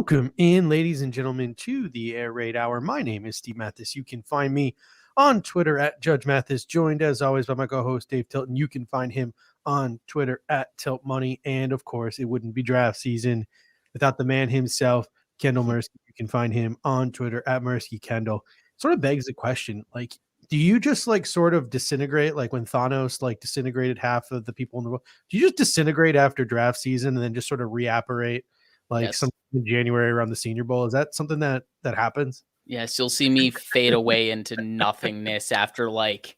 Welcome in, ladies and gentlemen, to the Air Raid Hour. My name is Steve Mathis. You can find me on Twitter at Judge Mathis, joined as always by my co-host Dave Tilton. You can find him on Twitter at Tilt Money. And of course, it wouldn't be draft season without the man himself, Kendall Mursky. You can find him on Twitter at Mursky Kendall. Sort of begs the question, like, do you just like sort of disintegrate like when Thanos like disintegrated half of the people in the world? Do you just disintegrate after draft season and then just sort of reapparate like some in January around the Senior Bowl? Is that something that happens? Yes, you'll see me fade away into nothingness after like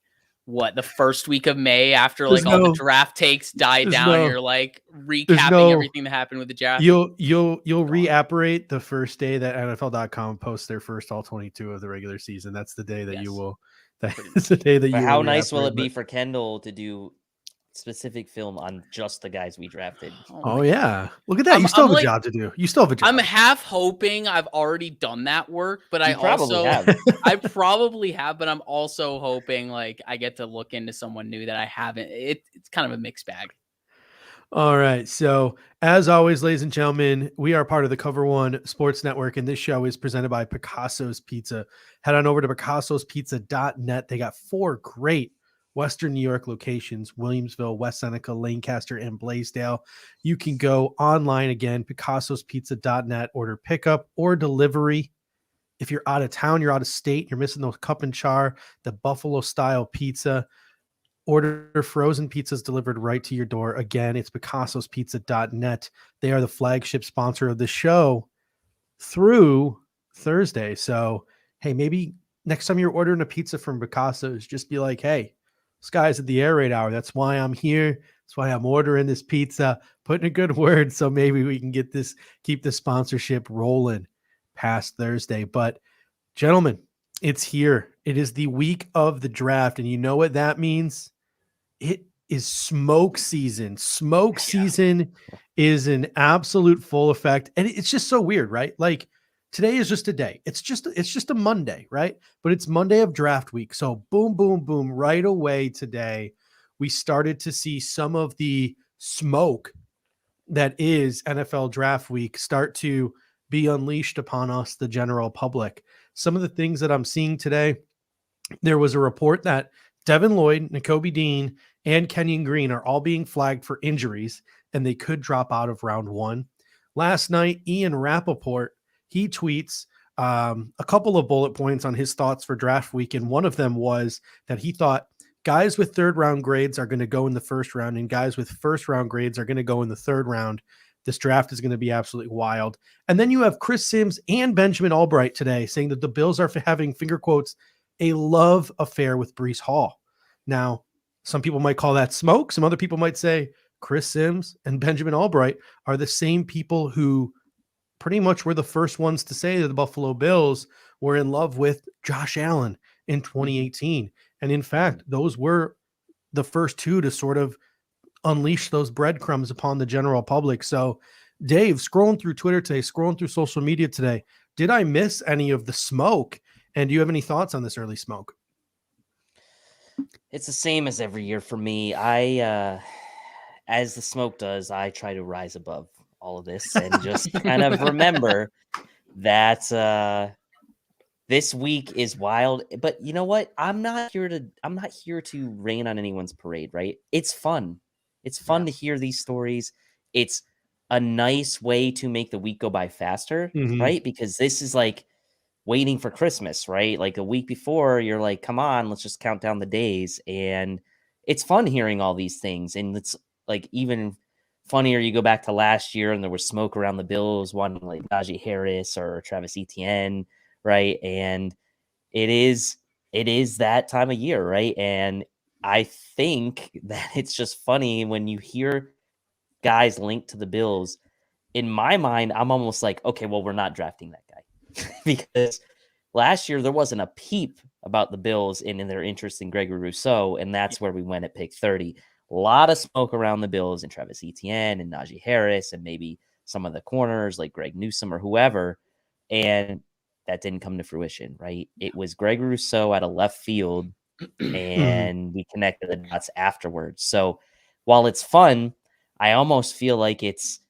the first week of May, after like all the draft takes die down. You're like recapping everything that happened with the draft. You'll reapparate the first day that NFL.com posts their first all 22 of the regular season. That's the day that you will. That's the day that you. How nice will it be for Kendall to do specific film on just the guys we drafted? Oh yeah, look at that. You still have a job to do. You still have a job. I'm half hoping I've already done that work, but I probably have, but I'm also hoping like I get to look into someone new that I haven't. It's kind of a mixed bag. All right. So as always, ladies and gentlemen, we are part of the Cover One Sports Network, and this show is presented by Picasso's Pizza. Head on over to picassospizza.net. They got 4 great Western New York locations: Williamsville, West Seneca, Lancaster, and Blaisdell. You can go online again, picassospizza.net, order pickup or delivery. If you're out of town, you're out of state, you're missing those cup and char, the Buffalo style pizza, order frozen pizzas delivered right to your door. Again, it's picassospizza.net. They are the flagship sponsor of the show through Thursday. So, hey, maybe next time you're ordering a pizza from Picasso's, just be like, hey, this guy's at the Air Raid Hour. That's why I'm here. That's why I'm ordering this pizza, putting a good word. So maybe we can keep the sponsorship rolling past Thursday. But gentlemen, it's here. It is the week of the draft. And you know what that means? It is smoke season. Smoke season is in absolute full effect. And it's just so weird, right? Like, today is just a day. It's just a Monday, right? But it's Monday of draft week. So boom, boom, boom. Right away today, we started to see some of the smoke that is NFL draft week start to be unleashed upon us, the general public. Some of the things that I'm seeing today, there was a report that Devin Lloyd, Nakobe Dean, and Kenyon Green are all being flagged for injuries, and they could drop out of round 1. Last night, Ian Rappaport, he tweets a couple of bullet points on his thoughts for draft week. And one of them was that he thought guys with 3rd round grades are going to go in the 1st round and guys with 1st round grades are going to go in the 3rd round. This draft is going to be absolutely wild. And then you have Chris Sims and Benjamin Albright today saying that the Bills are having, finger quotes, a love affair with Breece Hall. Now, some people might call that smoke. Some other people might say Chris Sims and Benjamin Albright are the same people who pretty much were the first ones to say that the Buffalo Bills were in love with Josh Allen in 2018. And in fact, those were the first 2 to sort of unleash those breadcrumbs upon the general public. So Dave, scrolling through Twitter today, scrolling through social media today, did I miss any of the smoke? And do you have any thoughts on this early smoke? It's the same as every year for me. As the smoke does, I try to rise above all of this and just kind of remember that this week is wild. But you know what? I'm not here to rain on anyone's parade, right? It's fun. It's fun to hear these stories. It's a nice way to make the week go by faster, right? Because this is like waiting for Christmas, right? Like a week before, you're like, come on, let's just count down the days. And it's fun hearing all these things. And it's like even funnier, you go back to last year and there was smoke around the Bills wanting like Najee Harris or Travis Etienne, right? And it is that time of year, right? And I think that it's just funny when you hear guys linked to the Bills. In my mind, I'm almost like, okay, well, we're not drafting that guy because last year there wasn't a peep about the Bills and in their interest in Gregory Rousseau, and that's where we went at pick 30. A lot of smoke around the Bills and Travis Etienne and Najee Harris and maybe some of the corners like Greg Newsome or whoever, and that didn't come to fruition, right? It was Gregory Rousseau out of left field, and we connected the dots afterwards. So while it's fun, I almost feel like it's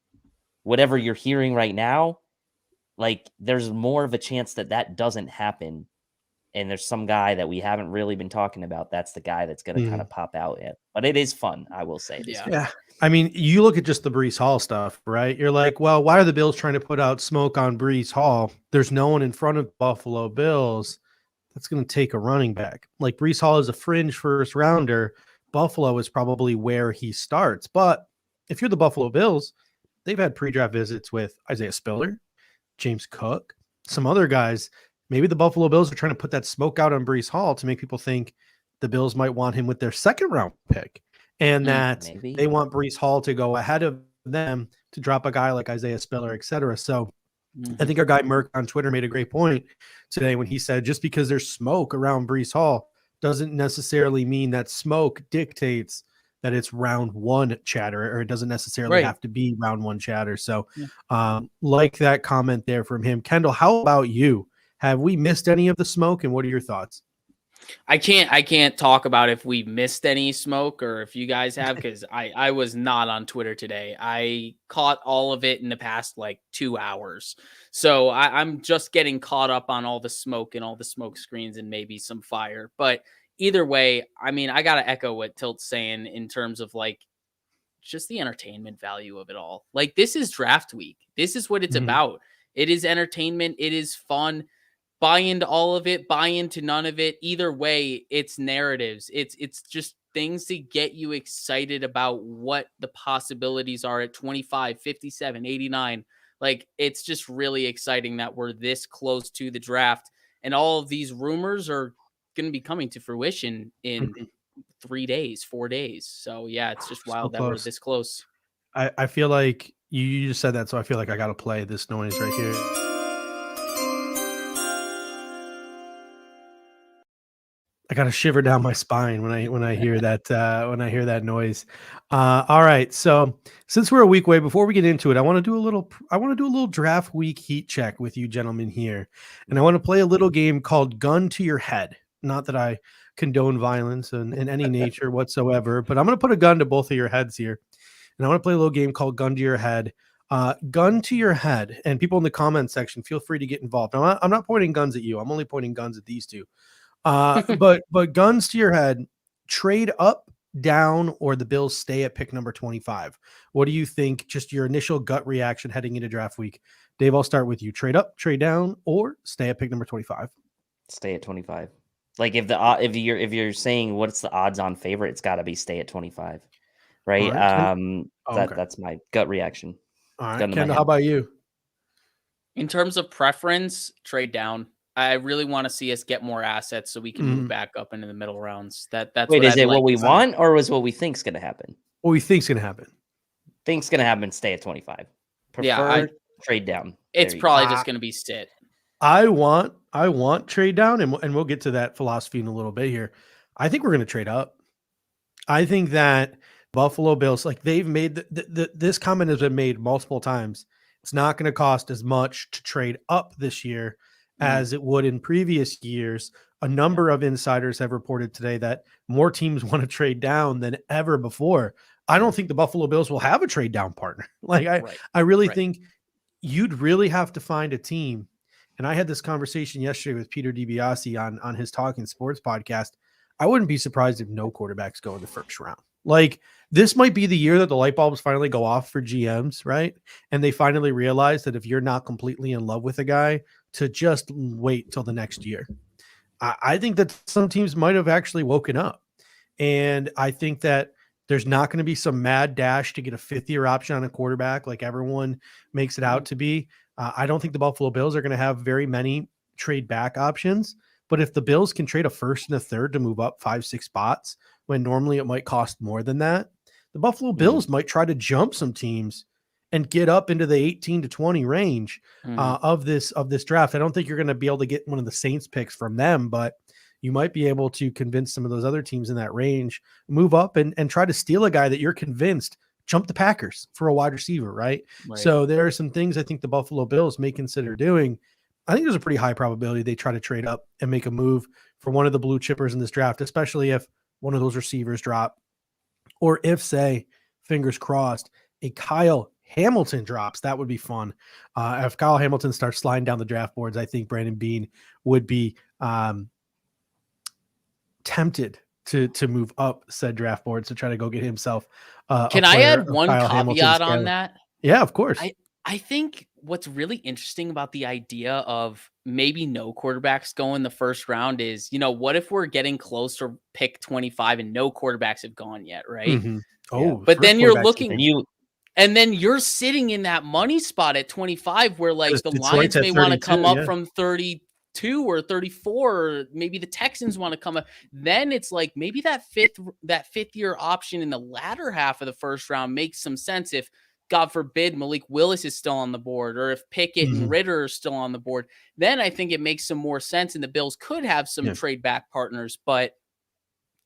whatever you're hearing right now, like there's more of a chance that doesn't happen. And there's some guy that we haven't really been talking about. That's the guy that's going to kind of pop out at. But it is fun, I will say. Yeah. I mean, you look at just the Breece Hall stuff, right? You're like, well, why are the Bills trying to put out smoke on Breece Hall? There's no one in front of Buffalo Bills that's going to take a running back. Like Breece Hall is a fringe first rounder. Buffalo is probably where he starts. But if you're the Buffalo Bills, they've had pre-draft visits with Isaiah Spiller, James Cook, some other guys. Maybe the Buffalo Bills are trying to put that smoke out on Breece Hall to make people think the Bills might want him with their second round pick, and that they want Breece Hall to go ahead of them to drop a guy like Isaiah Spiller, et cetera. So I think our guy Merck on Twitter made a great point today when he said, just because there's smoke around Breece Hall doesn't necessarily mean that smoke dictates that it's round one chatter, or it doesn't necessarily have to be round one chatter. So like that comment there from him. Kendall, how about you? Have we missed any of the smoke, and what are your thoughts? I can't talk about if we missed any smoke or if you guys have, because I was not on Twitter today. I caught all of it in the past like 2 hours. So I'm just getting caught up on all the smoke and all the smoke screens and maybe some fire. But either way, I mean, I got to echo what Tilt's saying in terms of like just the entertainment value of it all. Like, this is draft week. This is what it's about. It is entertainment. It is fun. Buy into all of it, buy into none of it. Either way, it's narratives. It's just things to get you excited about what the possibilities are at 25, 57, 89. Like, it's just really exciting that we're this close to the draft, and all of these rumors are going to be coming to fruition in 3 days, 4 days. So yeah, it's just wild that we're this close. I feel like you just said that, so I feel like I got to play this noise right here. I got a shiver down my spine when I hear that noise. All right, so since we're a week away, before we get into it, I want to do a little draft week heat check with you gentlemen here, and I want to play a little game called Gun to Your Head. Not that I condone violence in any nature whatsoever, but I'm going to put a gun to both of your heads here, and I want to play a little game called Gun to Your Head. Gun to your head, and people in the comment section, feel free to get involved. I'm not pointing guns at you. I'm only pointing guns at these two. But guns to your head, trade up, down, or the Bills stay at pick number 25. What do you think? Just your initial gut reaction heading into draft week. Dave, I'll start with you. Trade up, trade down, or stay at pick number 25. Stay at 25. Like if you're saying what's the odds on favorite, it's got to be stay at 25, right? That's my gut reaction. All right, Kendall, how about you? In terms of preference, trade down. I really want to see us get more assets so we can move back up into the middle rounds. That's Wait, is it what we want, or is what we think's going to happen? What we think's going to happen. Think's going to happen. Stay at 25. Prefer trade down. It's probably just going to be sit. I want trade down, and we'll get to that philosophy in a little bit here. I think we're going to trade up. I think that Buffalo Bills, like they've made this comment has been made multiple times. It's not going to cost as much to trade up this year as it would in previous years. A number of insiders have reported today that more teams want to trade down than ever before. I don't think the Buffalo Bills will have a trade down partner. Like I really think you'd really have to find a team. And I had this conversation yesterday with Peter DiBiase on his Talking Sports podcast. I wouldn't be surprised if no quarterbacks go in the first round. Like, this might be the year that the light bulbs finally go off for GMs, right? And they finally realize that if you're not completely in love with a guy, to just wait till the next year. I think that some teams might have actually woken up. And I think that there's not going to be some mad dash to get a fifth-year option on a quarterback like everyone makes it out to be. I don't think the Buffalo Bills are going to have very many trade back options. But if the Bills can trade a first and a third to move up 5-6 spots, when normally it might cost more than that, the Buffalo Bills might try to jump some teams and get up into the 18 to 20 range of this draft. I don't think you're going to be able to get one of the Saints picks from them, but you might be able to convince some of those other teams in that range, move up and try to steal a guy that you're convinced jump the Packers for a wide receiver, right? So there are some things I think the Buffalo Bills may consider doing. I think there's a pretty high probability they try to trade up and make a move for one of the blue chippers in this draft, especially if one of those receivers drop, or if, say, fingers crossed, a Kyle Hamilton drops, that would be fun. If Kyle Hamilton starts sliding down the draft boards, I think Brandon Beane would be tempted to move up said draft boards to try to go get himself Can a I player add of one Kyle Hamilton's caveat on caliber. that? Yeah, of course. I think what's really interesting about the idea of maybe no quarterbacks go in the first round is, what if we're getting close to pick 25 and no quarterbacks have gone yet, right? Mm-hmm. Yeah. Oh, But then you're looking, And and then you're sitting in that money spot at 25 where like the Detroit's Lions at may want to 32, come up yeah. from 32 or 34, or maybe the Texans want to come up. Then it's like maybe that fifth year option in the latter half of the first round makes some sense if, God forbid, Malik Willis is still on the board, or if Pickett and Ritter are still on the board. Then I think it makes some more sense, and the Bills could have some trade back partners. But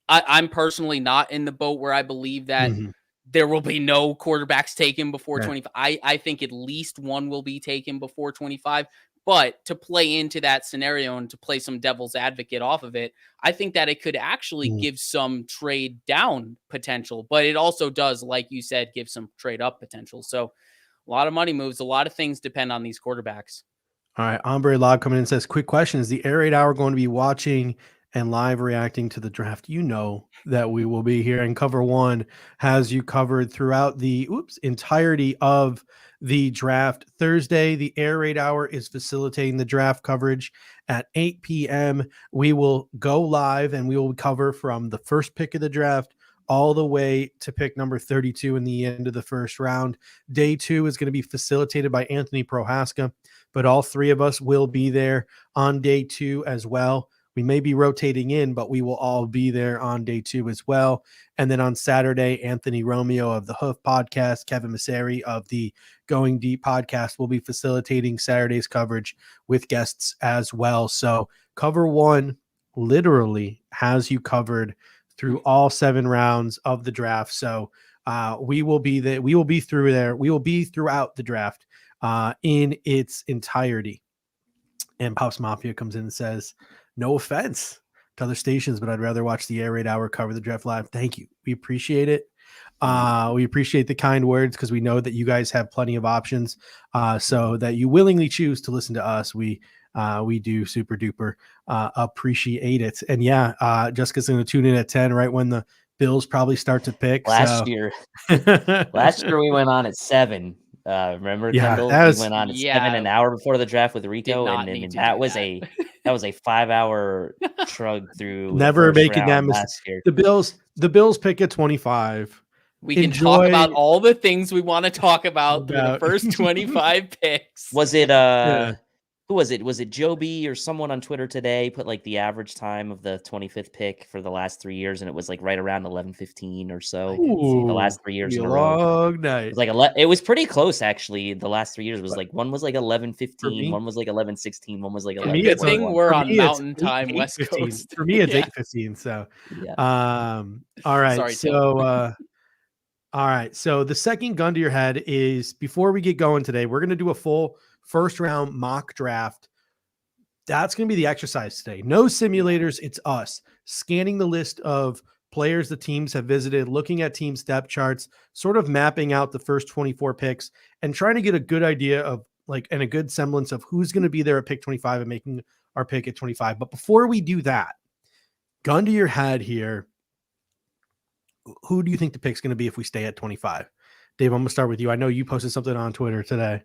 I'm personally not in the boat where I believe that there will be no quarterbacks taken before 25. I think at least one will be taken before 25. But to play into that scenario and to play some devil's advocate off of it, I think that it could actually give some trade down potential. But it also does, like you said, give some trade up potential. So a lot of money moves. A lot of things depend on these quarterbacks. All right. Ombre Log coming in says, quick question. Is the Air Raid Hour going to be watching and live reacting to the draft? You know that we will be here, and Cover One has you covered throughout the entirety of the draft. Thursday, the Air Raid Hour is facilitating the draft coverage at 8 p.m. We will go live and we will cover from the first pick of the draft all the way to pick number 32 in the end of the first round. Day 2 is going to be facilitated by Anthony Prohaska, but all three of us will be there on day 2 as well. We may be rotating in, but we will all be there on day 2 as well. And then on Saturday, Anthony Romeo of the Hoof podcast, Kevin Masseri of the Going Deep podcast will be facilitating Saturday's coverage with guests as well. So Cover One literally has you covered through all 7 rounds of the draft. So we will be there. We will be through there. We will be throughout the draft in its entirety. And Pops Mafia comes in and says, no offense to other stations, but I'd rather watch the Air Raid Hour cover the draft live. Thank you. We appreciate it. We appreciate the kind words because we know that you guys have plenty of options, so that you willingly choose to listen to us. We do super duper appreciate it. And yeah, Jessica's going to tune in at 10, right when the Bills probably start to pick. Last year we went on at 7. Remember, Kendall? We went on at 7 an hour before the draft with Rico, and that was a 5-hour shrug through. Never making that mistake. The Bills pick at 25. We can talk about all the things we want to talk about through the first 25 picks. Was it who was it? Was it Joe B or someone on Twitter today put like the average time of the 25th pick for the last 3 years, and it was like right around 11:15 or so. Ooh, the last 3 years in a long night. It was like it was pretty close actually. The last 3 years was like one was like 11:15, one was like 11:16, one was like 11. Good thing we're on Mountain Time, West Coast. For me, it's 8:15. So, all right. Sorry, so, all right. So the second gun to your head is, before we get going today, we're going to do a full first round mock draft. That's going to be the exercise today. No simulators. It's us scanning the list of players the teams have visited, looking at team depth charts, sort of mapping out the first 24 picks and trying to get a good idea of and a good semblance of who's going to be there at pick 25 and making our pick at 25. But before we do that, gun to your head here, who do you think the pick's going to be if we stay at 25? Dave, I'm going to start with you. I know you posted something on Twitter today.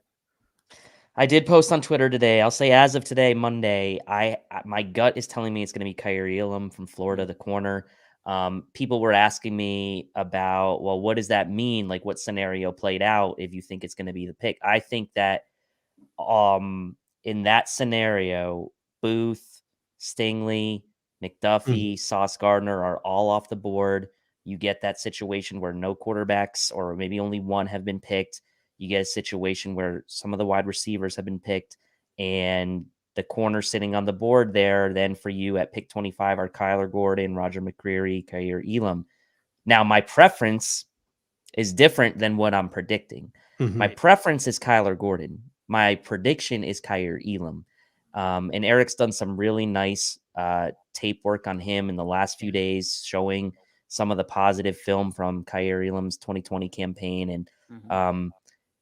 I did post on Twitter today. I'll say as of today, Monday, my gut is telling me it's going to be Kaiir Elam from Florida, the corner. People were asking me about, well, what does that mean? Like, what scenario played out if you think it's going to be the pick? I think that in that scenario, Booth, Stingley, McDuffie, Sauce Gardner are all off the board. You get that situation where no quarterbacks or maybe only one have been picked. You get a situation where some of the wide receivers have been picked and the corner sitting on the board there. Then for you at pick 25 are Kyler Gordon, Roger McCreary, Kaiir Elam. Now, my preference is different than what I'm predicting. My preference is Kyler Gordon. My prediction is Kaiir Elam. And Eric's done some really nice tape work on him in the last few days, showing some of the positive film from Kaiir Elam's 2020 campaign. And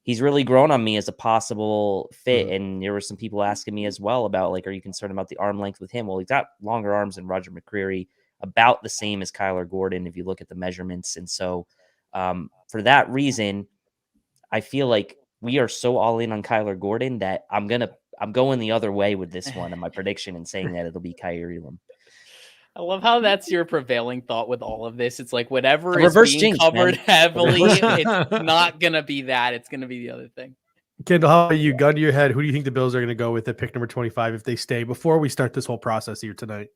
he's really grown on me as a possible fit. Mhm. And there were some people asking me as well about, like, are you concerned about the arm length with him? Well, he's got longer arms than Roger McCreary, about the same as Kyler Gordon if you look at the measurements. And so for that reason, I feel like we are so all in on Kyler Gordon that I'm going the other way with this one and my prediction and saying that it'll be Kaiir Elam. I love how that's your prevailing thought with all of this. It's like whatever The is reverse being jinx, covered man. heavily, it's not gonna be that. It's gonna be the other thing. Kendall, how about you? Gun to your head. Who do you think the Bills are going to go with at pick number 25 if they stay before we start this whole process here tonight?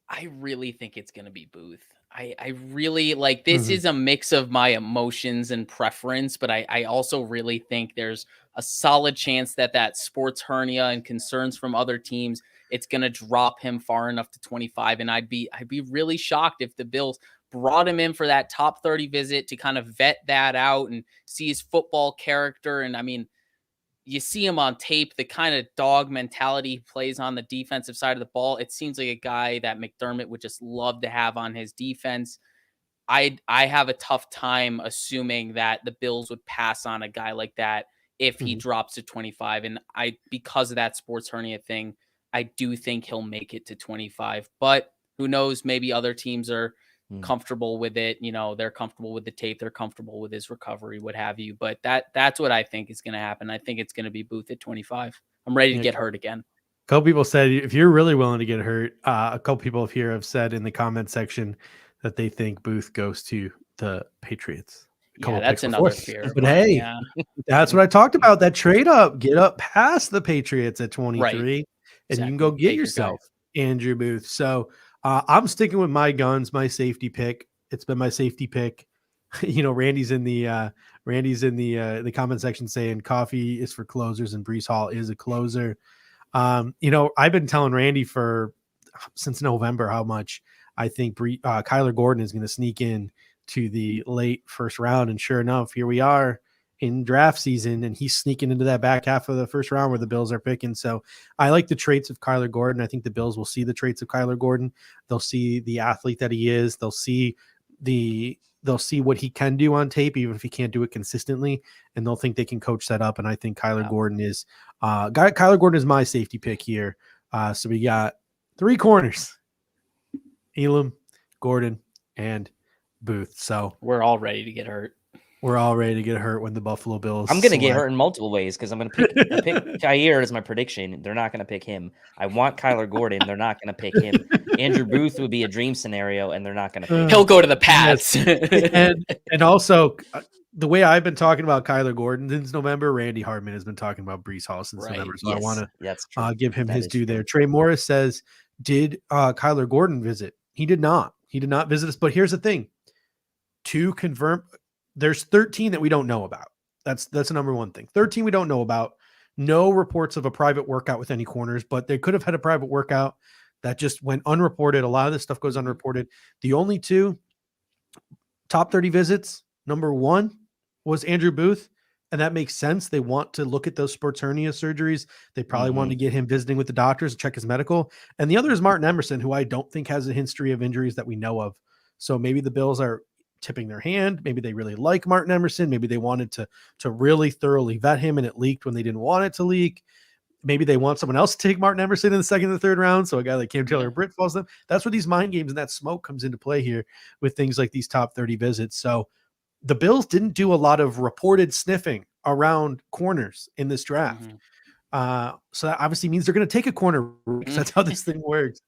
I really think it's gonna be Booth. I really like this Mhm. is a mix of my emotions and preference, but I also really think there's a solid chance that sports hernia and concerns from other teams, it's gonna drop him far enough to 25. And I'd be really shocked if the Bills brought him in for that top 30 visit to kind of vet that out and see his football character. And I mean, you see him on tape, the kind of dog mentality he plays on the defensive side of the ball. It seems like a guy that McDermott would just love to have on his defense. I have a tough time assuming that the Bills would pass on a guy like that if he drops to 25. And because of that sports hernia thing, I do think he'll make it to 25. But who knows? Maybe other teams are comfortable with it. You know, they're comfortable with the tape. They're comfortable with his recovery, what have you. But that's what I think is going to happen. I think it's going to be Booth at 25. I'm ready to get hurt again. A couple people said if you're really willing to get hurt, a couple people here have said in the comment section that they think Booth goes to the Patriots. Yeah, that's another fear. But hey, that's what I talked about. That trade up, get up past the Patriots at 23, and you can go get yourself Andrew Booth. So I'm sticking with my guns, my safety pick. It's been my safety pick. You know, Randy's in the comment section saying coffee is for closers and Breece Hall is a closer. You know, I've been telling Randy since November how much I think Kyler Gordon is going to sneak in to the late first round. And sure enough, here we are in draft season, and he's sneaking into that back half of the first round where the Bills are picking. So I like the traits of Kyler Gordon. I think the Bills will see the traits of Kyler Gordon. They'll see the athlete that he is. They'll see what he can do on tape, even if he can't do it consistently, and they'll think they can coach that up. And I think Kyler Gordon is my safety pick here. So we got 3 corners: Elam, Gordon, and Booth. So we're all ready to get hurt. We're all ready to get hurt when the Buffalo Bills. I'm going to get hurt in multiple ways because I'm going to pick Kaiir as my prediction. They're not going to pick him. I want Kyler Gordon. They're not going to pick him. Andrew Booth would be a dream scenario, and they're not going to pick him. He'll go to the Pats. and also, the way I've been talking about Kyler Gordon since November, Randy Hartman has been talking about Breece Hall since November. So I want to give him his due there. Trey Morris says, did Kyler Gordon visit? He did not. He did not visit us. But here's the thing. To confirm, there's 13 that we don't know about. That's the number one thing. 13 we don't know about. No reports of a private workout with any corners, but they could have had a private workout that just went unreported. A lot of this stuff goes unreported. The only 2 top 30 visits, number 1 was Andrew Booth, and that makes sense. They want to look at those sports hernia surgeries. They probably want to get him visiting with the doctors, check his medical. And the other is Martin Emerson, who I don't think has a history of injuries that we know of. So maybe the Bills are tipping their hand. Maybe they really like Martin Emerson. Maybe they wanted to really thoroughly vet him and it leaked when they didn't want it to leak. Maybe they want someone else to take Martin Emerson in the second and third round. So a guy like Cam Taylor Britt falls them. That's where these mind games and that smoke comes into play here with things like these top 30 visits. So the Bills didn't do a lot of reported sniffing around corners in this draft. So that obviously means they're going to take a corner because that's how this thing works.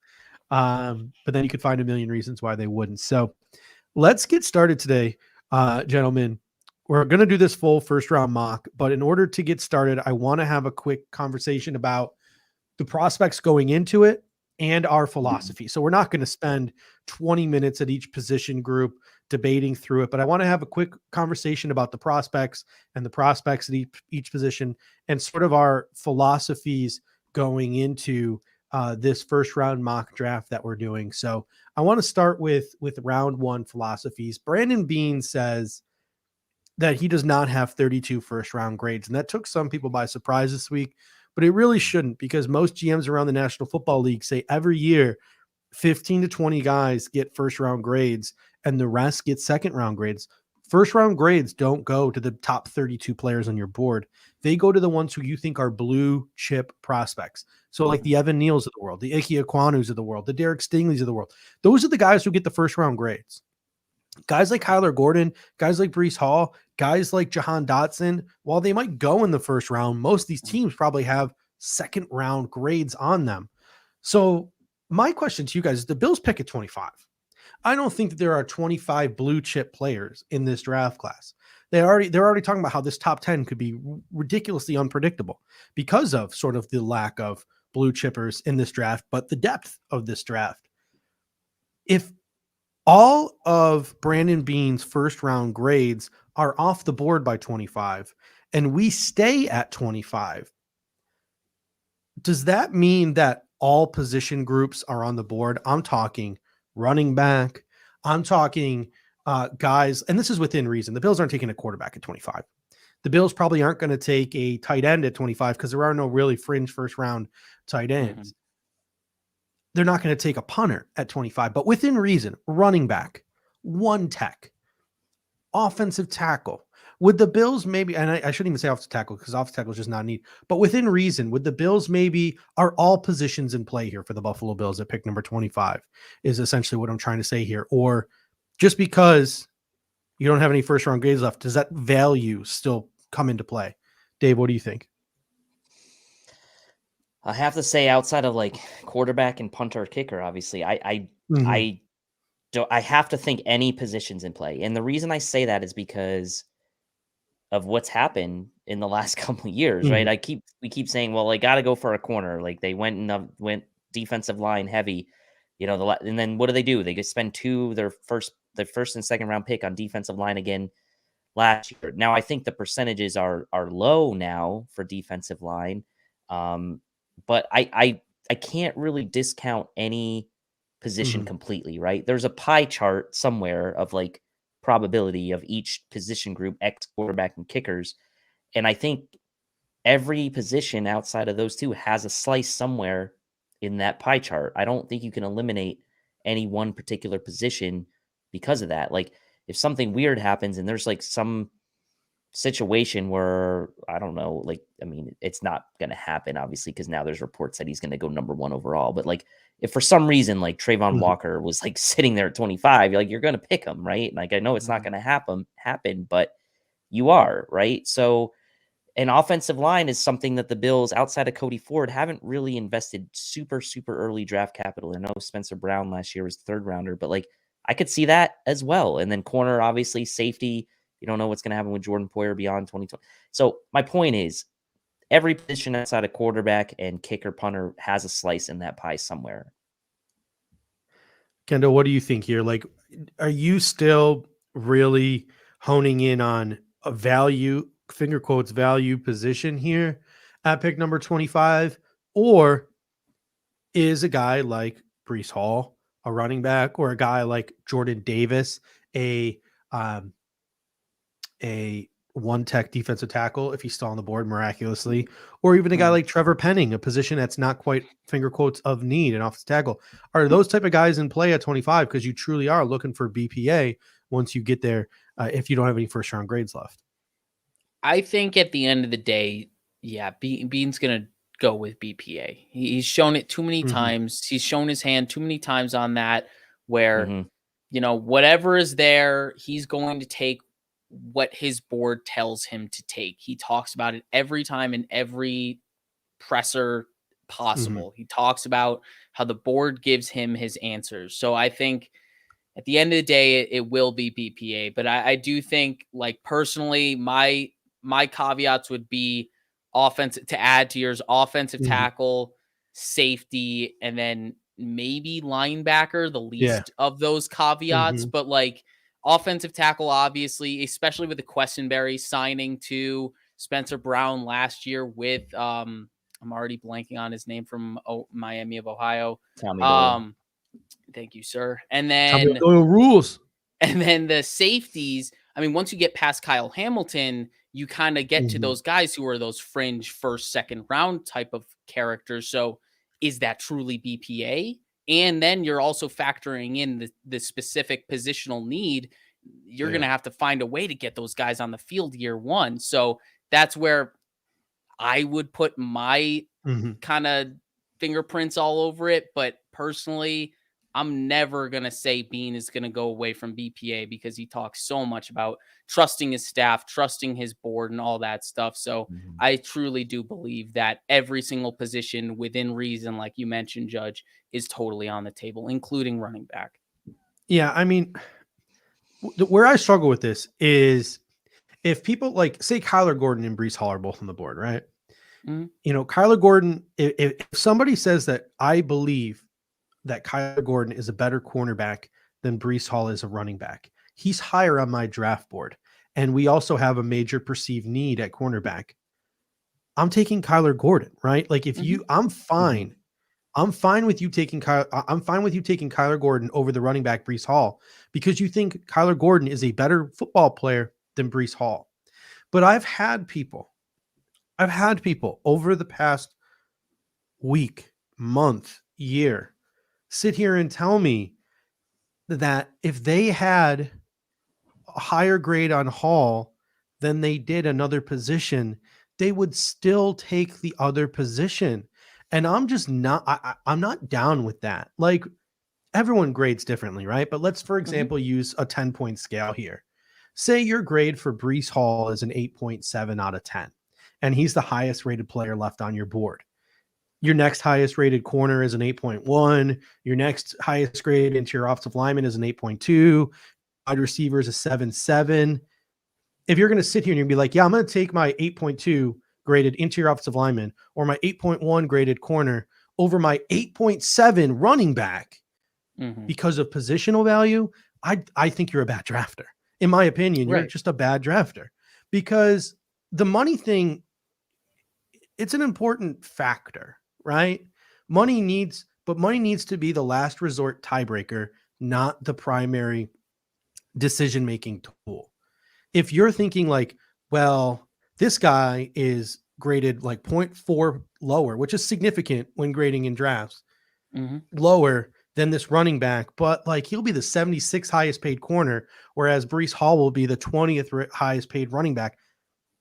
But then you could find a million reasons why they wouldn't. So let's get started today, gentlemen. We're going to do this full first round mock, but in order to get started, I want to have a quick conversation about the prospects going into it and our philosophy. So we're not going to spend 20 minutes at each position group debating through it, but I want to have a quick conversation about the prospects and the prospects at each position and sort of our philosophies going into this first round mock draft that we're doing. So I want to start with round 1 philosophies. Brandon Bean says that he does not have 32 first round grades. And that took some people by surprise this week, but it really shouldn't, because most GMs around the National Football League say every year 15 to 20 guys get first round grades and the rest get second round grades. First round grades don't go to the top 32 players on your board. They go to the ones who you think are blue chip prospects. So like the Evan Neals of the world, the Ike Aquanus of the world, the Derek Stingleys of the world. Those are the guys who get the first round grades. Guys like Kyler Gordon, guys like Breece Hall, guys like Jahan Dotson, while they might go in the first round, most of these teams probably have second round grades on them. So my question to you guys is the Bills pick at 25. I don't think that there are 25 blue chip players in this draft class. They're already talking about how this top 10 could be ridiculously unpredictable because of sort of the lack of blue chippers in this draft, but the depth of this draft. If all of Brandon Beane's first round grades are off the board by 25 and we stay at 25, does that mean that all position groups are on the board? I'm talking running back. I'm talking guys, and this is within reason. The Bills aren't taking a quarterback at 25. The Bills probably aren't going to take a tight end at 25 because there are no really fringe first round tight ends. They're not going to take a punter at 25, but within reason, running back, one tech, offensive tackle. Would the Bills maybe, and I shouldn't even say offensive tackle because offensive tackle is just not neat, but within reason, would the Bills maybe, are all positions in play here for the Buffalo Bills at pick number 25 is essentially what I'm trying to say here. Or just because you don't have any first round grades left, does that value still come into play? Dave, what do you think? I have to say, outside of like quarterback and punter, kicker, obviously, I have to think any positions in play. And the reason I say that is because of what's happened in the last couple of years, right? We keep saying, well, they got to go for a corner. Like they went defensive line heavy, and then what do? They just spend their first and second round pick on defensive line again last year. Now I think the percentages are low now for defensive line. But I can't really discount any position completely, right? There's a pie chart somewhere of like probability of each position group, X quarterback and kickers. And I think every position outside of those two has a slice somewhere in that pie chart. I don't think you can eliminate any one particular position because of that. Like if something weird happens and there's like some situation where I don't know, like, I mean, it's not going to happen obviously, because now there's reports that he's going to go number one overall. But like, if for some reason, like Trayvon Walker was like sitting there at 25, you're going to pick him, right? Like, I know it's not going to happen, but you are, right? So an offensive line is something that the Bills, outside of Cody Ford, haven't really invested super, super early draft capital. I know Spencer Brown last year was third rounder, but like, I could see that as well. And then corner, obviously, safety. You don't know what's going to happen with Jordan Poyer beyond 2020. So my point is, every position outside of quarterback and kicker punter has a slice in that pie somewhere. Kendall, what do you think here? Like, are you still really honing in on a value, finger quotes, value position here at pick number 25? Or is a guy like Breece Hall, a running back, or a guy like Jordan Davis, a one tech defensive tackle, if he's still on the board miraculously, or even a guy like Trevor Penning, a position that's not quite finger quotes of need, an offensive tackle? Are those type of guys in play at 25? Because you truly are looking for BPA once you get there, if you don't have any first round grades left. I think at the end of the day, yeah, Bean's going to go with BPA. He's shown it too many times. He's shown his hand too many times on that, where, whatever is there, he's going to take what his board tells him to take. He talks about it every time in every presser possible. He talks about how the board gives him his answers. So I think at the end of the day, it will be BPA. But I do think, like, personally, my caveats would be offensive, to add to yours, offensive tackle, safety, and then maybe linebacker, the least of those caveats. But like, offensive tackle, obviously, especially with the Questenberry signing to Spencer Brown last year with, I'm already blanking on his name, from Miami of Ohio. Tommy Thank you, sir. And then rules. And then the safeties, I mean, once you get past Kyle Hamilton, you kind of get to those guys who are those fringe first, second round type of characters. So is that truly BPA? And then you're also factoring in the specific positional need. you're going to have to find a way to get those guys on the field year one. So that's where I would put my kind of fingerprints all over it. But personally, I'm never going to say Bean is going to go away from BPA because he talks so much about trusting his staff, trusting his board and all that stuff. So I truly do believe that every single position within reason, like you mentioned, Judge, is totally on the table, including running back. Yeah. I mean, where I struggle with this is if people like say Kyler Gordon and Breece Hall are both on the board, right? You know, Kyler Gordon, if somebody says that I believe that Kyler Gordon is a better cornerback than Breece Hall is a running back, he's higher on my draft board. And we also have a major perceived need at cornerback. I'm taking Kyler Gordon, right? Like if you, I'm fine. I'm fine with you taking Kyler Gordon over the running back Breece Hall because you think Kyler Gordon is a better football player than Breece Hall. But I've had people over the past week, month, year sit here and tell me that if they had a higher grade on Hall than they did another position, they would still take the other position. And I'm just not, I'm not down with that. Like everyone grades differently, right? But let's, for example, use a 10-point scale here. Say your grade for Breece Hall is an 8.7 out of 10, and he's the highest rated player left on your board. Your next highest rated corner is an 8.1. Your next highest grade interior offensive lineman is an 8.2. Wide receiver is a 7.7. If you're going to sit here and you're going to be like, yeah, I'm going to take my 8.2 graded interior offensive lineman or my 8.1 graded corner over my 8.7 running back because of positional value, I think you're a bad drafter. In my opinion, you're just a bad drafter because the money thing, it's an important factor, right? Money needs to be the last resort tiebreaker, not the primary decision-making tool. If you're thinking like, well, this guy is graded like 0.4 lower, which is significant when grading in drafts, lower than this running back, but like he'll be the 76th highest paid corner, whereas Breece Hall will be the 20th highest paid running back.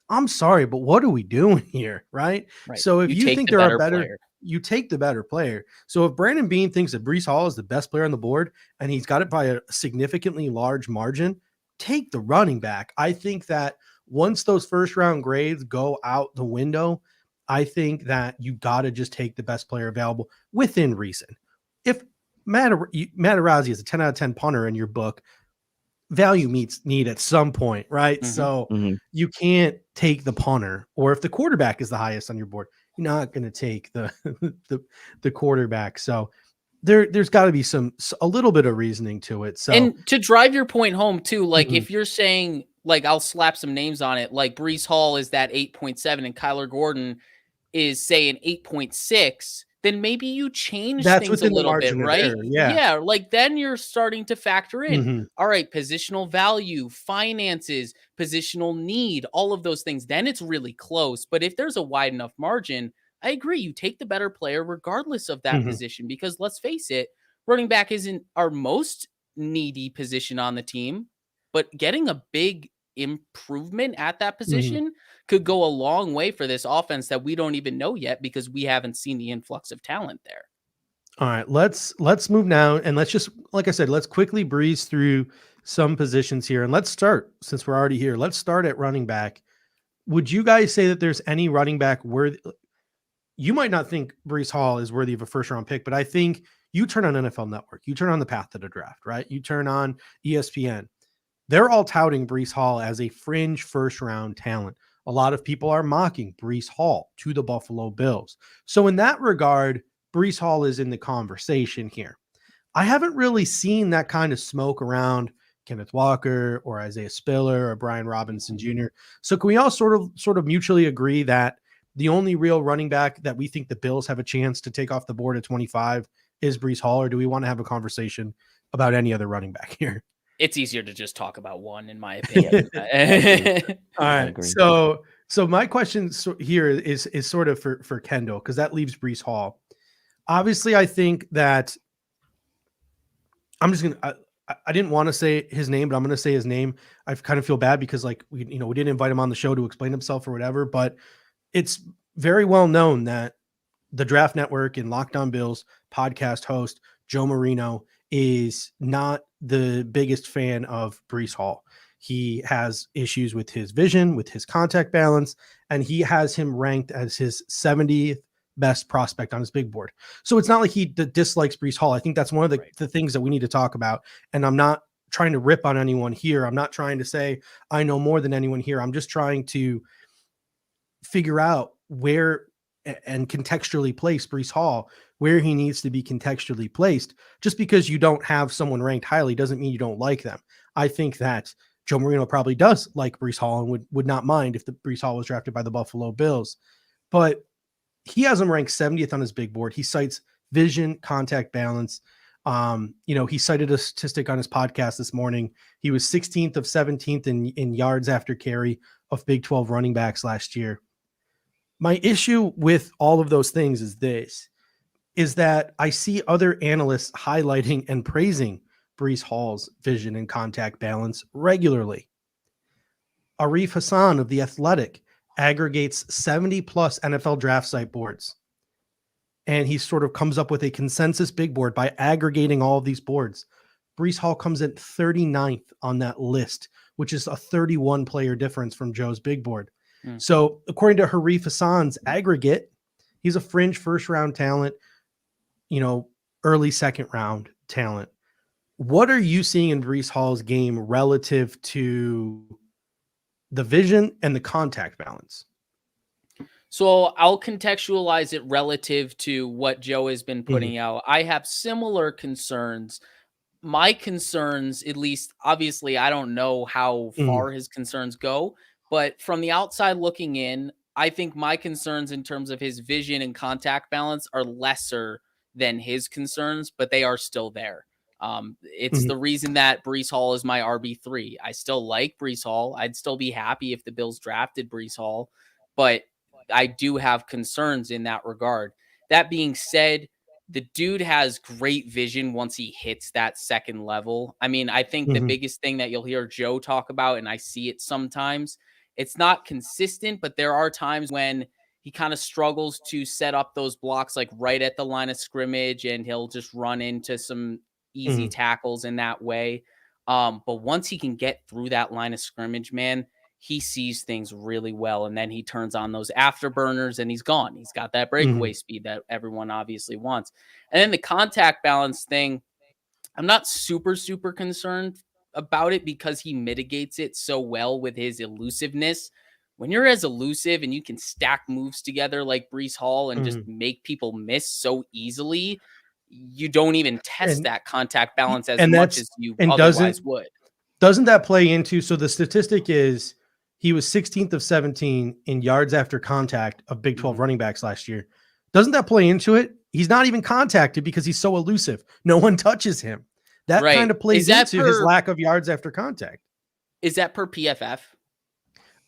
I'm sorry, but what are we doing here? Right. So if you think there are better, you take the better player. So if Brandon Beane thinks that Breece Hall is the best player on the board and he's got it by a significantly large margin, take the running back. I think that once those first round grades go out the window, I think that you got to just take the best player available within reason. If Materazzi is a 10 out of 10 punter in your book, value meets need at some point, right? So you can't take the punter, or if the quarterback is the highest on your board, you're not going to take the quarterback. So there's got to be a little bit of reasoning to it. So, and to drive your point home too, like if you're saying, like, I'll slap some names on it, like Breece Hall is that 8.7 and Kyler Gordon is say an 8.6, then maybe you change things a little bit, right? Yeah. Like then you're starting to factor in, all right, positional value, finances, positional need, all of those things. Then it's really close. But if there's a wide enough margin, I agree. You take the better player regardless of that position, because let's face it, running back isn't our most needy position on the team, but getting a big improvement at that position could go a long way for this offense that we don't even know yet because we haven't seen the influx of talent there. All right, let's move now, and let's just, like I said, let's quickly breeze through some positions here, and let's start, since we're already here, let's start at running back. Would you guys say that there's any running back worthy? You might not think Breece Hall is worthy of a first round pick, but I think you turn on NFL Network, you turn on the Path to the Draft, right? You turn on ESPN. They're all touting Breece Hall as a fringe first-round talent. A lot of people are mocking Breece Hall to the Buffalo Bills. So in that regard, Breece Hall is in the conversation here. I haven't really seen that kind of smoke around Kenneth Walker or Isaiah Spiller or Brian Robinson Jr. So can we all sort of mutually agree that the only real running back that we think the Bills have a chance to take off the board at 25 is Breece Hall, or do we want to have a conversation about any other running back here? It's easier to just talk about one, in my opinion. All right. So my question here is sort of for Kendall, because that leaves Breece Hall. Obviously, I think that I didn't want to say his name, but I'm going to say his name. I kind of feel bad because like we didn't invite him on the show to explain himself or whatever, but it's very well known that the Draft Network and Locked On Bills podcast host Joe Marino is not the biggest fan of Breece Hall. He has issues with his vision, with his contact balance, and he has him ranked as his 70th best prospect on his big board. So it's not like he dislikes Breece Hall. I think that's one of the things that we need to talk about. And I'm not trying to rip on anyone here. I'm not trying to say I know more than anyone here. I'm just trying to figure out where and contextually place Breece Hall where he needs to be contextually placed. Just because you don't have someone ranked highly doesn't mean you don't like them. I think that Joe Marino probably does like Breece Hall and would not mind if the Breece Hall was drafted by the Buffalo Bills, but he has him ranked 70th on his big board. He cites vision, contact balance. He cited a statistic on his podcast this morning. He was 16th of 17th in yards after carry of Big 12 running backs last year. My issue with all of those things is that I see other analysts highlighting and praising Breece Hall's vision and contact balance regularly. Arif Hassan of The Athletic aggregates 70 plus NFL draft site boards. And he sort of comes up with a consensus big board by aggregating all of these boards. Breece Hall comes in 39th on that list, which is a 31 player difference from Joe's big board. So according to Arif Hassan's aggregate, he's a fringe first round talent, early second round talent. What are you seeing in Breece Hall's game relative to the vision and the contact balance? So I'll contextualize it relative to what Joe has been putting out. I have similar concerns. My concerns, at least, obviously, I don't know how far his concerns go, but from the outside looking in, I think my concerns in terms of his vision and contact balance are lesser than his concerns, but they are still there. It's the reason that Breece Hall is my RB3. I still like Breece Hall. I'd still be happy if the Bills drafted Breece Hall, but I do have concerns in that regard. That being said, the dude has great vision once he hits that second level. I mean, I think the biggest thing that you'll hear Joe talk about, and I see it sometimes, it's not consistent, but there are times when he kind of struggles to set up those blocks like right at the line of scrimmage, and he'll just run into some easy tackles in that way. But once he can get through that line of scrimmage, man, he sees things really well. And then he turns on those afterburners and he's gone. He's got that breakaway speed that everyone obviously wants. And then the contact balance thing, I'm not super concerned about it because he mitigates it so well with his elusiveness. When you're as elusive and you can stack moves together like Breece Hall and just make people miss so easily, you don't even test that contact balance as much as you otherwise would. Doesn't that play into, so the statistic is he was 16th of 17 in yards after contact of Big 12 running backs last year. Doesn't that play into it? He's not even contacted because he's so elusive. No one touches him. That kind of plays into his lack of yards after contact. Is that per PFF?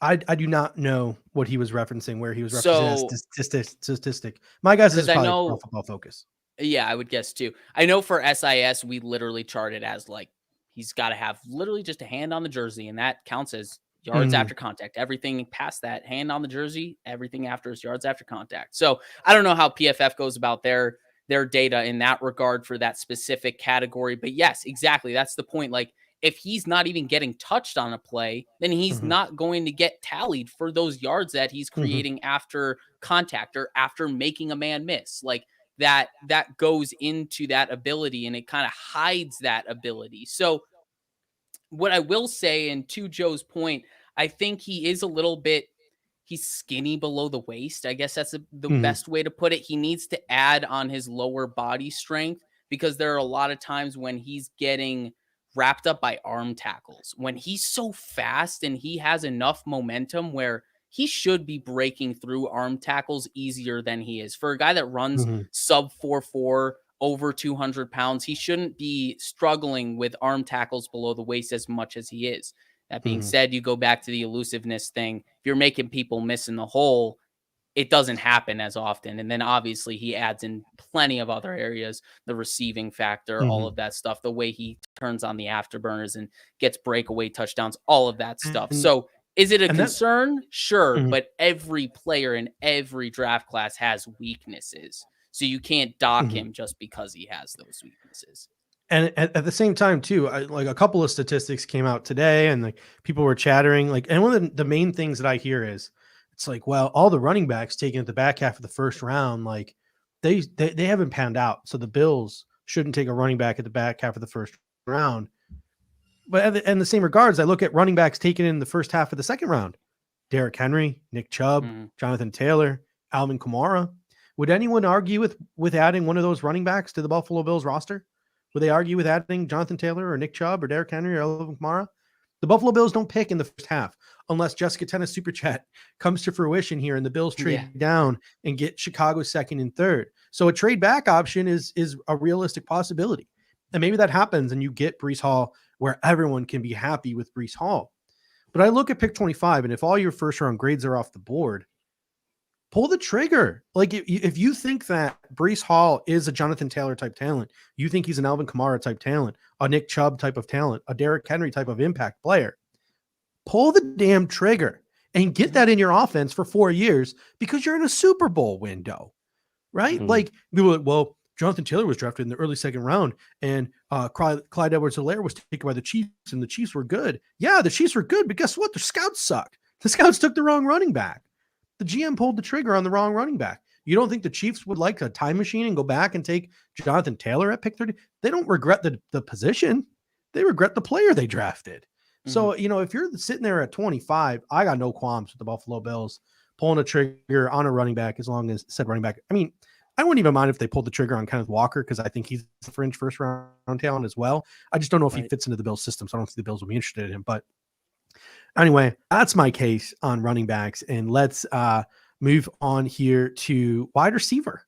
I do not know what he was referencing, where he was referencing that statistic. My guess is probably Pro Football Focus. Yeah, I would guess too. I know for SIS, we literally chart it as like, he's got to have literally just a hand on the jersey, and that counts as yards after contact. Everything past that, hand on the jersey, everything after is yards after contact. So I don't know how PFF goes about their data in that regard for that specific category. But yes, exactly. That's the point. Like, if he's not even getting touched on a play, then he's not going to get tallied for those yards that he's creating after contact or after making a man miss. Like, that goes into that ability, and it kind of hides that ability. So what I will say, and to Joe's point, I think he is a little bit, he's skinny below the waist. I guess that's the best way to put it. He needs to add on his lower body strength, because there are a lot of times when he's getting wrapped up by arm tackles, when he's so fast and he has enough momentum where he should be breaking through arm tackles easier than he is. For a guy that runs sub 4.4, over 200 pounds, he shouldn't be struggling with arm tackles below the waist as much as he is. That being said, you go back to the elusiveness thing. If you're making people miss in the hole, it doesn't happen as often. And then obviously he adds in plenty of other areas, the receiving factor, all of that stuff, the way he turns on the afterburners and gets breakaway touchdowns, all of that stuff. And So is it a and that concern? Sure. mhm, But every player in every draft class has weaknesses. So you can't dock mhm. him just because he has those weaknesses. And at the same time too, like a couple of statistics came out today, and like people were chattering. Like, and one of the main things that I hear is, it's like, well, all the running backs taken at the back half of the first round, like they haven't panned out, so the Bills shouldn't take a running back at the back half of the first round. But in the same regards, I look at running backs taken in the first half of the second round: Derrick Henry, Nick Chubb, Mhm. Jonathan Taylor, Alvin Kamara. Would anyone argue with adding one of those running backs to the Buffalo Bills roster? Would they argue with adding Jonathan Taylor or Nick Chubb or Derrick Henry or Alvin Kamara? The Buffalo Bills don't pick in the first half unless Jessica Tennis Super Chat comes to fruition here and the Bills trade down and get Chicago second and third. So a trade back option is a realistic possibility. And maybe that happens and you get Breece Hall where everyone can be happy with Breece Hall. But I look at pick 25, and if all your first round grades are off the board, pull the trigger. Like if you think that Breece Hall is a Jonathan Taylor type talent, you think he's an Alvin Kamara type talent, a Nick Chubb type of talent, a Derrick Henry type of impact player, pull the damn trigger and get that in your offense for 4 years, because you're in a Super Bowl window, right? Mhm. Like, people are like, well, Jonathan Taylor was drafted in the early second round, and Clyde Edwards-Helaire was taken by the Chiefs, and the Chiefs were good. Yeah, the Chiefs were good, but guess what? The scouts sucked. The scouts took the wrong running back. The GM pulled the trigger on the wrong running back. You don't think the Chiefs would like a time machine and go back and take Jonathan Taylor at pick 30? They don't regret the position. They regret the player they drafted. So, if you're sitting there at 25, I got no qualms with the Buffalo Bills pulling a trigger on a running back, as long as said running back. I mean, I wouldn't even mind if they pulled the trigger on Kenneth Walker, because I think he's a fringe first round talent as well. I just don't know if he fits into the Bills system, so I don't think the Bills will be interested in him. But anyway, that's my case on running backs. And let's move on here to wide receiver.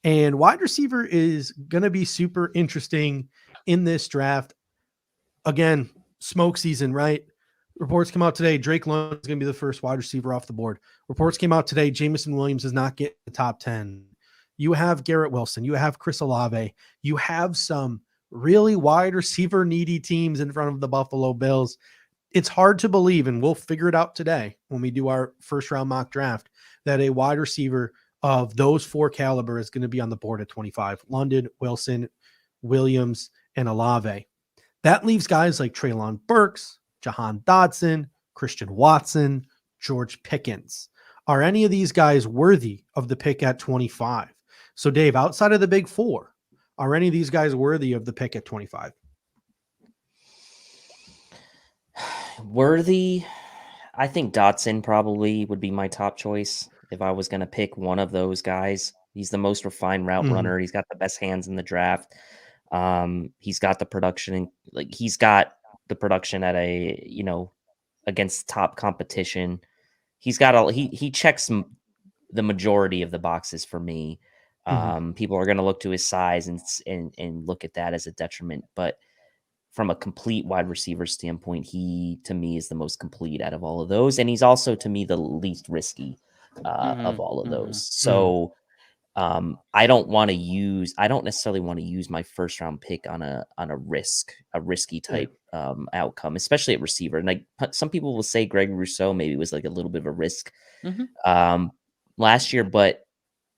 And wide receiver is going to be super interesting in this draft. Again, smoke season, right? Reports come out today. Drake London is going to be the first wide receiver off the board. Reports came out today. Jamison Williams does not get the top 10. You have Garrett Wilson. You have Chris Olave. You have some really wide receiver needy teams in front of the Buffalo Bills. It's hard to believe, and we'll figure it out today when we do our first round mock draft, that a wide receiver of those four caliber is going to be on the board at 25. London, Wilson, Williams, and Olave. That leaves guys like Treylon Burks, Jahan Dotson, Christian Watson, George Pickens. Are any of these guys worthy of the pick at 25? So, Dave, outside of the big four, are any of these guys worthy of the pick at 25? Worthy, I think Dotson probably would be my top choice if I was going to pick one of those guys. He's the most refined route runner. He's got the best hands in the draft. He's got the production, he's got the production at against top competition. He's got he checks the majority of the boxes for me. People are going to look to his size and look at that as a detriment, but from a complete wide receiver standpoint, he to me is the most complete out of all of those, and he's also to me the least risky of all of those. So I don't necessarily want to use my first round pick on a risky type outcome, especially at receiver. And like some people will say Greg Rousseau maybe was like a little bit of a risk last year, but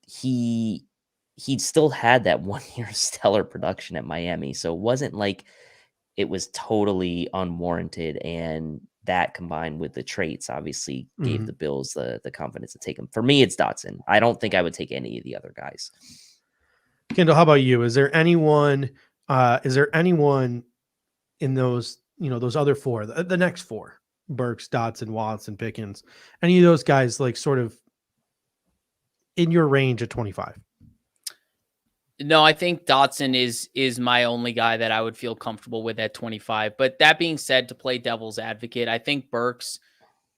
he still had that 1 year stellar production at Miami. So it wasn't like it was totally unwarranted, and that combined with the traits obviously gave the Bills the confidence to take him. For me, it's Dotson. I don't think I would take any of the other guys. Kendall, how about you? Is there anyone in those, those other four, the next four, Burks, Dotson, Watson, Pickens, any of those guys, like sort of in your range at 25? No, I think Dotson is my only guy that I would feel comfortable with at 25. But that being said, to play devil's advocate, I think Burks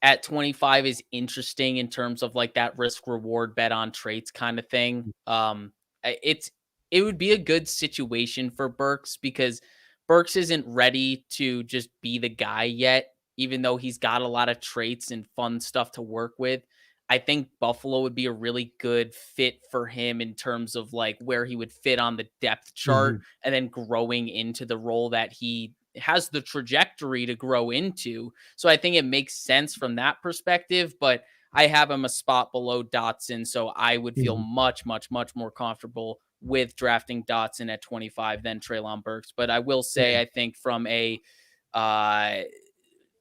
at 25 is interesting in terms of like that risk reward bet on traits kind of thing. It would be a good situation for Burks, because Burks isn't ready to just be the guy yet, even though he's got a lot of traits and fun stuff to work with. I think Buffalo would be a really good fit for him in terms of like where he would fit on the depth chart and then growing into the role that he has the trajectory to grow into. So I think it makes sense from that perspective, but I have him a spot below Dotson. So I would feel much, much, much more comfortable with drafting Dotson at 25 than Treylon Burks. But I will say, I think from a uh,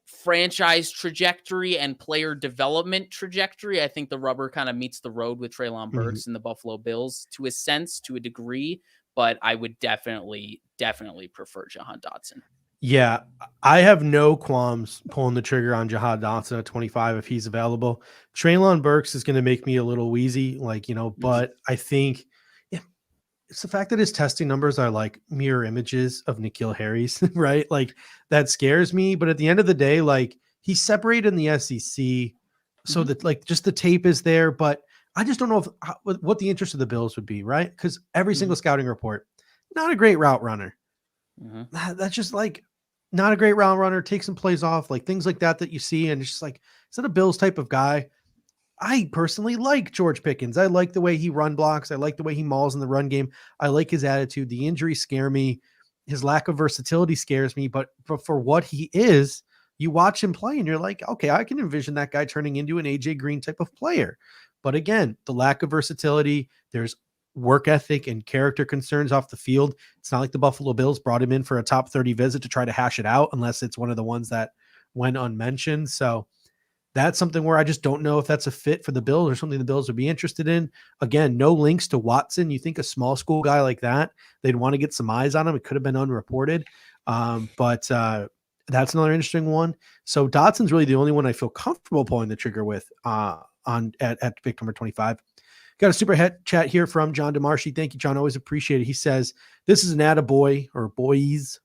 franchise trajectory and player development trajectory, I think the rubber kind of meets the road with Treylon Burks and the Buffalo Bills to a sense, to a degree. But I would definitely prefer Jahan Dotson. Yeah, I have no qualms pulling the trigger on Jahan Dotson at 25 if he's available. Treylon Burks is going to make me a little wheezy, but I think it's the fact that his testing numbers are like mirror images of N'Keal Harry's, right? Like that scares me. But at the end of the day, like he's separated in the SEC, so that like just the tape is there. But I just don't know what the interest of the Bills would be, right? Because every single scouting report, not a great route runner. That's just like not a great route runner. Take some plays off, like things like that you see, and it's just like is that a Bills type of guy? I personally like George Pickens. I like the way he run blocks. I like the way he mauls in the run game. I like his attitude. The injuries scare me. His lack of versatility scares me. But for what he is, you watch him play and you're like, okay, I can envision that guy turning into an AJ Green type of player. But again, the lack of versatility, there's work ethic and character concerns off the field. It's not like the Buffalo Bills brought him in for a top 30 visit to try to hash it out, unless it's one of the ones that went unmentioned. So that's something where I just don't know if that's a fit for the Bills or something the Bills would be interested in. Again, no links to Watson. You think a small school guy like that, they'd want to get some eyes on him. It could have been unreported. But that's another interesting one. So Dotson's really the only one I feel comfortable pulling the trigger with at pick number 25. Got a super chat here from John DeMarshy. Thank you, John. Always appreciate it. He says, this is an attaboy or boys.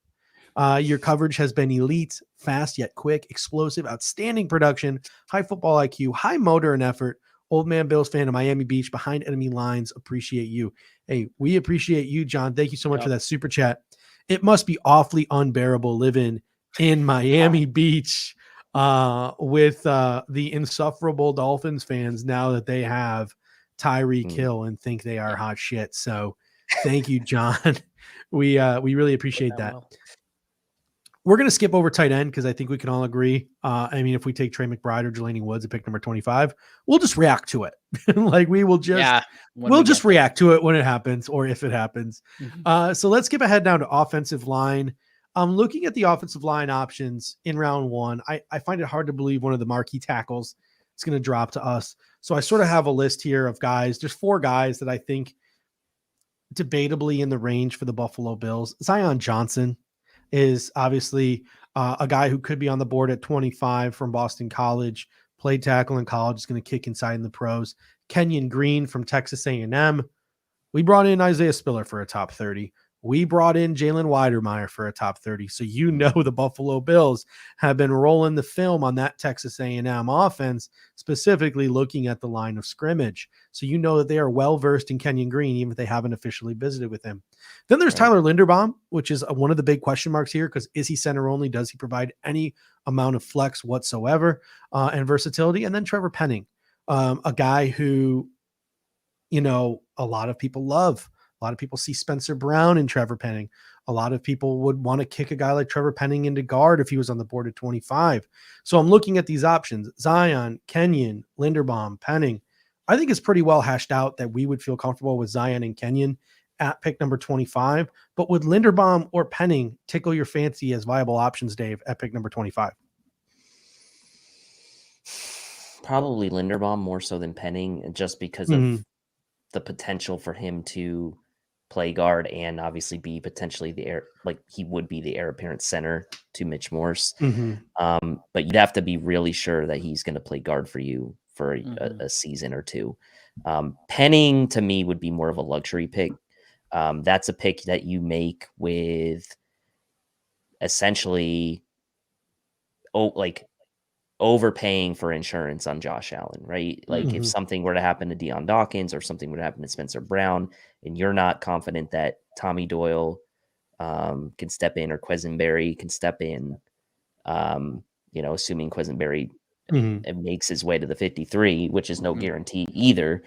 Your coverage has been elite, fast yet quick, explosive, outstanding production, high football IQ, high motor and effort. Old man Bills fan of Miami Beach, behind enemy lines. Appreciate you. Hey, we appreciate you, John. Thank you so much for that super chat. It must be awfully unbearable living in Miami Beach with the insufferable Dolphins fans now that they have Tyreek Hill and think they are hot shit. So thank you, John. We really appreciate that. We're going to skip over tight end because I think we can all agree. I mean, if we take Trey McBride or Jelani Woods at pick number 25, we'll just react to it. Like we will just, we'll just react to it when it happens or if it happens. So let's skip ahead down to offensive line. I'm looking at the offensive line options in round one. I find it hard to believe one of the marquee tackles is going to drop to us. So I sort of have a list here of guys. There's 4 guys that I think debatably in the range for the Buffalo Bills. Zion Johnson is obviously a guy who could be on the board at 25 from Boston College, played tackle in college, is going to kick inside in the pros. Kenyon Green from Texas A&M. We brought in Isaiah Spiller for a top 30. We brought in Jalen Weidermeyer for a top 30. So you know the Buffalo Bills have been rolling the film on that Texas A&M offense, specifically looking at the line of scrimmage. So you know that they are well-versed in Kenyon Green, even if they haven't officially visited with him. Then there's Tyler Linderbaum, which is one of the big question marks here because is he center only? Does he provide any amount of flex whatsoever and versatility? And then Trevor Penning, a guy who, you know, a lot of people love. A lot of people see Spencer Brown and Trevor Penning. A lot of people would want to kick a guy like Trevor Penning into guard if he was on the board at 25. So I'm looking at these options: Zion, Kenyon, Linderbaum, Penning. I think it's pretty well hashed out that we would feel comfortable with Zion and Kenyon at pick number 25. But would Linderbaum or Penning tickle your fancy as viable options, Dave, at pick number 25? Probably Linderbaum more so than Penning, just because of the potential for him to play guard and obviously be potentially he would be the heir apparent center to Mitch Morse. But you'd have to be really sure that he's going to play guard for you for a season or two. Penning to me would be more of a luxury pick. That's a pick that you make with essentially overpaying for insurance on Josh Allen, right? Like if something were to happen to Deion Dawkins or something were to happen to Spencer Brown, and you're not confident that Tommy Doyle can step in or Quisenberry can step in, assuming Quisenberry Mhm. and makes his way to the 53, which is no guarantee either,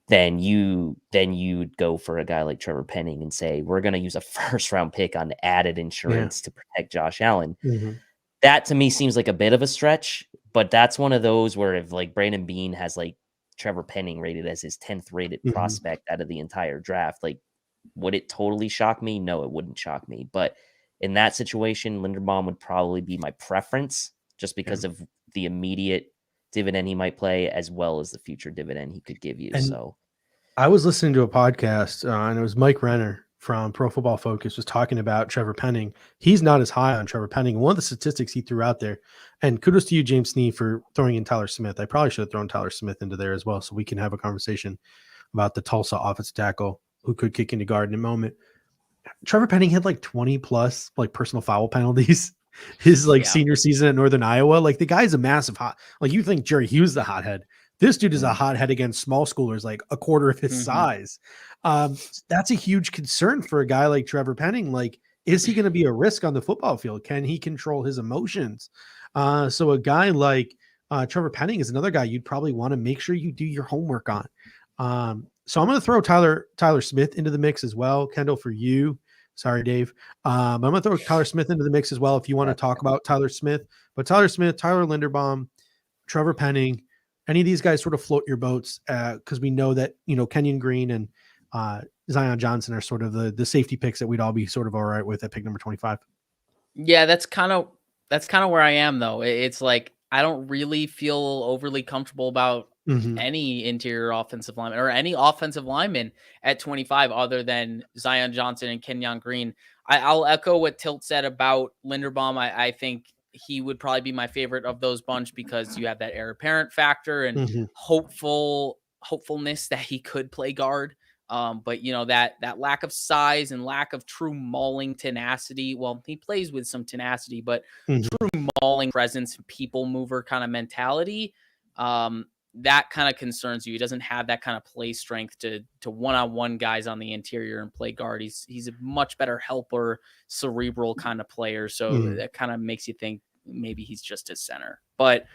then you'd go for a guy like Trevor Penning and say, we're going to use a first round pick on added insurance to protect Josh Allen. Mhm. That to me seems like a bit of a stretch, but that's one of those where if like Brandon Beane has like Trevor Penning rated as his 10th rated Mhm. prospect out of the entire draft, like, would it totally shock me? No, it wouldn't shock me. But in that situation, Linderbaum would probably be my preference just because of the immediate dividend he might play as well as the future dividend he could give you. And So I was listening to a podcast, and it was Mike Renner from Pro Football Focus was talking about Trevor Penning. He's not as high on Trevor Penning. One of the statistics he threw out there, and kudos to you, James Snee, for throwing in Tyler Smith. I probably should have thrown Tyler Smith into there as well, so we can have a conversation about the Tulsa offensive tackle who could kick into guard in a moment. Trevor Penning had like 20 plus like personal foul penalties his like senior season at Northern Iowa. Like the guy's a massive hot, like you think Jerry Hughes the hothead. This dude is a hothead against small schoolers, like a quarter of his size. That's a huge concern for a guy like Trevor Penning. Like, is he going to be a risk on the football field? Can he control his emotions? So a guy like Trevor Penning is another guy you'd probably want to make sure you do your homework on. So I'm going to throw Tyler Smith into the mix as well. Kendall, for you. Sorry, Dave. I'm going to throw Tyler Smith into the mix as well if you want to talk about Tyler Smith. But Tyler Smith, Tyler Linderbaum, Trevor Penning, any of these guys sort of float your boats because we know that, Kenyon Green and Zion Johnson are sort of the safety picks that we'd all be sort of all right with at pick number 25. Yeah, that's kind of where I am though. It's like I don't really feel overly comfortable about any interior offensive lineman or any offensive lineman at 25 other than Zion Johnson and Kenyon Green. I'll echo what Tilt said about Linderbaum. I think he would probably be my favorite of those bunch because you have that heir apparent factor and hopefulness that he could play guard. But that lack of size and lack of true mauling tenacity. Well, he plays with some tenacity, but true mauling presence, people mover kind of mentality. That kind of concerns you. He doesn't have that kind of play strength to one-on-one guys on the interior and play guard. He's a much better helper, cerebral kind of player. So that kind of makes you think maybe he's just a center. But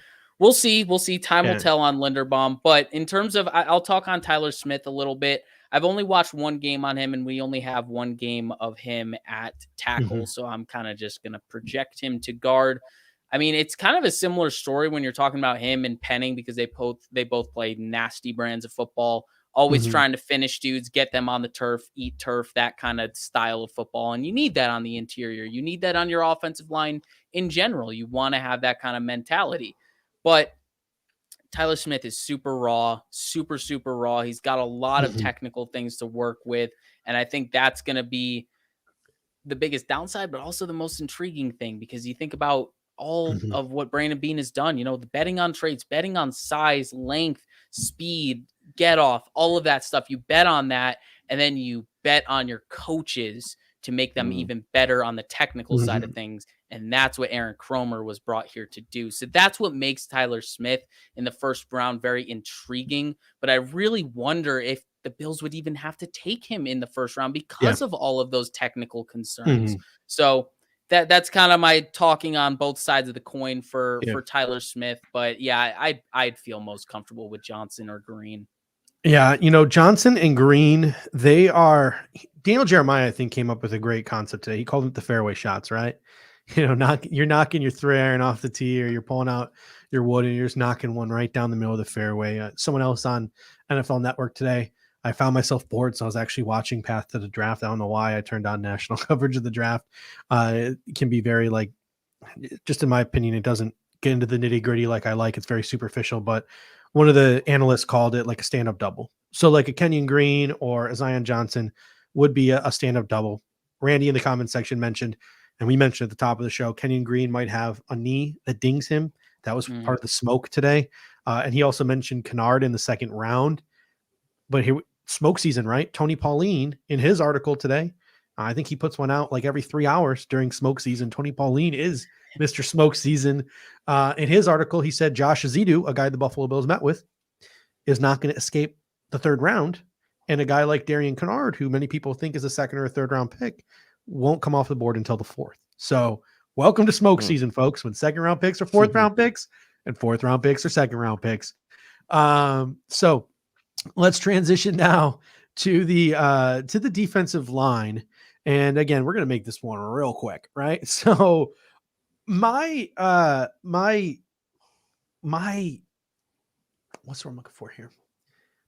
we'll see. Time will tell on Linderbaum. But in terms of, I'll talk on Tyler Smith a little bit. I've only watched one game on him, and we only have one game of him at tackle. So I'm kind of just going to project him to guard. I mean, it's kind of a similar story when you're talking about him and Penning because they both play nasty brands of football, always trying to finish dudes, get them on the turf, eat turf, that kind of style of football. And you need that on the interior. You need that on your offensive line in general. You want to have that kind of mentality. But Tyler Smith is super raw, super raw. He's got a lot of technical things to work with. And I think that's going to be the biggest downside, but also the most intriguing thing because you think about all of what Brandon Beane has done, the betting on traits, betting on size, length, speed, get off, all of that stuff. You bet on that. And then you bet on your coaches to make them even better on the technical side of things. And that's what Aaron Cromer was brought here to do. So that's what makes Tyler Smith in the first round very intriguing. But I really wonder if the Bills would even have to take him in the first round because of all of those technical concerns. So that's kind of my talking on both sides of the coin for Tyler Smith. But yeah, I'd feel most comfortable with Johnson or Green. Yeah, Johnson and Green, Daniel Jeremiah, I think, came up with a great concept today. He called it the fairway shots, right? You're knocking your 3-iron off the tee, or you're pulling out your wood and you're just knocking one right down the middle of the fairway. Someone else on NFL Network today, I found myself bored, so I was actually watching Path to the Draft. I don't know why I turned on national coverage of the draft. It can be very, just in my opinion, it doesn't get into the nitty gritty like I like. It's very superficial, but one of the analysts called it like a stand-up double. So like a Kenyon Green or a Zion Johnson would be a stand-up double. Randy in the comment section mentioned, and we mentioned at the top of the show, Kenyon Green might have a knee that dings him. That was part of the smoke today. And he also mentioned Kennard in the second round. But here, smoke season, right? Tony Pauline in his article today, I think he puts one out like every 3 hours during smoke season. Tony Pauline is Mr. Smoke Season. In his article, he said Josh Azidu, a guy the Buffalo Bills met with, is not going to escape the third round. And a guy like Darian Kennard, who many people think is a second or a third round pick, won't come off the board until the fourth. So welcome to smoke season, folks. When second round picks or fourth round picks, and 4th round picks or 2nd round picks. So let's transition now to the defensive line. And again, we're going to make this one real quick, right? So my what's what I'm looking for here?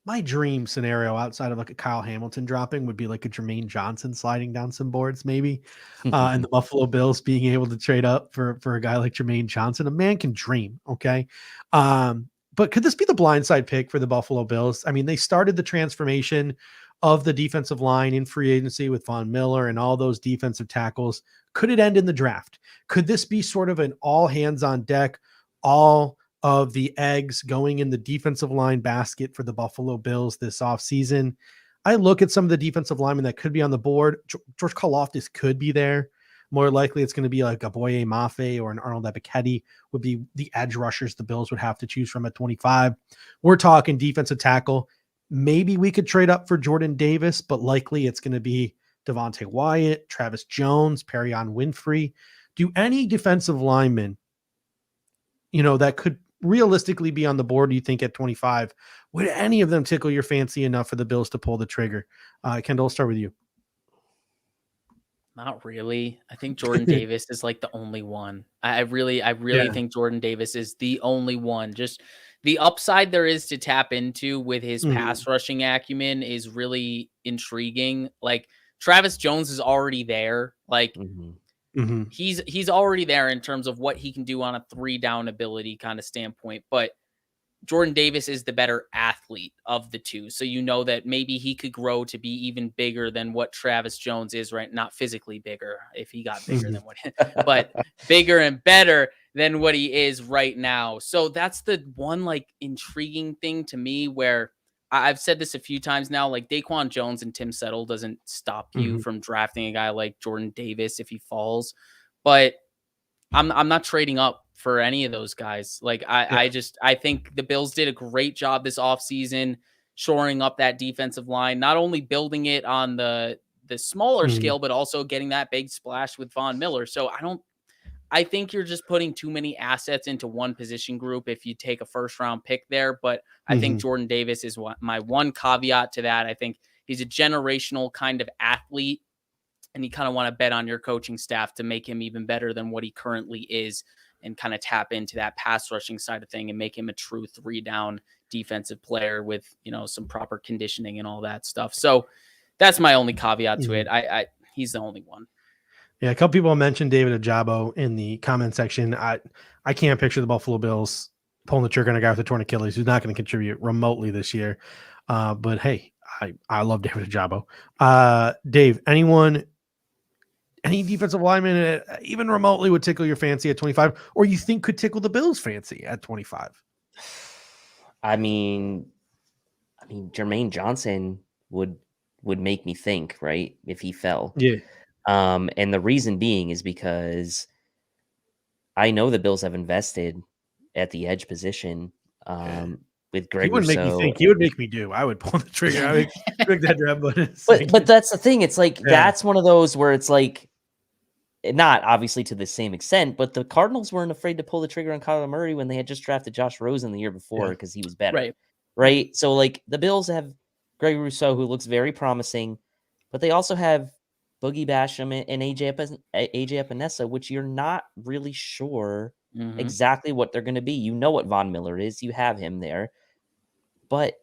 My dream scenario outside of like a Kyle Hamilton dropping would be like a Jermaine Johnson sliding down some boards, maybe, and the Buffalo Bills being able to trade up for a guy like Jermaine Johnson. A man can dream, okay? But could this be the blindside pick for the Buffalo Bills? I mean, they started the transformation of the defensive line in free agency with Von Miller and all those defensive tackles. Could it end in the draft? Could this be sort of an all hands on deck, all of the eggs going in the defensive line basket for the Buffalo Bills this offseason? I look at some of the defensive linemen that could be on the board. George Karlaftis could be there. More likely it's going to be like a Boye Mafe or an Arnold Ebiketie would be the edge rushers the Bills would have to choose from at 25. We're talking defensive tackle. Maybe we could trade up for Jordan Davis, but likely it's going to be Devontae Wyatt, Travis Jones, Perion Winfrey. Do any defensive linemen, that could realistically be on the board, do you think, at 25? Would any of them tickle your fancy enough for the Bills to pull the trigger? Kendall, I'll start with you. Not really. I think Jordan Davis is like the only one. I really think Jordan Davis is the only one. Just the upside there is to tap into with his pass rushing acumen is really intriguing. Like Travis Jones is already there. Like he's already there in terms of what he can do on a 3-down ability kind of standpoint. But Jordan Davis is the better athlete of the two. So that maybe he could grow to be even bigger than what Travis Jones is, right? Not physically bigger if he got bigger than what, but bigger and better than what he is right now. So that's the one like intriguing thing to me where I've said this a few times now, like Daquan Jones and Tim Settle doesn't stop you from drafting a guy like Jordan Davis if he falls, but I'm not trading up for any of those guys. Like I think the Bills did a great job this offseason shoring up that defensive line, not only building it on the smaller scale, but also getting that big splash with Von Miller. So I think you're just putting too many assets into one position group if you take a 1st round pick there. But I think Jordan Davis is my one caveat to that. I think he's a generational kind of athlete, and you kind of want to bet on your coaching staff to make him even better than what he currently is and kind of tap into that pass rushing side of thing and make him a true 3-down defensive player with, some proper conditioning and all that stuff. So that's my only caveat to it. He's the only one. Yeah, a couple people mentioned David Ojabo in the comment section. I can't picture the Buffalo Bills pulling the trigger on a guy with a torn Achilles who's not going to contribute remotely this year. But hey, I love David Ojabo. Dave, any defensive lineman even remotely would tickle your fancy at 25, or you think could tickle the Bills' fancy at 25? I mean, Jermaine Johnson would make me think, right, if he fell. Yeah. And the reason being is because I know the Bills have invested at the edge position with Greg Rousseau. He wouldn't make me think. He would make me do. I would pull the trigger. I would click that grab button. But that's the thing. It's like that's one of those where it's like, not obviously to the same extent, but the Cardinals weren't afraid to pull the trigger on Kyler Murray when they had just drafted Josh Rosen the year before because he was better. Right. So like the Bills have Greg Rousseau, who looks very promising, but they also have Boogie Basham and AJ Epinesa, which you're not really sure exactly what they're going to be. You know what Von Miller is. You have him there. But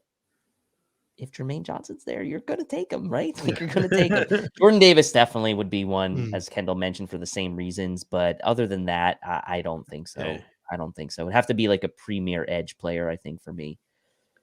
if Jermaine Johnson's there, you're going to take him, right? Like you're going to take him. Jordan Davis definitely would be one, as Kendall mentioned, for the same reasons. But other than that, I don't think so. I don't think so. It'd have to be like a premier edge player, I think, for me.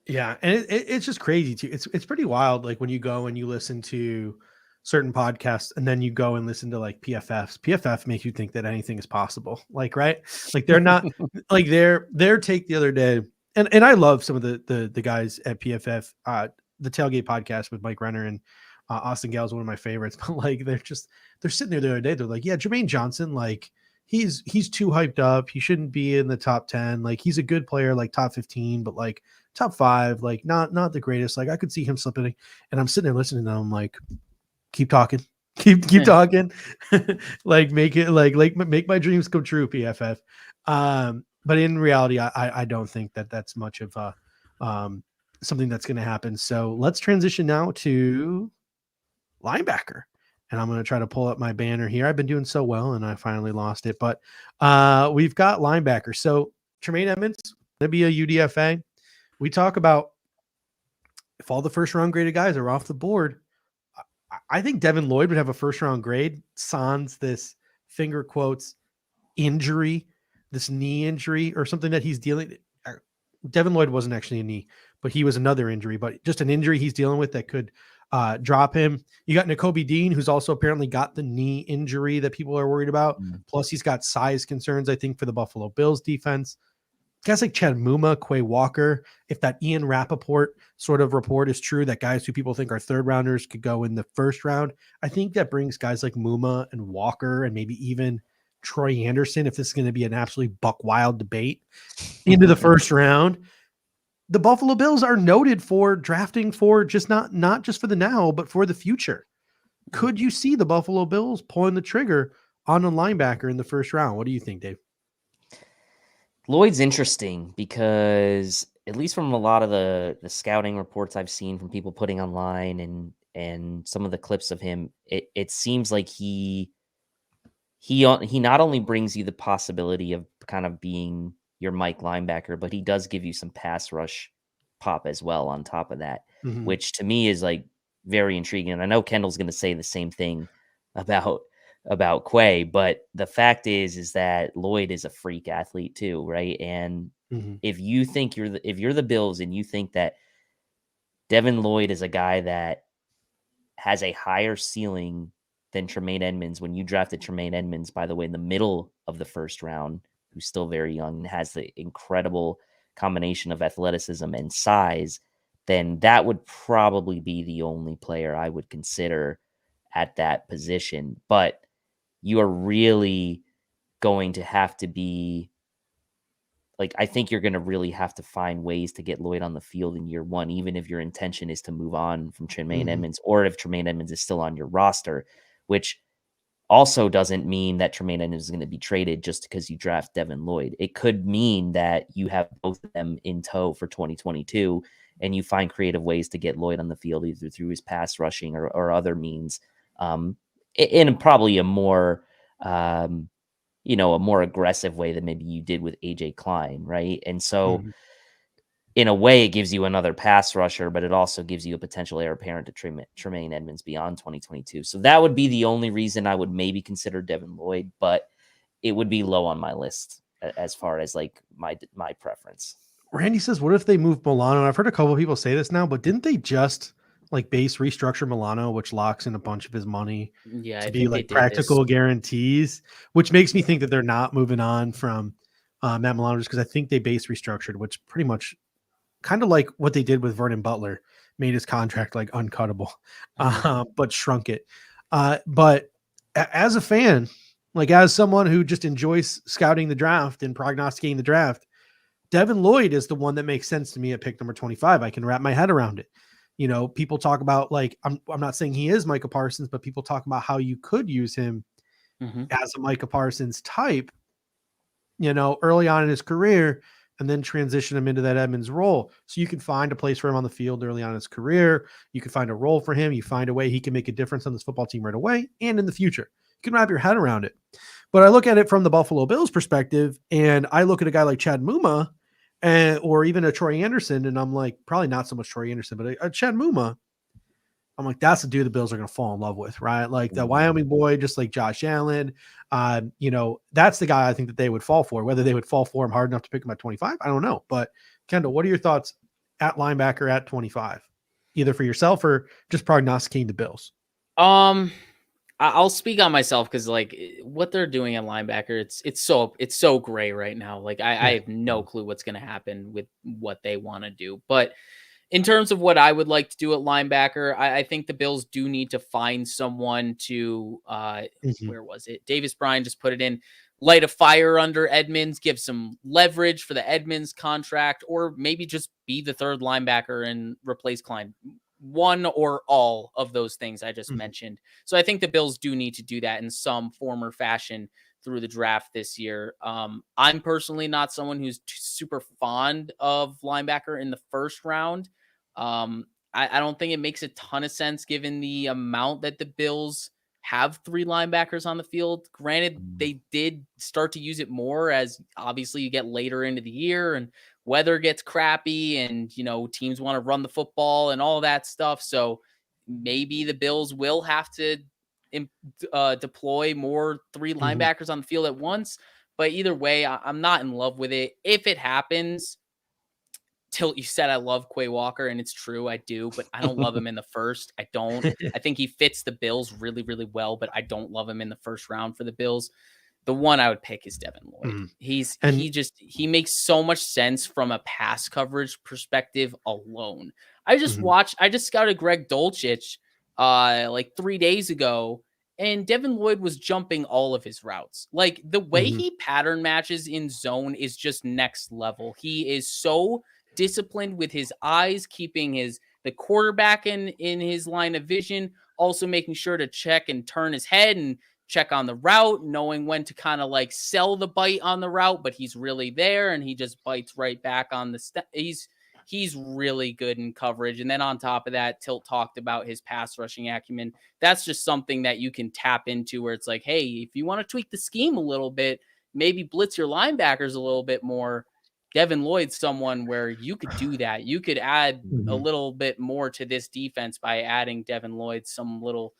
Yeah, and it's just crazy too. It's pretty wild. Like when you go and you listen to certain podcasts and then you go and listen to like PFF makes you think that anything is possible. Like, right. Like they're not like their take the other day. And I love some of the guys at PFF, the Tailgate podcast with Mike Renner and Austin Gale is one of my favorites, but like, they're sitting there the other day. They're like, yeah, Jermaine Johnson, like he's too hyped up. He shouldn't be in the top 10. Like he's a good player, like top 15, but like top 5, like not the greatest. Like I could see him slipping. And I'm sitting there listening to them like, keep talking, keep talking, like make it like make my dreams come true. PFF. But in reality, I don't think that that's much of a something that's going to happen. So let's transition now to linebacker. And I'm going to try to pull up my banner here. I've been doing so well and I finally lost it, but we've got linebacker. So Tremaine Edmonds going to be a UDFA. We talk about if all the first round graded guys are off the board, I think Devin Lloyd would have a first round grade sans this finger quotes injury, this knee injury or something that he's dealing. Devin Lloyd wasn't actually a knee, but he was another injury, but just an injury he's dealing with that could drop him. You got Nakobe Dean, who's also apparently got the knee injury that people are worried about. Plus he's got size concerns, I think, for the Buffalo Bills defense. Guys like Chad Muma, Quay Walker, if that Ian Rappaport sort of report is true, that guys who people think are third rounders could go in the first round, I think that brings guys like Muma and Walker and maybe even Troy Anderson, if this is going to be an absolutely buck wild debate, into the first round. The Buffalo Bills are noted for drafting for just not just for the now, but for the future. Could you see the Buffalo Bills pulling the trigger on a linebacker in the first round? What do you think, Dave? Lloyd's interesting because at least from a lot of the scouting reports I've seen from people putting online and some of the clips of him, it seems like he not only brings you the possibility of kind of being your Mike linebacker, but he does give you some pass rush pop as well on top of that, which to me is like very intriguing. And I know Kendall's going to say the same thing about Quay, but the fact is that Lloyd is a freak athlete too, right? And if you think if you're the Bills and you think that Devin Lloyd is a guy that has a higher ceiling than Tremaine Edmonds, when you drafted Tremaine Edmonds, by the way, in the middle of the first round, who's still very young and has the incredible combination of athleticism and size, then that would probably be the only player I would consider at that position. But you are really going to have to be like, I think you're going to really have to find ways to get Lloyd on the field in year one, even if your intention is to move on from Tremaine Edmonds, or if Tremaine Edmonds is still on your roster, which also doesn't mean that Tremaine Edmonds is going to be traded just because you draft Devin Lloyd. It could mean that you have both of them in tow for 2022 and you find creative ways to get Lloyd on the field either through his pass rushing or other means, in probably a more, a more aggressive way than maybe you did with AJ Klein, right? And so in a way, it gives you another pass rusher, but it also gives you a potential heir apparent to Tremaine Edmonds beyond 2022. So that would be the only reason I would maybe consider Devin Lloyd, but it would be low on my list as far as like my preference. Randy says, what if they move Milano? I've heard a couple of people say this now, but didn't they just like base restructure Milano, which locks in a bunch of his money to be like practical guarantees, which makes me think that they're not moving on from Matt Milano just because I think they base restructured, which pretty much kind of like what they did with Vernon Butler, made his contract like uncuttable, but shrunk it. But as a fan, like as someone who just enjoys scouting the draft and prognosticating the draft, Devin Lloyd is the one that makes sense to me at pick number 25. I can wrap my head around it. You know, people talk about like, I'm not saying he is Micah Parsons, but people talk about how you could use him as a Micah Parsons type, early on in his career, and then transition him into that Edmonds role. So you can find a place for him on the field early on in his career. You can find a role for him. You find a way he can make a difference on this football team right away and in the future. You can wrap your head around it. But I look at it from the Buffalo Bills perspective, and I look at a guy like Chad Muma or even a Troy Anderson, and I'm like, probably not so much Troy Anderson, but a Chad Muma. I'm like, that's the dude the Bills are going to fall in love with, right? Like the Wyoming boy, just like Josh Allen. That's the guy I think that they would fall for. Whether they would fall for him hard enough to pick him at 25, I don't know. But Kendall, what are your thoughts at linebacker at 25, either for yourself or just prognosticating the Bills? I'll speak on myself because like what they're doing at linebacker, it's so gray right now. Like I have no clue what's going to happen with what they want to do, but in terms of what I would like to do at linebacker, I think the Bills do need to find someone to, where was it? Davis Bryant just put it in, light a fire under Edmonds, give some leverage for the Edmonds contract, or maybe just be the third linebacker and replace Klein. One or all of those things I just mentioned. So I think the Bills do need to do that in some form or fashion through the draft this year. I'm personally not someone who's super fond of linebacker in the first round. I don't think it makes a ton of sense given the amount that the Bills have 3 linebackers on the field. Granted, they did start to use it more as obviously you get later into the year and weather gets crappy and, teams want to run the football and all that stuff. So maybe the Bills will have to deploy more 3 linebackers on the field at once. But either way, I'm not in love with it. If it happens, Tilt, you said I love Quay Walker, and it's true, I do, but I don't love him in the first. I don't. I think he fits the Bills really, really well, but I don't love him in the first round for the Bills. The one I would pick is Devin Lloyd. He makes so much sense from a pass coverage perspective alone. I just scouted Greg Dulcich like 3 days ago, and Devin Lloyd was jumping all of his routes. Like the way he pattern matches in zone is just next level. He is so disciplined with his eyes, keeping the quarterback in his line of vision, also making sure to check and turn his head and check on the route, knowing when to kind of like sell the bite on the route, but he's really there and he just bites right back on the he's really good in coverage. And then on top of that, Tilt talked about his pass rushing acumen. That's just something that you can tap into where it's like, hey, if you want to tweak the scheme a little bit, maybe blitz your linebackers a little bit more. Devin Lloyd's someone where you could do that. You could add a little bit more to this defense by adding Devin Lloyd some little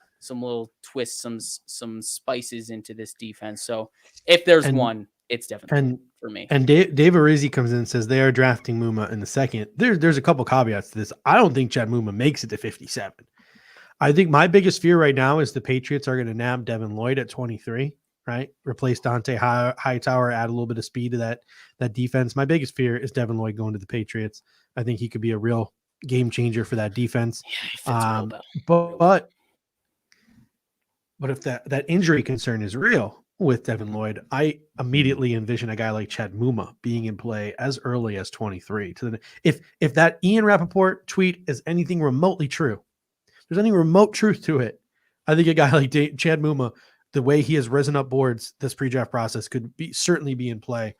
twists, some spices into this defense. So if there's one, it's Devin Lloyd for me. And Dave Arizzi comes in and says they are drafting Muma in the second. There's a couple caveats to this. I don't think Chad Muma makes it to 57. I think my biggest fear right now is the Patriots are going to nab Devin Lloyd at 23. Right, replace Dante Hightower, add a little bit of speed to that defense. My biggest fear is Devin Lloyd going to the Patriots. I think he could be a real game changer for that defense. Yeah, he fits well. But if that injury concern is real with Devin Lloyd, I immediately envision a guy like Chad Muma being in play as early as 23. If that Ian Rappaport tweet is anything remotely true, there's any remote truth to it, I think a guy like Chad Muma, the way he has risen up boards this pre-draft process, could certainly be in play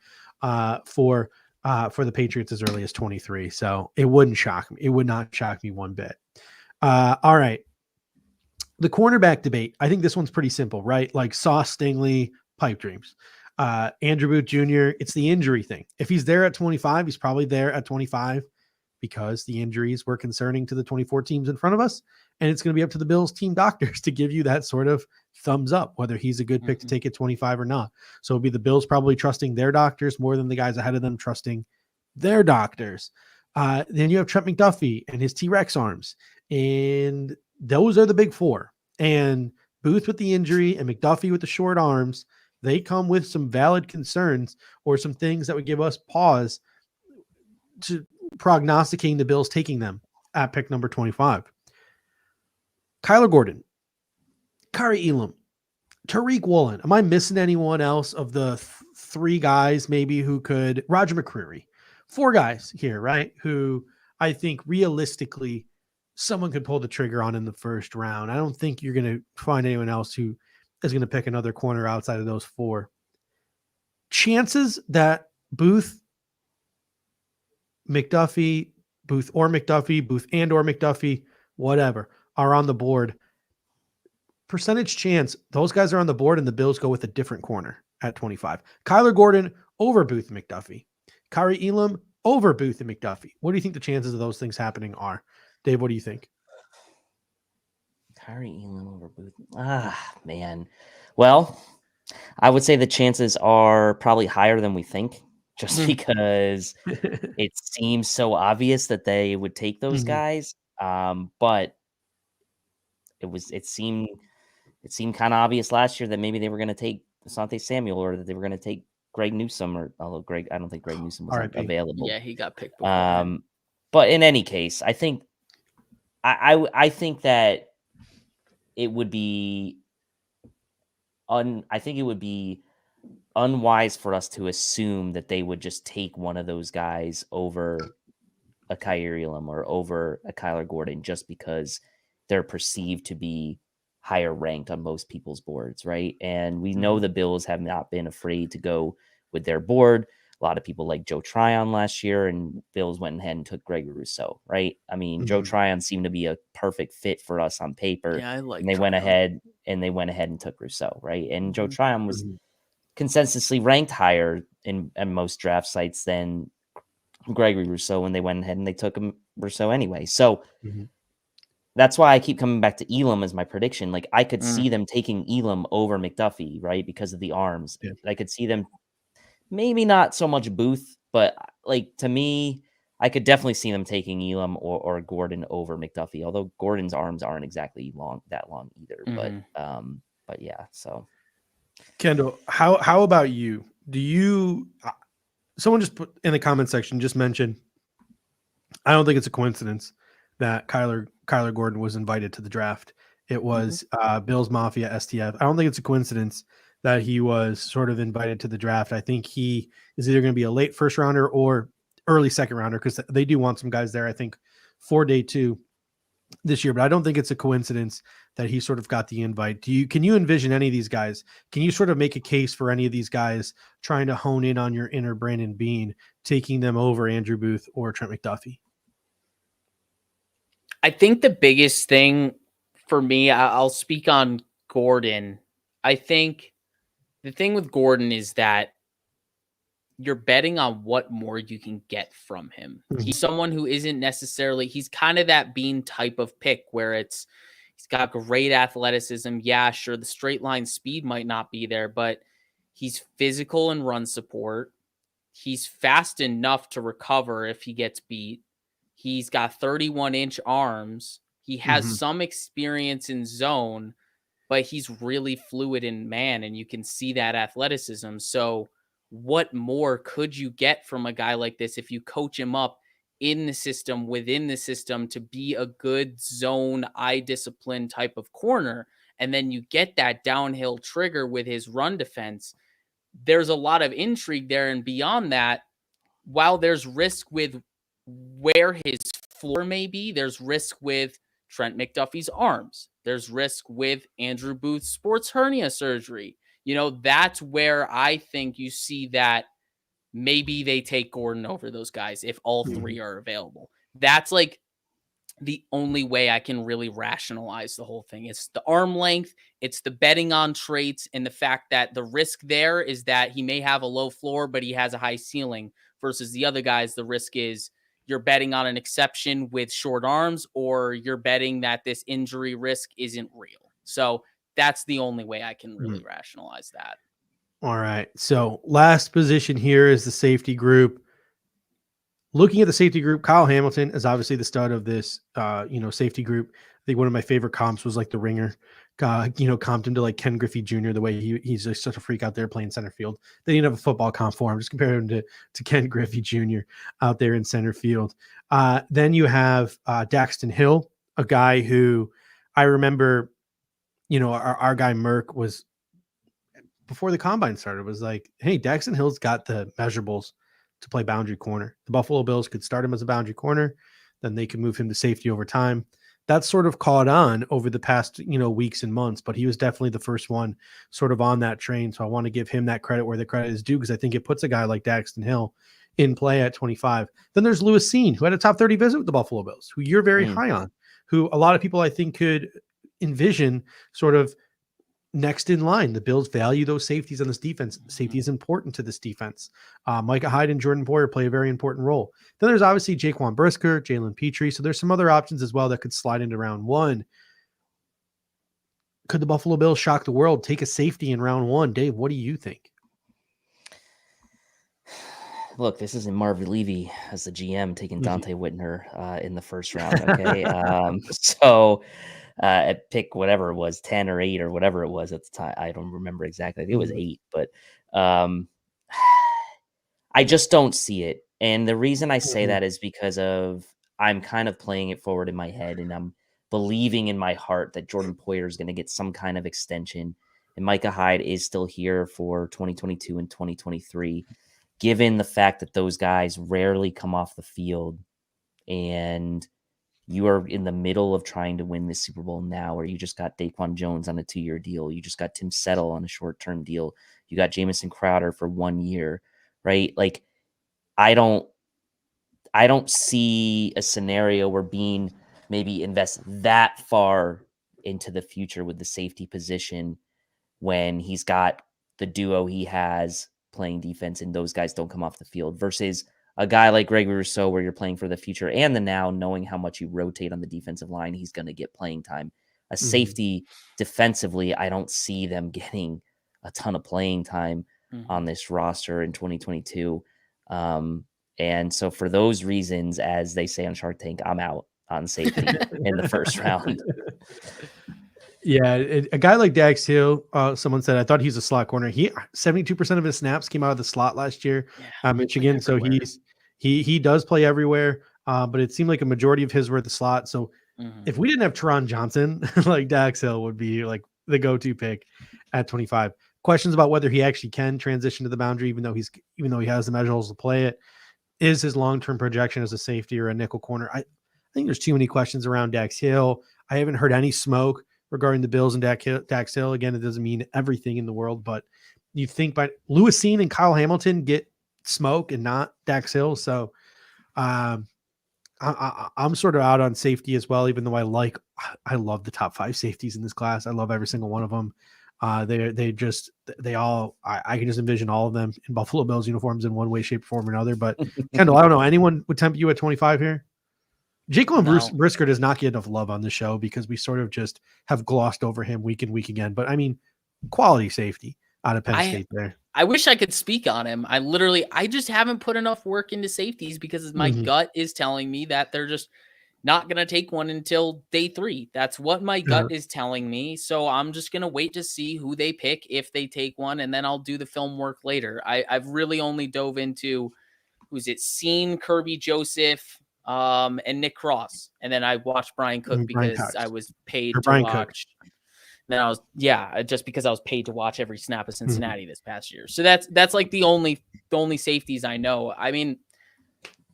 for the Patriots as early as 23. So it wouldn't shock me. It would not shock me one bit. All right. The cornerback debate. I think this one's pretty simple, right? Like Sauce Stingley, pipe dreams. Andrew Booth Jr., it's the injury thing. If he's there at 25, he's probably there at 25 because the injuries were concerning to the 24 teams in front of us. And it's going to be up to the Bills team doctors to give you that sort of thumbs up, whether he's a good pick to take at 25 or not. So it'll be the Bills probably trusting their doctors more than the guys ahead of them trusting their doctors. Then you have Trent McDuffie and his T-Rex arms. And those are the big four. And Booth with the injury and McDuffie with the short arms, they come with some valid concerns or some things that would give us pause to prognosticating the Bills taking them at pick number 25. Kyler Gordon, Kaiir Elam, Tariq Woolen. Am I missing anyone else of the 3 guys maybe who could? Roger McCreary. 4 guys here, right? Who I think realistically someone could pull the trigger on in the first round. I don't think you're going to find anyone else who is going to pick another corner outside of those 4. Chances that Booth and or McDuffie, whatever, are on the board. Percentage chance those guys are on the board and the Bills go with a different corner at 25. Kyler Gordon over Booth and McDuffie. Kaiir Elam over Booth and McDuffie. What do you think the chances of those things happening are? Dave, what do you think? Kaiir Elam over Booth. Man. Well, I would say the chances are probably higher than we think, just because it seems so obvious that they would take those guys. But it seemed kind of obvious last year that maybe they were going to take Asante Samuel or that they were going to take Greg Newsome, although I don't think Greg Newsome was available. Yeah, he got picked. But in any case, I think I think that it would be unwise for us to assume that they would just take one of those guys over a Kaiir Elam or over a Kyler Gordon just because they're perceived to be higher ranked on most people's boards, right? And we know the Bills have not been afraid to go with their board. A lot of people like Joe Tryon last year, and Bills went ahead and took Gregory Rousseau, right? I mean, Joe Tryon seemed to be a perfect fit for us on paper. Yeah, I like and they went ahead and took Rousseau, right? And Joe Tryon was consensusly ranked higher in most draft sites than Gregory Rousseau when they went ahead and they took him Rousseau anyway. So that's why I keep coming back to Elam as my prediction. Like, I could see them taking Elam over McDuffie, right? Because of the arms. Yeah. I could see them, maybe not so much Booth, but like, to me, I could definitely see them taking Elam or Gordon over McDuffie. Although Gordon's arms aren't exactly that long either. But yeah. So, Kendall, how about you? Do you? Someone just put in the comment section just mentioned. I don't think it's a coincidence that Kaiir Gordon was invited to the draft. It was Bills Mafia STF. I don't think it's a coincidence that he was sort of invited to the draft. I think he is either going to be a late first rounder or early second rounder, because they do want some guys there, I think, for day 2 this year. But I don't think it's a coincidence that he sort of got the invite. Can you envision any of these guys? Can you sort of make a case for any of these guys trying to hone in on your inner Brandon Beane, taking them over Andrew Booth or Trent McDuffie? I think the biggest thing for me, I'll speak on Gordon. I think the thing with Gordon is that you're betting on what more you can get from him. He's someone who isn't necessarily, he's kind of that Bean type of pick where he's got great athleticism. Yeah, sure, the straight line speed might not be there, but he's physical and run support. He's fast enough to recover if he gets beat. He's got 31-inch arms. He has some experience in zone, but he's really fluid in man, and you can see that athleticism. So what more could you get from a guy like this if you coach him up in the system, within the system, to be a good zone, eye discipline type of corner, and then you get that downhill trigger with his run defense? There's a lot of intrigue there, and beyond that, while there's risk with where his floor may be, there's risk with Trent McDuffie's arms. There's risk with Andrew Booth's sports hernia surgery. That's where I think you see that maybe they take Gordon over those guys if all 3 are available. That's like the only way I can really rationalize the whole thing. It's the arm length, it's the betting on traits, and the fact that the risk there is that he may have a low floor, but he has a high ceiling, versus the other guys, the risk is you're betting on an exception with short arms, or you're betting that this injury risk isn't real. So that's the only way I can really rationalize that. All right. So last position here is the safety group. Looking at the safety group, Kyle Hamilton is obviously the stud of this, safety group. I think one of my favorite comps was like the Ringer, comped him to like Ken Griffey Jr. The way he's just such a freak out there playing center field. They didn't have a football comp for him. Just compare him to Ken Griffey Jr. out there in center field. Then you have Daxton Hill, a guy who I remember, our guy Merck was, before the combine started, was like, hey, Daxton Hill's got the measurables to play boundary corner. The Buffalo Bills could start him as a boundary corner, then they could move him to safety over time. That's sort of caught on over the past, weeks and months, but he was definitely the first one sort of on that train. So I want to give him that credit where the credit is due, because I think it puts a guy like Daxton Hill in play at 25. Then there's Lewis Seen, who had a top 30 visit with the Buffalo Bills, who you're very high on, who a lot of people I think could envision sort of next in line. The Bills value those safeties on this defense. Safety is important to this defense. Micah Hyde and Jordan Poyer play a very important role. Then there's obviously Jaquan Brisker, Jalen Petrie. So there's some other options as well that could slide into round 1. Could the Buffalo Bills shock the world, take a safety in round 1? Dave, what do you think? Look, this isn't Marvin Levy as the GM taking Dante Whitner in the first round. Okay. So at pick whatever it was, 10 or 8 or whatever it was at the time. I don't remember exactly. I think it was 8, but I just don't see it. And the reason I say that is because I'm kind of playing it forward in my head, and I'm believing in my heart that Jordan Poyer is going to get some kind of extension, and Micah Hyde is still here for 2022 and 2023, given the fact that those guys rarely come off the field. And you are in the middle of trying to win this Super Bowl now, or you just got Daquan Jones on a 2-year deal. You just got Tim Settle on a short-term deal. You got Jamison Crowder for 1 year, right? Like, I don't see a scenario where Bean maybe invests that far into the future with the safety position when he's got the duo he has playing defense and those guys don't come off the field, versus a guy like Gregory Rousseau where you're playing for the future and the now, knowing how much you rotate on the defensive line, he's going to get playing time. A safety defensively, I don't see them getting a ton of playing time on this roster in 2022. And so for those reasons, as they say on Shark Tank, I'm out on safety in the first round. Yeah, a guy like Dax Hill, someone said, I thought he's a slot corner. 72% of his snaps came out of the slot last year at Michigan. So he does play everywhere, but it seemed like a majority of his were at the slot. So if we didn't have Teron Johnson, like Dax Hill would be like the go-to pick at 25. Questions about whether he actually can transition to the boundary, even though he has the measurables to play it. Is his long-term projection as a safety or a nickel corner? I think there's too many questions around Dax Hill. I haven't heard any smoke regarding the Bills and Dax Hill. Again, it doesn't mean everything in the world, but you think by Lewis Cine and Kyle Hamilton get smoke and not Dax Hill. So I'm sort of out on safety as well, even though I love the top 5 safeties in this class. I love every single one of them. I can just envision all of them in Buffalo Bills uniforms in one way, shape, form, or another. But Kendall, I don't know. Anyone would tempt you at 25 here? Jaquan Brisker does not get enough love on the show because we sort of just have glossed over him week in, week again. But I mean, quality safety out of Penn State there. I wish I could speak on him. I just haven't put enough work into safeties because my gut is telling me that they're just not going to take one until day 3. That's what my gut is telling me. So I'm just going to wait to see who they pick if they take one, and then I'll do the film work later. I've really only dove into, who's it, Cine, Kirby Joseph, and Nick Cross. And then I watched Brian Cook because I was paid to watch. Then I was, just because I was paid to watch every snap of Cincinnati this past year. So that's like the only safeties I know. I mean,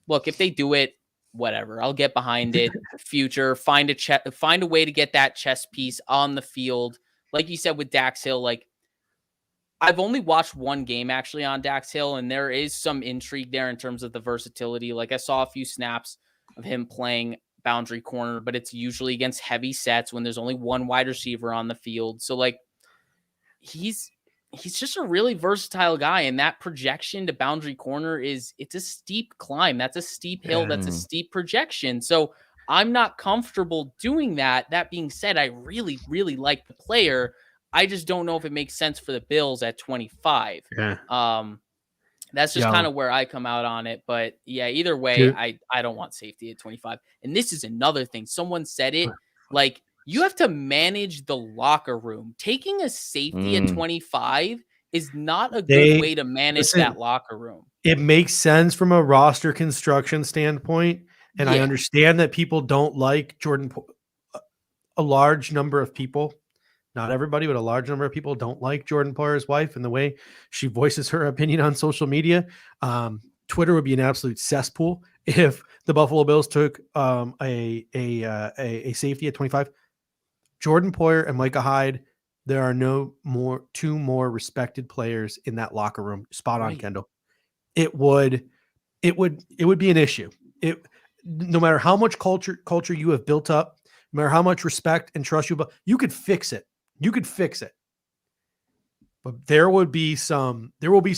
look, if they do it, whatever, I'll get behind it. Future, find a way to get that chess piece on the field. Like you said with Dax Hill, like I've only watched one game actually on Dax Hill, and there is some intrigue there in terms of the versatility. Like I saw a few snaps of him playing boundary corner, but it's usually against heavy sets when there's only one wide receiver on the field. So like he's just a really versatile guy, and that projection to boundary corner it's a steep climb. That's a steep hill. That's a steep projection. So I'm not comfortable doing that. That being said, I really, really like the player. I just don't know if it makes sense for the Bills at 25. That's just kind of where I come out on it. But yeah, either way, I don't want safety at 25. And this is another thing. Someone said it, like, you have to manage the locker room. Taking a safety at 25 is not a good way to manage that locker room. It makes sense from a roster construction standpoint. And I understand that people don't like Jordan. A large number of people, not everybody, but a large number of people don't like Jordan Poyer's wife and the way she voices her opinion on social media. Twitter would be an absolute cesspool if the Buffalo Bills took a safety at 25. Jordan Poyer and Micah Hyde, there are two more respected players in that locker room. Spot on, Kendall. It would be an issue. No matter how much culture you have built up, no matter how much respect and trust you could fix it. You could fix it. But there will be some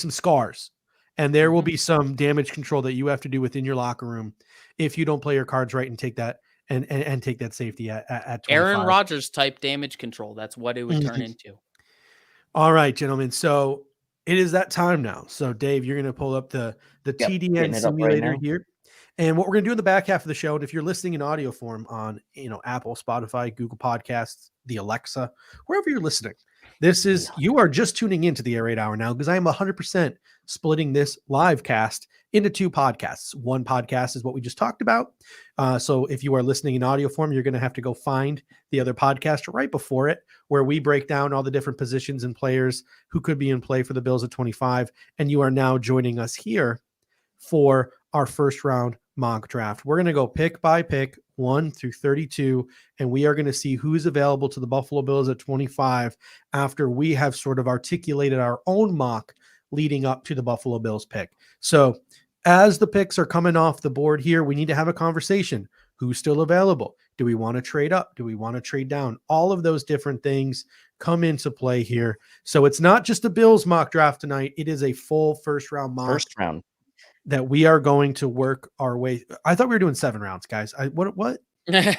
scars, and there will be some damage control that you have to do within your locker room if you don't play your cards right and take that and take that safety at 25. Aaron Rodgers type damage control. That's what it would turn into. All right, gentlemen. So it is that time now. So Dave, you're going to pull up the TDN simulator here. And what we're going to do in the back half of the show, and if you're listening in audio form on, Apple, Spotify, Google Podcasts, the Alexa, wherever you're listening, you are just tuning into the Air Raid Hour now, because I am 100% splitting this live cast into 2 podcasts. One podcast is what we just talked about. So if you are listening in audio form, you're going to have to go find the other podcast right before it, where we break down all the different positions and players who could be in play for the Bills at 25. And you are now joining us here for our first round mock draft. We're going to go pick by pick 1 through 32, and we are going to see who's available to the Buffalo Bills at 25 after we have sort of articulated our own mock leading up to the Buffalo Bills pick. So as the picks are coming off the board here, we need to have a conversation. Who's still available? Do we want to trade up? Do we want to trade down? All of those different things come into play here. So it's not just a Bills mock draft tonight. It is a full first round mock. First round. That we are going to work our way. I thought we were doing 7 rounds, guys. What? I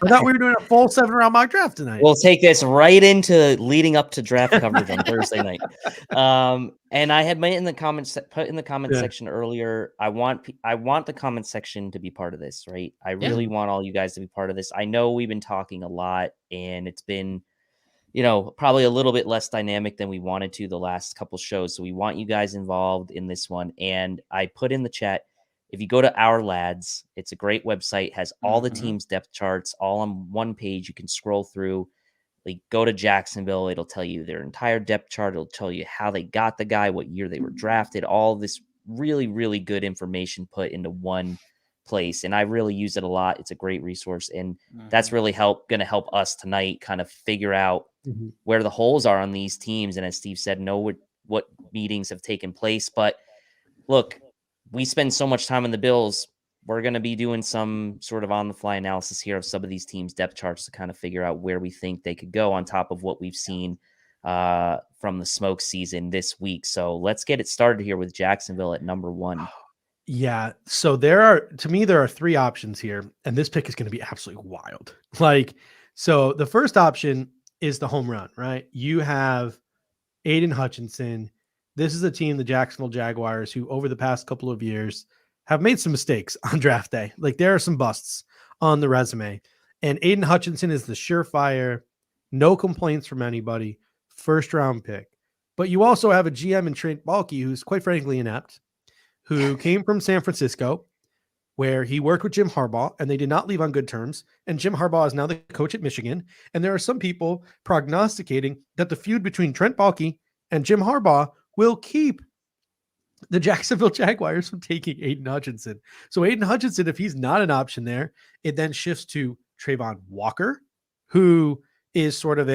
thought we were doing a full 7-round mock draft tonight. We'll take this right into leading up to draft coverage on Thursday night. And I had put in the comments section earlier. I want the comment section to be part of this, right? I really want all you guys to be part of this. I know we've been talking a lot, and it's been, probably a little bit less dynamic than we wanted to the last couple shows. So we want you guys involved in this one. And I put in the chat, if you go to Our Lads, it's a great website, has all the teams' depth charts all on one page. You can scroll through, like go to Jacksonville. It'll tell you their entire depth chart. It'll tell you how they got the guy, what year they were drafted, all this really, really good information put into one place. And I really use it a lot. It's a great resource. And that's really going to help us tonight kind of figure out where the holes are on these teams. And as Steve said, know what meetings have taken place. But look, we spend so much time on the Bills. We're going to be doing some sort of on-the-fly analysis here of some of these teams' depth charts to kind of figure out where we think they could go on top of what we've seen from the smoke season this week. So let's get it started here with Jacksonville at number 1. Yeah. So there are 3 options here, and this pick is going to be absolutely wild. So the first option is the home run, right? You have Aiden Hutchinson. This is a team, the Jacksonville Jaguars, who over the past couple of years have made some mistakes on draft day. There are some busts on the resume. And Aiden Hutchinson is the surefire, no complaints from anybody, first round pick. But you also have a GM in Trent Baalke, who's quite frankly inept, who came from San Francisco, where he worked with Jim Harbaugh, and they did not leave on good terms. And Jim Harbaugh is now the coach at Michigan. And there are some people prognosticating that the feud between Trent Baalke and Jim Harbaugh will keep the Jacksonville Jaguars from taking Aiden Hutchinson. So Aiden Hutchinson, if he's not an option there, it then shifts to Trayvon Walker, who is sort of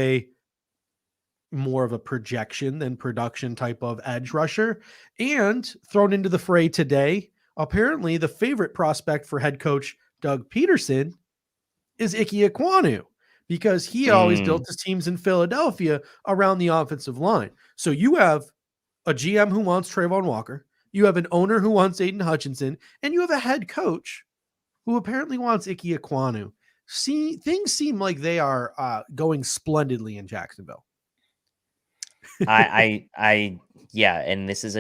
more of a projection than production type of edge rusher. And thrown into the fray today, apparently the favorite prospect for head coach Doug Peterson is Ike Ekwonu, because he always built his teams in Philadelphia around the offensive line. So you have a GM who wants Trayvon Walker, you have an owner who wants Aiden Hutchinson, and you have a head coach who apparently wants Ike Ekwonu. Things seem like they are going splendidly in Jacksonville. Yeah, and this is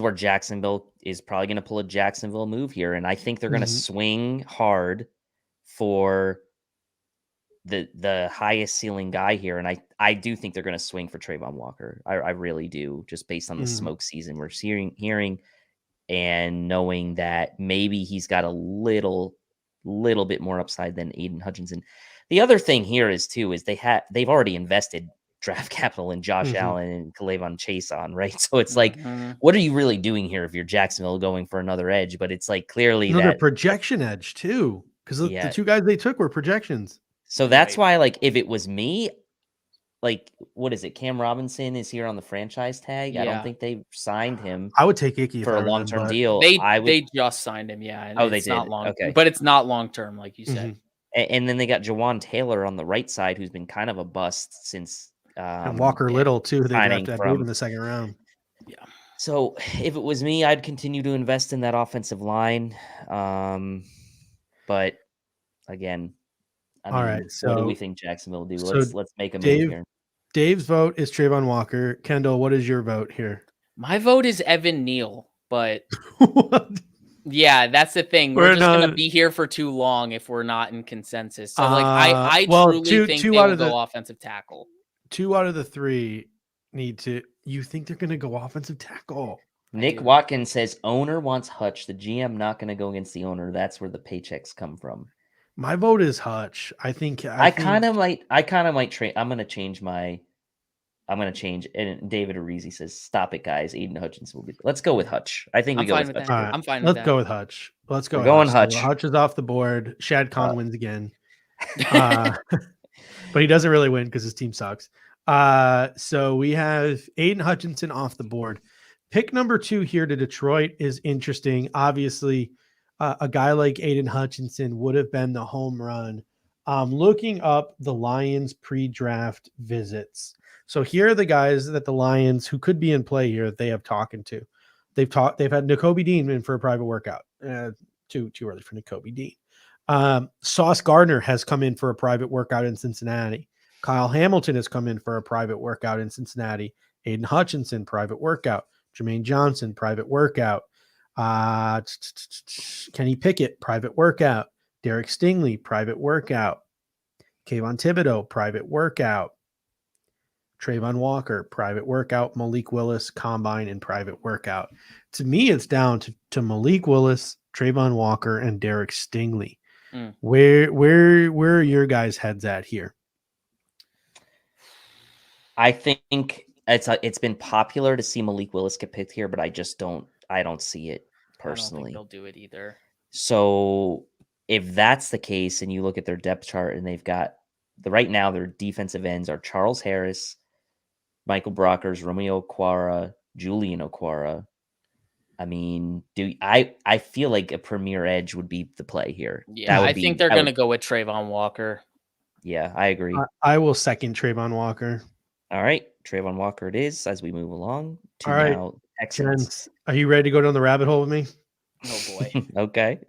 where Jacksonville is probably going to pull a Jacksonville move here, and I think they're going to swing hard for the highest ceiling guy here, and I do think they're going to swing for Trayvon Walker. I really do, just based on the smoke season we're hearing and knowing that maybe he's got a little bit more upside than Aiden Hutchinson. The other thing here is they've already invested draft capital in Josh Allen and K'Lavon Chase on, right? So it's what are you really doing here if you're Jacksonville going for another edge? But it's clearly another projection edge too, because the 2 guys they took were projections. So that's why, if it was me, what is it? Cam Robinson is here on the franchise tag. Yeah. I don't think they've signed him. I would take Icky for a long-term deal. They just signed him, yeah. Oh, they did. Not long, okay, but it's not long-term, like you said. And then they got Jawan Taylor on the right side, who's been kind of a bust since. And Walker Little too. They drafted that move in the second round. Yeah. So if it was me, I'd continue to invest in that offensive line. But again. All right. So what do we think Jacksonville will do? Let's make a move here. Dave's vote is Trayvon Walker. Kendall, what is your vote here? My vote is Evan Neal, but yeah, that's the thing. We're just gonna be here for too long if we're not in consensus. So I truly think they will go offensive tackle. 2 out of the 3 need to. You think they're gonna go offensive tackle? Nick Watkins says owner wants Hutch. The GM not gonna go against the owner. That's where the paychecks come from. My vote is Hutch. I think I kind of might trade. I'm going to change my I'm gonna change. And David Arizi says, "Stop it, guys. Aiden Hutchinson will be." Let's go with Hutch. I think we I'm go fine with with Hutch that. All here. right, I'm fine with let's that. go with Hutch. Let's go. We're with going Hutch. So Hutch. Hutch is off the board. Shad Khan wins again, but he doesn't really win because his team sucks. So we have Aiden Hutchinson off the board. Pick number 2 here to Detroit is interesting. Obviously, a guy like Aiden Hutchinson would have been the home run. Looking up the Lions pre-draft visits. So here are the guys that the Lions who could be in play here that they have talking to. They've had Nakobe Dean in for a private workout. Too early for Nakobe Dean. Sauce Gardner has come in for a private workout in Cincinnati. Kyle Hamilton has come in for a private workout in Cincinnati. Aiden Hutchinson, private workout. Jermaine Johnson, private workout. Kenny Pickett, private workout. Derek Stingley, private workout. Kayvon Thibodeau, private workout. Trayvon Walker, private workout. Malik Willis, combine and private workout. To me, it's down to Malik Willis, Trayvon Walker, and Derek Stingley. Where are your guys' heads at here? I think it's been popular to see Malik Willis get picked here, but I don't see it personally. I don't think they'll do it either. So if that's the case, and you look at their depth chart, and they've got right now their defensive ends are Charles Harris, Michael Brockers, Romeo Okwara, Julian Okwara. I mean, I feel like a premier edge would be the play here. Yeah, I think they're going to go with Trayvon Walker. Yeah, I agree. I will second Trayvon Walker. All right, Trayvon Walker it is as we move along to all right, now Texans. Are you ready to go down the rabbit hole with me? Oh boy. Okay.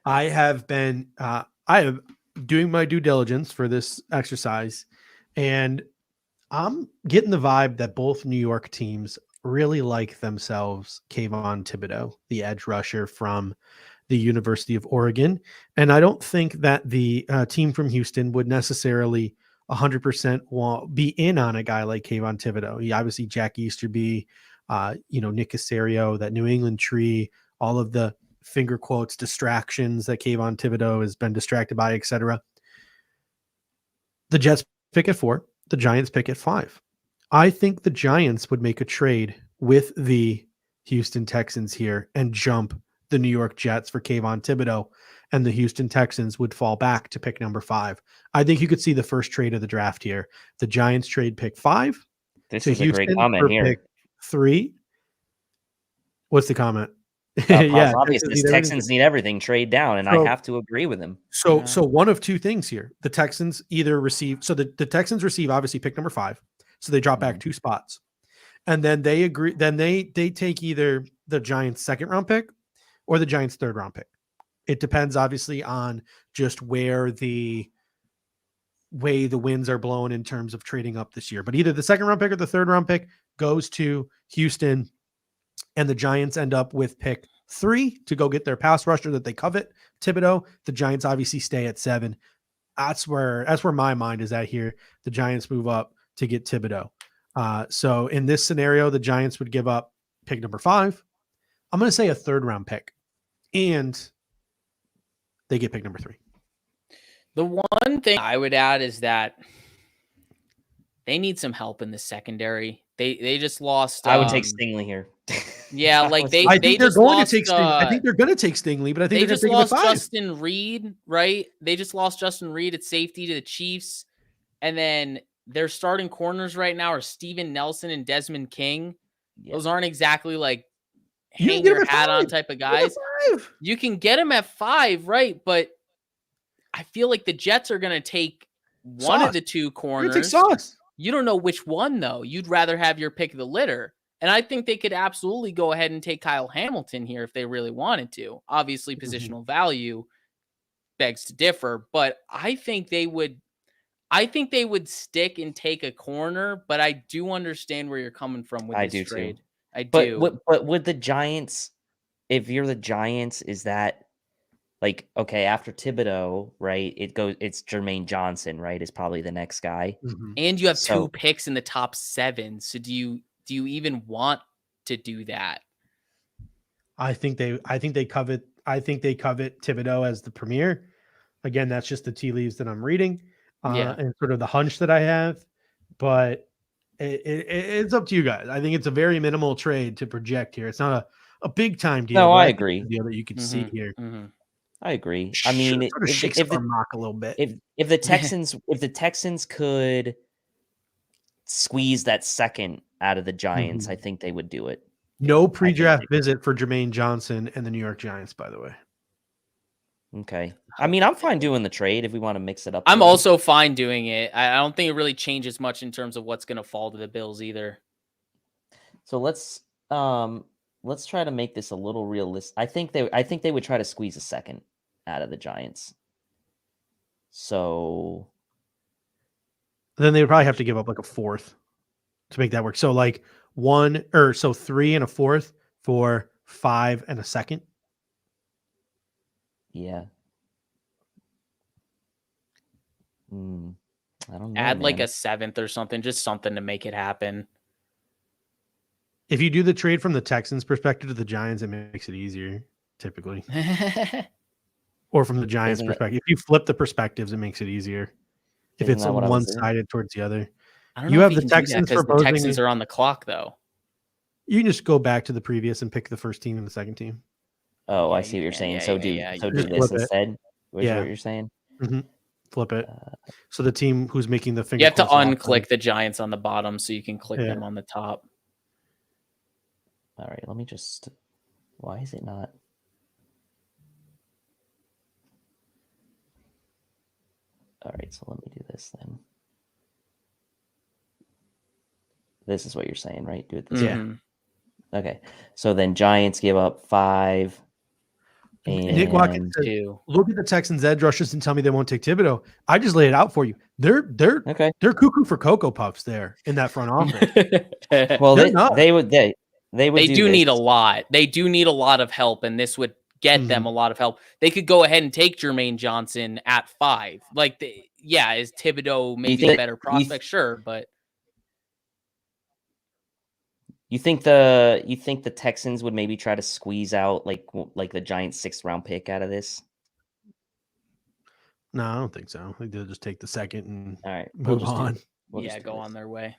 I have been doing my due diligence for this exercise, and I'm getting the vibe that both New York teams really like themselves Kayvon Thibodeau, the edge rusher from the University of Oregon. And I don't think that the team from Houston would necessarily 100% be in on a guy like Kayvon Thibodeau. He obviously Jack Easterby, Nick Caserio, that New England tree, all of the finger quotes distractions that Kayvon Thibodeau has been distracted by, etc. The Jets pick at 4. The Giants pick at 5. I think the Giants would make a trade with the Houston Texans here and jump the New York Jets for Kayvon Thibodeau, and the Houston Texans would fall back to pick number 5. I think you could see the first trade of the draft here. The Giants trade pick 5. This is Houston a great comment here. Pick 3. What's the comment? Yeah, obviously Texans need everything. Trade down, and I have to agree with him. So one of two things here. The Texans either receive, so the Texans receive obviously pick number 5. So they drop back 2 spots. And then they agree, then they take either the Giants' 2nd round pick or the Giants' 3rd round pick. It depends obviously on just where the way the winds are blowing in terms of trading up this year. But either the 2nd round pick or the 3rd round pick goes to Houston, and the Giants end up with pick 3 to go get their pass rusher that they covet, Thibodeau. The Giants obviously stay at 7. That's where my mind is at here. The Giants move up to get Thibodeau. So in this scenario, the Giants would give up pick number 5. I'm going to say a 3rd round pick, and they get pick number 3. The one thing I would add is that they need some help in the secondary. They just lost. I would take Stingley here. Yeah, like they I think just they're going lost, to take Stingley. I think they're going to take Stingley, but I think they they're just going to lost take 5. Justin Reed, right? They just lost Justin Reed at safety to the Chiefs, and then their starting corners right now are Steven Nelson and Desmond King. Yeah. Those aren't exactly like hang your hat on type of guys. You can get them at 5, right? But I feel like the Jets are going to take one of the 2 corners. You don't know which one, though. You'd rather have your pick of the litter. And I think they could absolutely go ahead and take Kyle Hamilton here if they really wanted to. Obviously, positional value begs to differ, but I think they would stick and take a corner, but I do understand where you're coming from with this trade. I do. But with the Giants, if you're the Giants, is that like, okay, after Thibodeau, right? It's Jermaine Johnson, right? Is probably the next guy. And you have 2 picks in the top 7. So do you even want to do that? I think they covet Thibodeau as the premier. Again, that's just the tea leaves that I'm reading. And sort of the hunch that I have, but It's up to you guys. I think it's a very minimal trade to project here. It's not a big time deal. No, but I think it's agree. a deal that you could see here. I agree. I mean, Sort of shakes if our the mock a little bit. if the Texans could squeeze that second out of the Giants, I think they would do it. No pre-draft visit for Jermaine Johnson and the New York Giants, by the way. Okay. I mean, I'm fine doing the trade if we want to mix it up. I'm also fine doing it. I don't think it really changes much in terms of what's going to fall to the Bills either. So let's try to make this a little realistic. I think they would try to squeeze a second out of the Giants. So then they would probably have to give up like a fourth to make that work. So like 3 and a fourth for 5 and a second. Yeah. I don't know. Add like a seventh or something, just something to make it happen. If you do the trade from the Texans' perspective to the Giants, it makes it easier, typically. Or from the Giants' perspective. If you flip the perspectives, it makes it easier. If it's one-sided towards the other. I don't know if the Texans proposing. The Texans are on the clock, though. You can just go back to the previous and pick the first team and the second team. Oh, I see what you're saying. So do this instead? What you're saying? Mm-hmm. Flip it. So the team who's making the finger. You have to unclick the Giants on the bottom so you can click them on the top. All right, let me just. Why is it not? All right, so let me do this then. This is what you're saying, right? Do it this way. Okay, so then Giants give up 5. And Nick Watkins said, look at the Texans' edge rushers and tell me they won't take Thibodeau. I just laid it out for you. They're cuckoo for Cocoa Puffs there in that front office. Well, they do need a lot. They do need a lot of help, and this would get them a lot of help. They could go ahead and take Jermaine Johnson at 5. Like, is Thibodeau maybe a better prospect? Sure, but you think the Texans would maybe try to squeeze out like the Giants' 6th round pick out of this? No, I don't think so. I think they'll just take the second and all right, move on. Go on their way.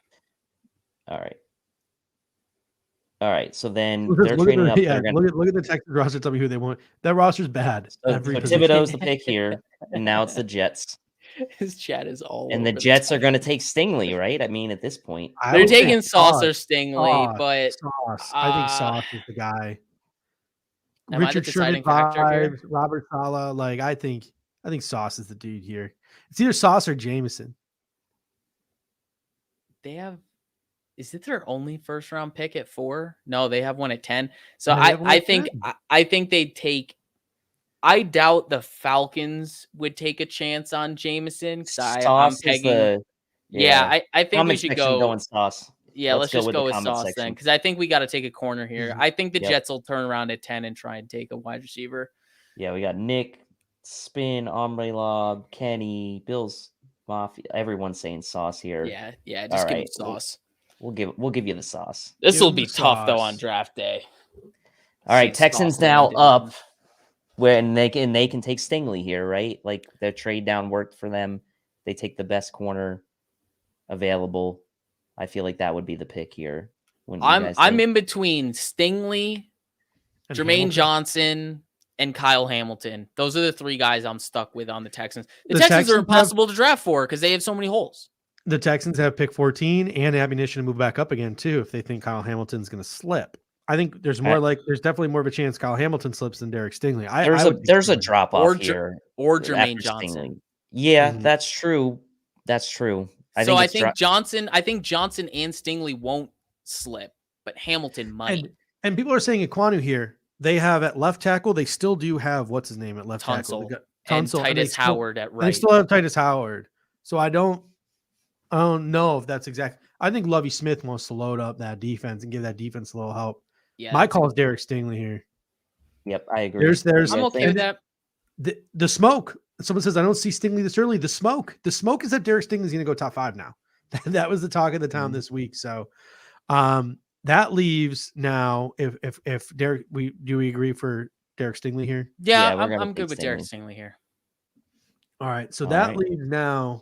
All right. So then they're trading up. Look at the Texans roster. Tell me who they want. That roster's bad. So Thibodeau's the pick here, and now it's the Jets. His chat is all. And the Jets are going to take Stingley, right? I mean, at this point, they're taking Sauce or Stingley, but Sauce. I think Sauce is the guy. Richard Sherman vibes, Robert Saleh. Like I think Sauce is the dude here. It's either Sauce or Jameson. They have. Is it their only first round pick at 4? No, they have one at 10. So I think they'd take. I doubt the Falcons would take a chance on Jameson. I'm pegging. I think we should go on Sauce. Yeah, let's just go with Sauce then, because I think we got to take a corner here. I think the Jets will turn around at 10 and try and take a wide receiver. Yeah, we got Nick, Spin, Ombre Lob, Kenny, Bills, Mafia. Everyone's saying Sauce here. Yeah. Just give me Sauce. We'll give you the Sauce. This will be tough though on draft day. All right, Texans now up. When they can take Stingley here, right? Like their trade down worked for them. They take the best corner available. I feel like that would be the pick here. I'm in between Stingley, Jermaine Johnson, and Kyle Hamilton. Those are the 3 guys I'm stuck with on the Texans. The Texans are impossible to draft for because they have so many holes. The Texans have pick 14 and ammunition to move back up again too if they think Kyle Hamilton's going to slip. I think there's definitely more of a chance Kyle Hamilton slips than Derek Stingley. There's a drop off here, or Jermaine Johnson. Stingley. Yeah, that's true. I think Johnson and Stingley won't slip, but Hamilton might. And people are saying Ekwonu here. They have at left tackle. They still do have what's his name at left tackle. And Titus Howard at right. They still have Titus Howard. So I don't know if that's exact. I think Lovie Smith wants to load up that defense and give that defense a little help. Yeah, my call is Derek Stingley here. Yep, I agree. I'm okay with that. The smoke. Someone says I don't see Stingley this early. The smoke is that Derek Stingley's going to go top 5 now. That was the talk of the town this week. So that leaves now. If Derek, do we agree for Derek Stingley here? Yeah, I'm good with Derek Stingley here. All right, so leaves now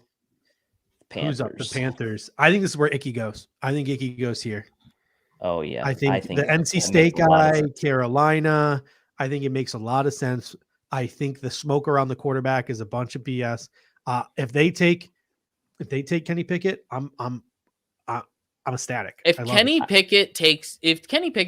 Who's up? The Panthers. Panthers. I think this is where Icky goes. I think Icky goes here. Oh yeah, I think the that NC makes State a lot of guy, sense. Carolina. I think it makes a lot of sense. I think the smoke around the quarterback is a bunch of BS. If they take Kenny Pickett, I'm ecstatic. If I love Kenny it. Pickett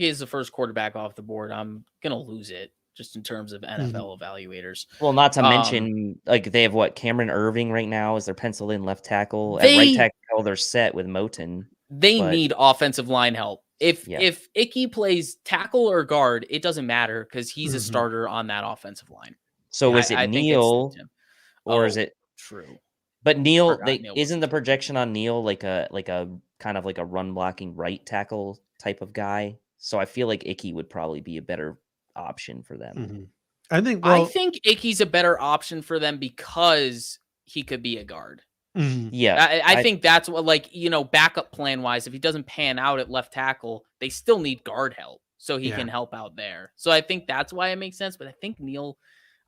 is the first quarterback off the board, I'm gonna lose it just in terms of NFL evaluators. Well, not to mention, like they have Cameron Irving right now is their penciled in left tackle. At right tackle, they're set with Moton. They need offensive line help. If Icky plays tackle or guard, it doesn't matter because he's a starter on that offensive line. So is it Neal or is it true? But Neal, isn't the projection on Neal like a kind of like a run blocking right tackle type of guy? So I feel like Icky would probably be a better option for them. I think Icky's a better option for them because he could be a guard. Yeah, I think that's what, backup plan wise, if he doesn't pan out at left tackle, they still need guard help, so he can help out there. So I think that's why it makes sense. But I think Neal,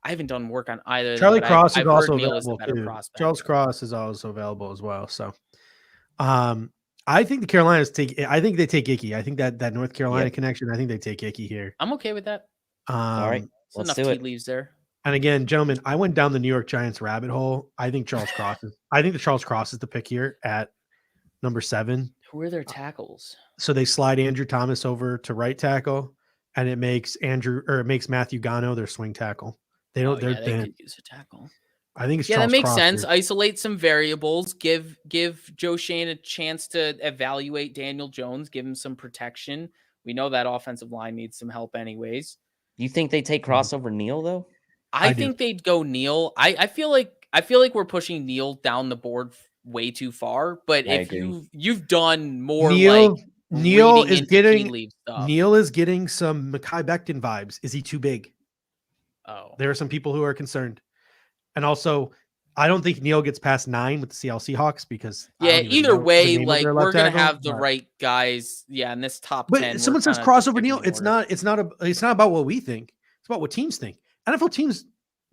I haven't done work on either. Charlie Cross is also available too. Charles Cross is also available as well. So, I think the Carolinas I think they take Icky. I think that North Carolina connection. I think they take Icky here. I'm okay with that. All right, let's do it. Leaves there. And again, gentlemen, I went down the New York Giants rabbit hole. I think Charles Cross is the pick here at number 7. Who are their tackles? So they slide Andrew Thomas over to right tackle, and it makes Matthew Gano their swing tackle. They don't. They could use a tackle. I think it's that makes sense. Here. Isolate some variables. Give Joe Shane a chance to evaluate Daniel Jones. Give him some protection. We know that offensive line needs some help, anyways. You think they take crossover Neal though? I think they'd go Neal. I feel like we're pushing Neal down the board way too far. But if you've done more, Neal is getting some Mekhi Becton vibes. Is he too big? Oh, there are some people who are concerned, and also I don't think Neal gets past 9 with the Seattle Seahawks because either way, we're gonna have the right guys. Yeah, in this top 10. But someone says crossover Neal. It's not about what we think. It's about what teams think. NFL teams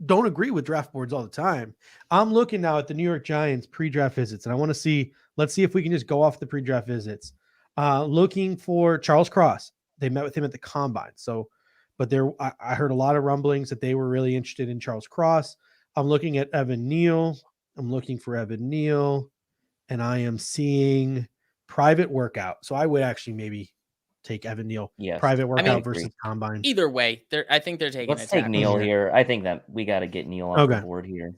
don't agree with draft boards all the time. I'm looking now at the New York Giants pre-draft visits, and I want to see. Let's see if we can just go off the pre-draft visits. Looking for Charles Cross. They met with him at the combine. So, but I heard a lot of rumblings that they were really interested in Charles Cross. I'm looking at Evan Neal. I'm looking for Evan Neal, and I am seeing private workout. So I would actually maybe take Evan Neal. Yes. Private workout versus combine. Either way, I think they're taking. Let's take Neal here. I think that we got to get Neal off the board here.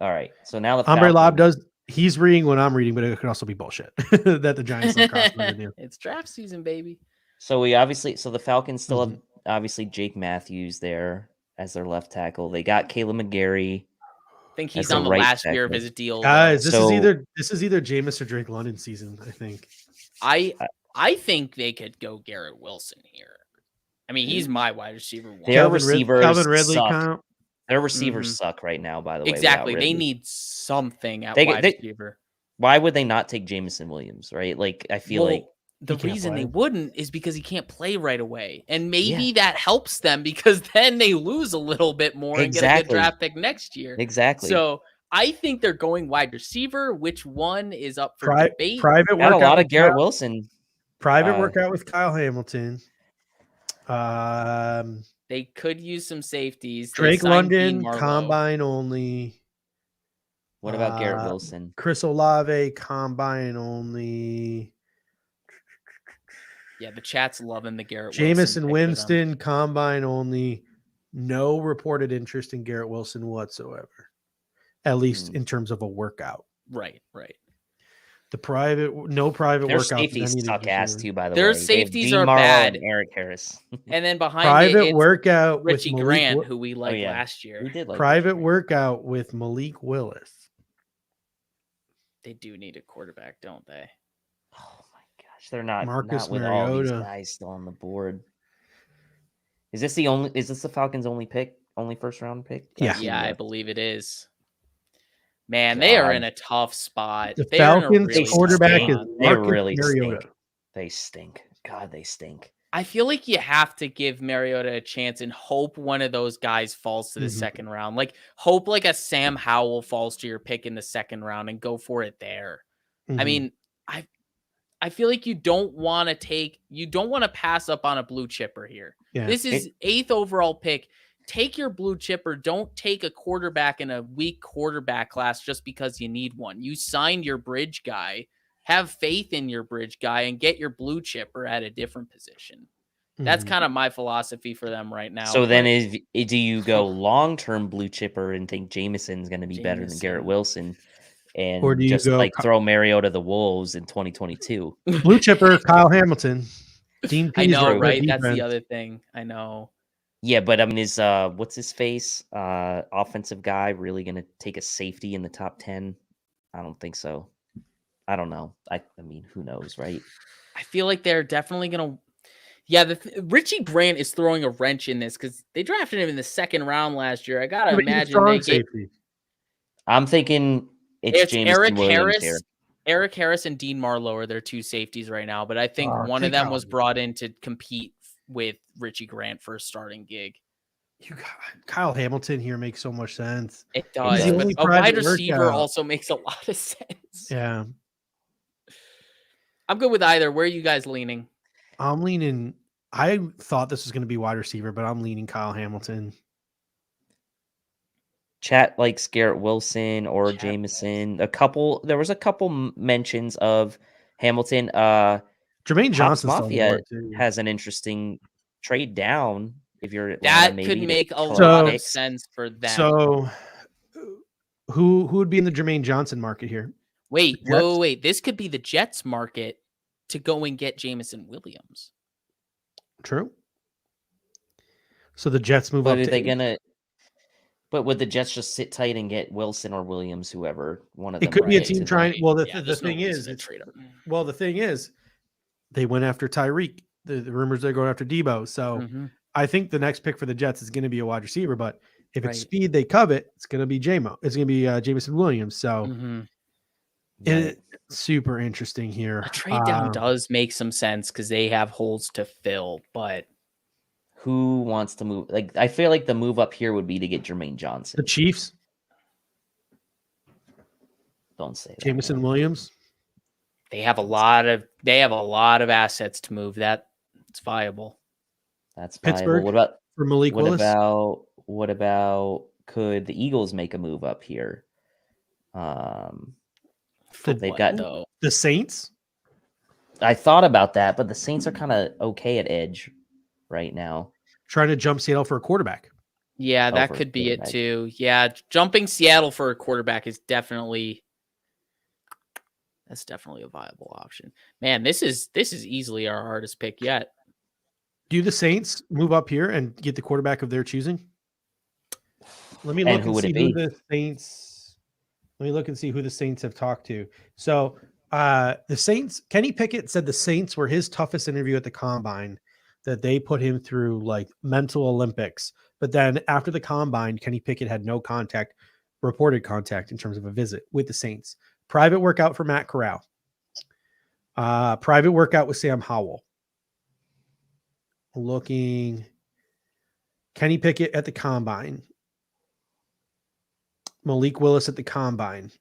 All right. So now the Hombre Lob he's reading what I'm reading, but it could also be bullshit that the Giants don't cross over Neal. It's draft season, baby. So the Falcons still have obviously Jake Matthews there as their left tackle. They got Caleb McGarry. I think he's on the last year of his deal. Guys, this is either Jameis or Drake London season, I think. I think they could go Garrett Wilson here. I mean, he's my wide receiver one. Their receivers Calvin Ridley suck. Their receivers suck right now, by the way. Exactly. They need something at wide receiver. Why would they not take Jameson Williams, right? Like, I feel like the reason they wouldn't is because he can't play right away. And maybe that helps them because then they lose a little bit more and get a good draft pick next year. Exactly. So I think they're going wide receiver. Which one is up for debate? Private workout. A lot of Garrett Wilson. Private workout with Kyle Hamilton. They could use some safeties. Drake London, combine only. What about Garrett Wilson? Chris Olave, combine only. Yeah, the chat's loving the Garrett Jameson Winston, combine only. No reported interest in Garrett Wilson whatsoever, at least in terms of a workout. Right. No private their workout. Safeties suck ass too, by the way. Their safeties are bad. And Eric Harris. And then behind private workout Richie with Grant, who we liked last year. We did like private workout with Malik Willis. They do need a quarterback, don't they? Oh my gosh, they're not. Marcus not with Mariota. all these guys still on the board. Is this the Falcons' only first round pick? Yeah, I believe it is. Man, they are in a tough spot. The Falcons' quarterback is they Marcus really Mariota. stink. They stink. God, they stink. I feel like you have to give Mariota a chance and hope one of those guys falls to the second round. Like hope like a Sam Howell falls to your pick in the second round and go for it there. I mean, I feel like you don't want to pass up on a blue chipper here. Yeah. This is 8th overall pick. Take your blue chipper. Don't take a quarterback in a weak quarterback class just because you need one. You signed your bridge guy. Have faith in your bridge guy and get your blue chipper at a different position. That's kind of my philosophy for them right now. So then do you go long-term blue chipper and think Jameson's going to be better than Garrett Wilson? And or do you just go like throw Mariota to the Wolves in 2022? Blue chipper, Kyle Hamilton. Dean I know, right? Defense. That's the other thing. I know. Yeah, but I mean, is what's his face? Offensive guy really going to take a safety in the top 10? I don't think so. I don't know. I mean, who knows, right? I feel like they're definitely going to. Yeah, Richie Grant is throwing a wrench in this because they drafted him in the second round last year. I got to imagine they safety. I'm thinking it's Jameson Eric Williams Harris. here. Eric Harris and Dean Marlowe are their two safeties right now, but I think one of them was brought in to compete with Richie Grant for a starting gig. Kyle Hamilton here makes so much sense. It does. But a wide receiver also makes a lot of sense. Yeah. I'm good with either. Where are you guys leaning? I'm leaning. I thought this was going to be wide receiver, but I'm leaning Kyle Hamilton. Chat likes Garrett Wilson or Jameson. There was a couple mentions of Hamilton. Jermaine Johnson Mafia has an interesting trade down. If you're Atlanta, that maybe could make a lot of sense for them. So, who would be in the Jermaine Johnson market here? Wait. This could be the Jets market to go and get Jameson Williams. True. So the Jets move up. Are they gonna? But would the Jets just sit tight and get Wilson or Williams, whoever one of them? It could be a team trying. Well, the thing is, they went after Tyreek. The rumors they're going after Debo. So I think the next pick for the Jets is going to be a wide receiver. But if it's speed they covet, it's going to be J-Mo. It's going to be Jameson Williams. So it's super interesting here. A trade down does make some sense because they have holes to fill. But who wants to move? Like, I feel like the move up here would be to get Jermaine Johnson. The Chiefs. Don't say that. Jameson Williams. They have a lot of assets to move. It's viable. That's Pittsburgh. What about for Malik Willis? What about could the Eagles make a move up here? They got the Saints. I thought about that, but the Saints are kind of okay at edge right now. Trying to jump Seattle for a quarterback. Yeah, that could be it too. Yeah, jumping Seattle for a quarterback is definitely a viable option. Man, this is easily our hardest pick yet. Do the Saints move up here and get the quarterback of their choosing? Let me look and see who the Saints. Let me look and see who the Saints have talked to. So the Saints, Kenny Pickett said the Saints were his toughest interview at the combine, that they put him through like mental Olympics. But then after the combine, Kenny Pickett had no reported contact in terms of a visit with the Saints. Private workout for Matt Corral. Private workout with Sam Howell. Looking Kenny Pickett at the combine. Malik Willis at the combine.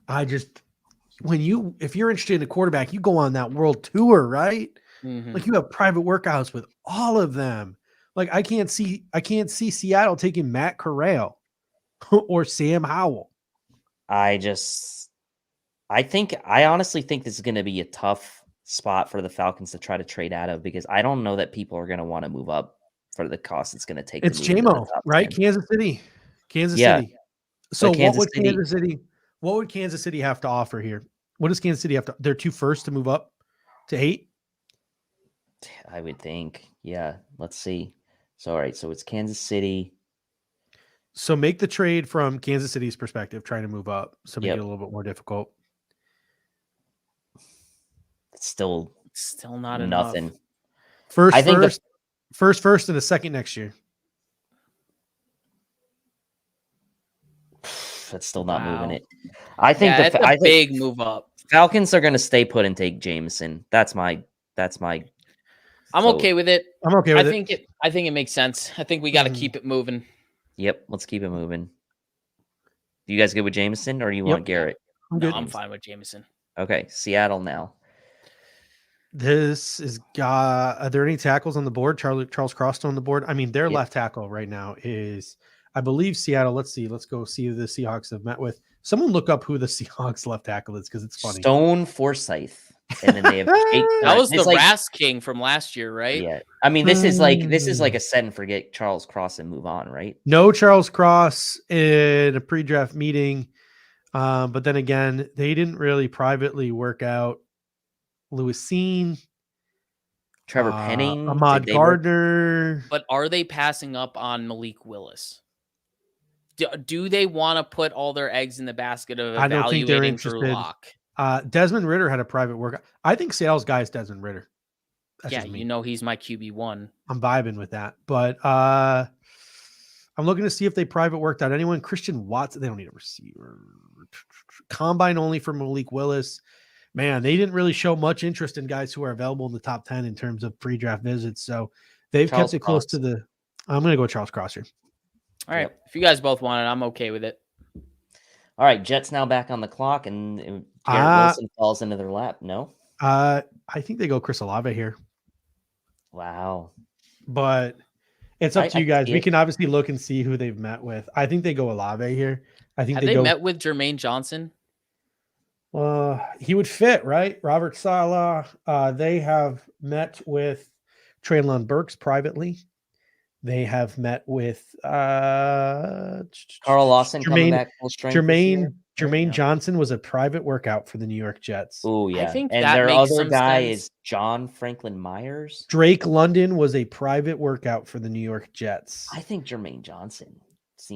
If you're interested in a quarterback, you go on that world tour, right? Like you have private workouts with all of them. Like I can't see Seattle taking Matt Corral or Sam Howell. I honestly think this is going to be a tough spot for the Falcons to try to trade out of, because I don't know that people are going to want to move up for the cost it's going to take. It's J-Mo, right? 10. Kansas City. So what would Kansas City have to offer here? What does Kansas City have to? They're 2 first to move up to 8. I would think. Yeah. Let's see. So, all right. So it's Kansas City. So make the trade from Kansas City's perspective, trying to move up. So make it a little bit more difficult. It's still not nothing. Enough. First, and a second next year. That's still not moving it. I think that's a big move up. Falcons are going to stay put and take Jameson. That's my I'm So, okay with it. I'm okay with it. I think it makes sense. I think we got to Mhm. keep it moving. Yep, let's keep it moving. You guys good with Jameson, or you Yep. want Garrett? I'm No, good. I'm fine with Jameson. Okay, Seattle now. This is are there any tackles on the board? Charles Cross on the board. I mean, their Yep. left tackle right now is, I believe, Seattle. Let's see. Let's go see who the Seahawks have met with. Someone look up who the Seahawks left tackle is because it's funny. Stone Forsyth, and then they have Jake. That was the it's like, Ras King from last year, right? yeah. I mean, this is like a set and forget Charles Cross and move on, right? No Charles Cross in a pre-draft meeting, but then again, they didn't really privately work out Lewis Seen, Trevor Penning, Ahmad Gardner. But are they passing up on Malik Willis? Do they want to put all their eggs in the basket of I don't think they're evaluating Drew interested. Lock? Desmond Ridder had a private workout. I think Seattle's guy is Desmond Ridder. That's Yeah, just me. you know he's my QB1. I'm vibing with that. But I'm looking to see if they private worked out anyone. Christian Watson, they don't need a receiver. Combine only for Malik Willis. Man, they didn't really show much interest in guys who are available in the top 10 in terms of pre-draft visits. So they've Charles kept it close Cross. to the. I'm going to go Charles Cross here. All right. If you guys both want it, I'm okay with it. All right, Jets now back on the clock, and Garrett Wilson falls into their lap. No? I think they go Chris Olave here. Wow. But it's up to you guys. We it. can obviously look and see who they've met with. I think they go Olave here. I think Have they met with Jermaine Johnson? He would fit, right? Robert Saleh. They have met with Traylon Burks privately. They have met with Carl Lawson coming back full strength. Jermaine Johnson was a private workout for the New York Jets. Oh, yeah. I think and that their makes other some guy sense. is John Franklin Myers. Drake London was a private workout for the New York Jets. I think Jermaine Johnson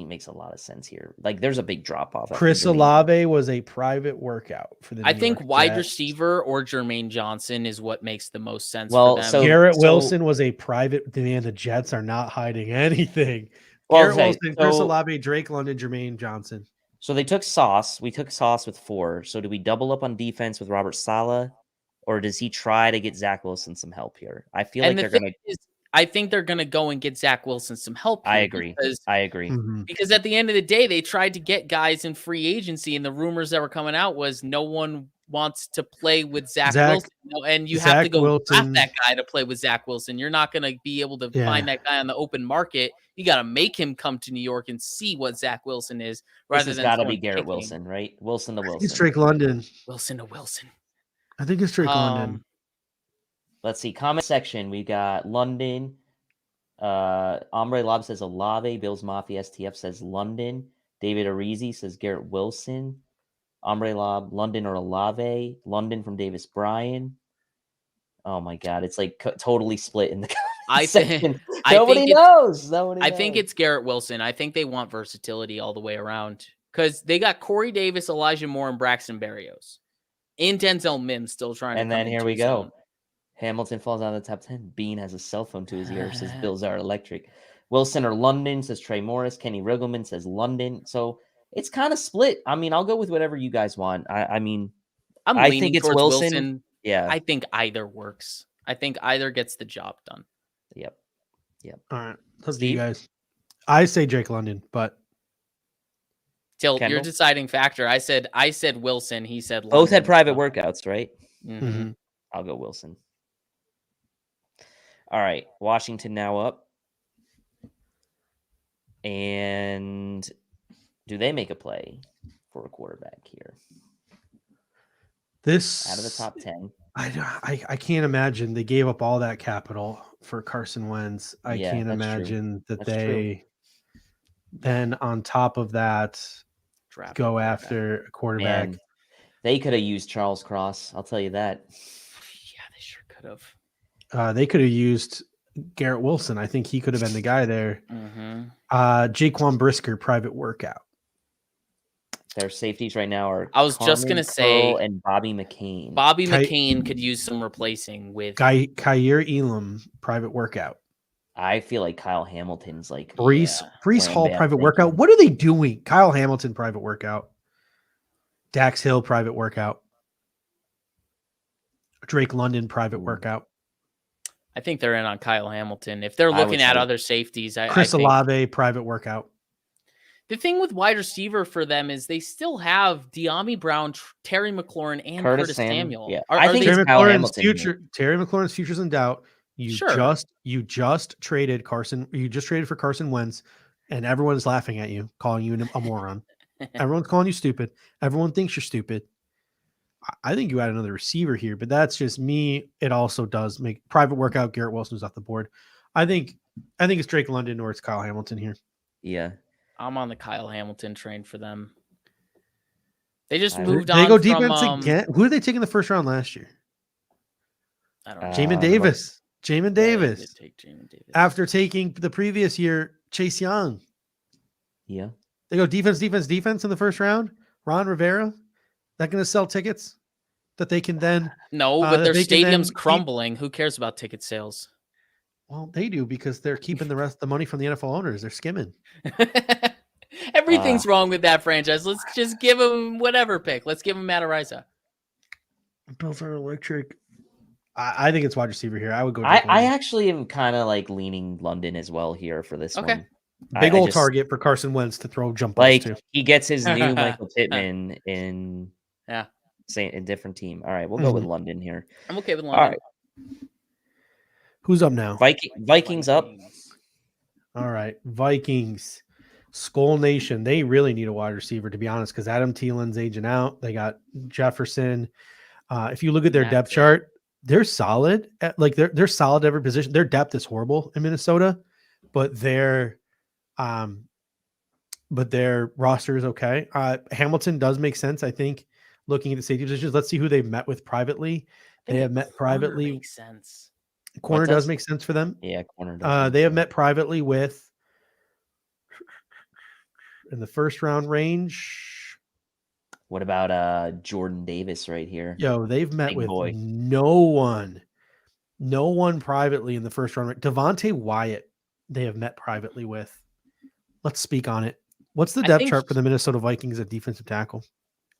makes a lot of sense here. Like, there's a big drop off. Chris Olave was a private workout for the New think York wide Jets. receiver or Jermaine Johnson is what makes the most sense Well, for them. so Garrett Wilson was a private. Man, the Jets are not hiding anything. Well, Garrett Wilson, Chris Olave, Drake London, Jermaine Johnson. So they took Sauce. We took Sauce with 4. So do we double up on defense with Robert Saleh, or does he try to get Zach Wilson some help here? I feel like they're going to. I think they're going to go and get Zach Wilson some help. I agree. Because at the end of the day, they tried to get guys in free agency, and the rumors that were coming out was no one wants to play with Zach Wilson, and you have to go draft that guy to play with Zach Wilson. You're not going to be able to find that guy on the open market. You got to make him come to New York and see what Zach Wilson is. Rather than got to be Garrett Wilson, right? Wilson to Wilson. It's Drake London. Wilson to Wilson. I think it's Drake London. Let's see. Comment section. We got London. Ombre Lob says Olave. Bills Mafia STF says London. David Arizi says Garrett Wilson. Ombre Lob, London or Olave. London from Davis Bryan. Oh my God, it's like totally split in the section. Nobody knows. I think it's Garrett Wilson. I think they want versatility all the way around because they got Corey Davis, Elijah Moore, and Braxton Berrios. And Denzel Mims still trying to. And then here we go. Hamilton falls out of the top 10. Bean has a cell phone to his ear. Says Bills are electric. Wilson or London, says Trey Morris. Kenny Riggleman says London. So it's kind of split. I mean, I'll go with whatever you guys want. I think it's Wilson. Yeah. I think either works. I think either gets the job done. Yep. All right. Let's do you guys. I say Drake London, but Tilt, your deciding factor. I said Wilson. He said London. Both had private workouts, right? Mm-hmm. I'll go Wilson. All right, Washington now up. And do they make a play for a quarterback here? This out of the top 10. I can't imagine they gave up all that capital for Carson Wentz. I can't imagine that they then on top of that go after a quarterback. Man, they could have used Charles Cross. I'll tell you that. Yeah, they sure could have. They could have used Garrett Wilson. I think he could have been the guy there. Jaquan Brisker, private workout. Their safeties right now are just going to say and Bobby McCain. Bobby McCain could use some replacing with Kaiir Elam, private workout. I feel like Kyle Hamilton's like Breece Hall, private workout. What are they doing? Kyle Hamilton, private workout. Dax Hill, private workout. Drake London, private workout. I think they're in on Kyle Hamilton. If they're I would looking at say- other safeties, I Chris think Olave, private workout. the thing with wide receiver for them is they still have De'Ami Brown, Terry McLaurin, and Curtis Samuel. Yeah, Are, I are think they it's Kyle Hamilton here. Terry McLaurin's future's in doubt. You Sure. just traded Carson. You just traded for Carson Wentz, and everyone's laughing at you, calling you a moron. Everyone's calling you stupid. Everyone thinks you're stupid. I think you add another receiver here, but that's just me. It also does make private workout. Garrett Wilson's off the board. I think it's Drake London or it's Kyle Hamilton here. Yeah. I'm on the Kyle Hamilton train for them. They just I- moved They on go from defense again. Who did they take in the first round last year? I don't know. Jamin Davis. Jamin Yeah, they Davis. did take Jamin Davis. After taking the previous year, Chase Young. Yeah. They go defense in the first round. Ron Rivera. That going to sell tickets that they can then. No, but that their they can then stadium's keep- crumbling. Who cares about ticket sales? Well, they do because they're keeping the rest of the money from the NFL owners. They're skimming. Everything's wrong with that franchise. Let's just give them whatever pick. Let's give them Matt Araiza. Bills are electric. I think it's wide receiver here. I would go. I actually am kind of like leaning London as well here for this Okay. one. Big I old just- target for Carson Wentz to throw jump balls Like to. he gets his new Michael Pittman in Yeah. say a different team. All right, we'll go with Mhm. London here. I'm okay with All London. right, Who's up now? Vikings up. All right, Vikings, Skull Nation. They really need a wide receiver, to be honest, because Adam Thielen's aging out. They got Jefferson. If you look at their That's depth it. chart, they're solid. They're solid at every position. Their depth is horrible in Minnesota, but their roster is okay. Hamilton does make sense, I think. Looking at the safety positions, let's see who they've met with privately. I They think have met corner privately. Makes sense. Corner What's does that? make sense for them. Yeah, corner. does They make have sense. met privately with in the first round range. What about Jordan Davis right here? Yo, they've met Big with boy. no one privately in the first round. Devontae Wyatt, they have met privately with. Let's speak on it. What's the I depth think- chart for the Minnesota Vikings at defensive tackle?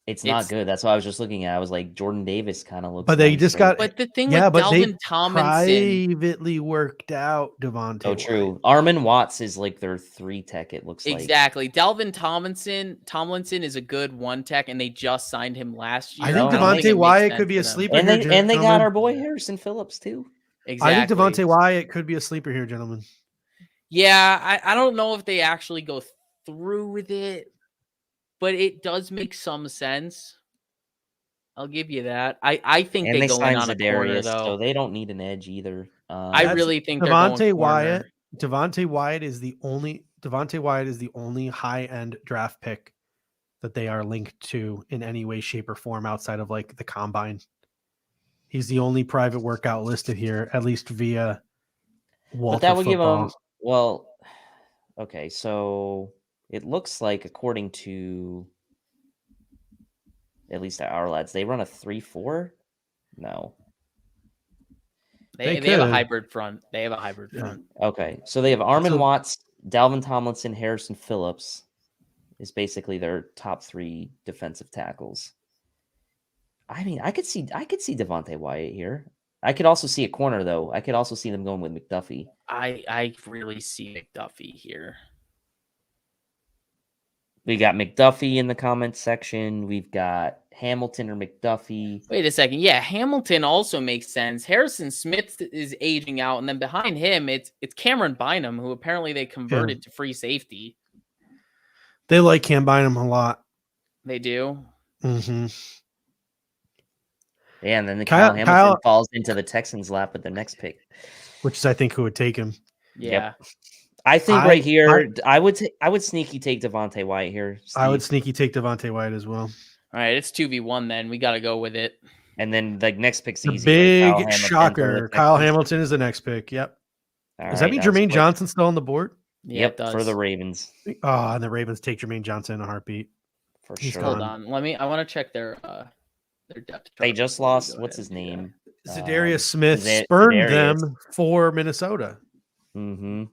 It's not good. That's what I was just looking at. I was like, Jordan Davis kind of looks. But they nice, just right? got But the thing yeah, with but they Dalvin Tomlinson, privately worked out Devontae. Oh, true. Armin Watts is like their 3 tech. It looks like. exactly. Dalvin Tomlinson is a good 1 tech, and they just signed him last year. I think No, I think Devontae it makes Wyatt sense could be a for them. sleeper And here, they got gentlemen. our boy Harrison Phillips too. Exactly. I think Devontae Wyatt could be a sleeper here, gentlemen. Yeah, I don't know if they actually go through with it, but it does make some sense. I'll give you that. I think And they they go in signed on a corner Zadarius, though. so they don't need an edge either. I That's- really think they're going Devontae corner. Wyatt. Devontae Wyatt is the only high-end draft pick that they are linked to in any way, shape, or form outside of like the combine. He's the only private workout listed here, at least via Walter but that would Football. give him. Well, okay, so it looks like according to at least our lads, they run a 3-4. No. They have a could. hybrid front. They have a hybrid Yeah. front. Okay, so they have Armin So- Watts, Dalvin Tomlinson, Harrison Phillips is basically their top 3 defensive tackles. I mean, I could see Devontae Wyatt here. I could also see a corner though. I could also see them going with McDuffie. I really see McDuffie here. We got McDuffie in the comments section. We've got Hamilton or McDuffie. Wait a second. Yeah, Hamilton also makes sense. Harrison Smith is aging out, and then behind him, it's Cameron Bynum, who apparently they converted to free safety. They like Cam Bynum a lot. They do. Mm-hmm. Yeah, and then the Kyle- Kyle Hamilton Kyle- falls into the Texans' lap with their next pick. Which is, I think, who would take him. Yeah. I think I- right here, I would sneaky take Devontae Wyatt here. I would Steve. sneaky take Devontae Wyatt as well. All right, it's 2v1 then. We got to go with it. And then the next pick's The easy. big right? Kyle Hamilton for shocker. the Kyle Texans. Hamilton is the next pick. Yep. All Does that right, mean was Jermaine quick. Johnson still on the board? Yeah, Yep, it does. for the Ravens Oh, and the Ravens take Jermaine Johnson in a heartbeat. for He's sure. gone. Hold on. I want to check their depth. They chart just before we lost. go What's ahead his and do that. name? Zadarius Smith Za- spurned Zadarius. them for Minnesota. Mm-hmm.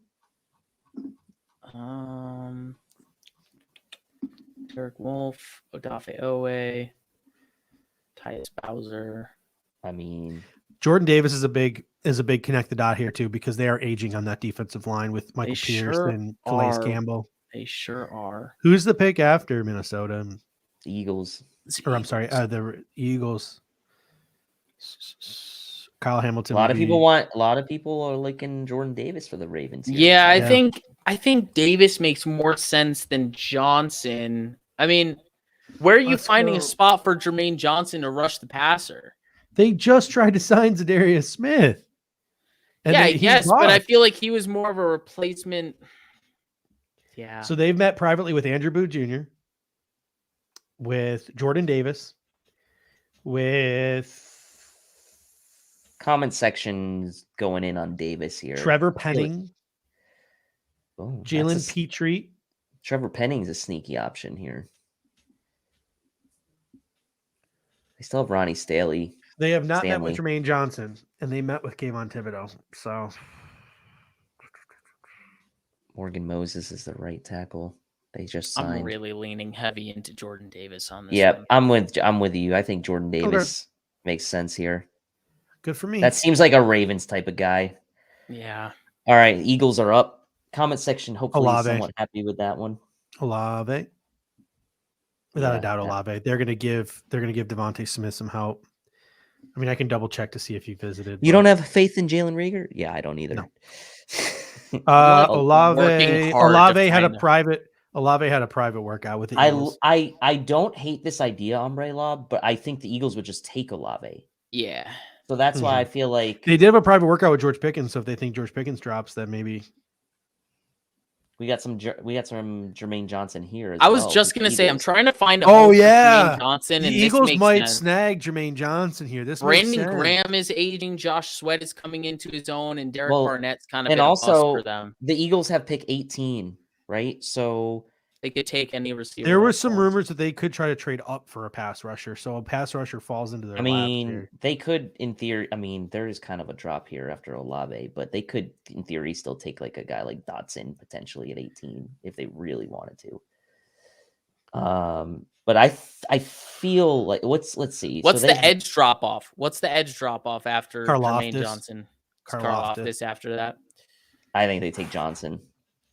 Derek Wolf, Odafe Owe, Tyus Bowser. I mean, Jordan Davis is a big connect the dot here too, because they are aging on that defensive line with Michael Pierce sure and Calais are. Campbell. They sure are. Who's the pick after Minnesota? The Eagles. Or I'm sorry, the Eagles. Kyle Hamilton. A lot of people are liking Jordan Davis for the Ravens here. Yeah, I think Davis makes more sense than Johnson. I mean, where are you finding a spot for Jermaine Johnson to rush the passer? They just tried to sign Zadarius Smith. Yeah, yes, but I feel like he was more of a replacement. Yeah. So they've met privately with Andrew Booth Jr., with Jordan Davis, with comment sections going in on Davis here. Trevor Penning, Jalen Petrie. Trevor Penning's a sneaky option here. They still have Ronnie Stanley. They have not met with Jermaine Johnson, and they met with Kayvon Thibodeau. So Morgan Moses is the right tackle. They just signed. I'm really leaning heavy into Jordan Davis on this. Yeah, one. I'm with you. I think Jordan Davis makes sense here. Good for me. That seems like a Ravens type of guy. Yeah. All right, Eagles are up. Comment section. Hopefully, Olave. somewhat happy with that one. Olave, without a doubt, Olave. They're gonna give Devontae Smith some help. I mean, I can double check to see if he visited. You don't have faith in Jalen Reagor? Yeah, I don't either. No. Olave had a private workout with the Eagles. I don't hate this idea, Ombre Lob, but I think the Eagles would just take Olave. Yeah. So that's why I feel like they did have a private workout with George Pickens. So if they think George Pickens drops, then maybe we got some Jermaine Johnson here. I was just gonna say I'm trying to find. Jermaine Johnson. The and Eagles might sense. Snag Jermaine Johnson here. This Brandon Graham is aging. Josh Sweat is coming into his own, and Derek Barnett's kind of and been also a bust for them. The Eagles have pick 18, right? So they could take any receiver. There were some rumors that they could try to trade up for a pass rusher, so a pass rusher falls into their lap. They could, in theory. I mean, there is kind of a drop here after Olave, but they could, in theory, still take like a guy like Dotson potentially at 18 if they really wanted to. But I feel like let's see. What's the edge drop off? What's the edge drop off after Jermaine Johnson? Karlaftis after that. I think they take Johnson.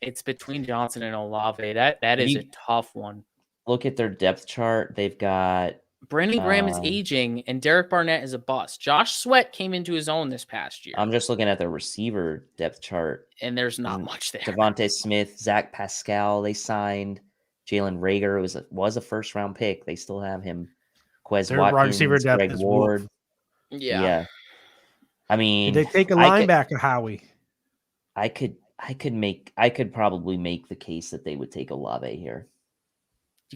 It's between Johnson and Olave. That is a tough one. Look at their depth chart. They've got Brandon Graham is aging, and Derek Barnett is a bust. Josh Sweat came into his own this past year. I'm just looking at their receiver depth chart, and there's not much there. Devontae Smith, Zach Pascal, they signed. Jalen Reagor was a first round pick. They still have him. Quez Watkins, Greg Ward. Yeah. I mean, did they take a linebacker, Howie? I could probably make the case that they would take Olave here.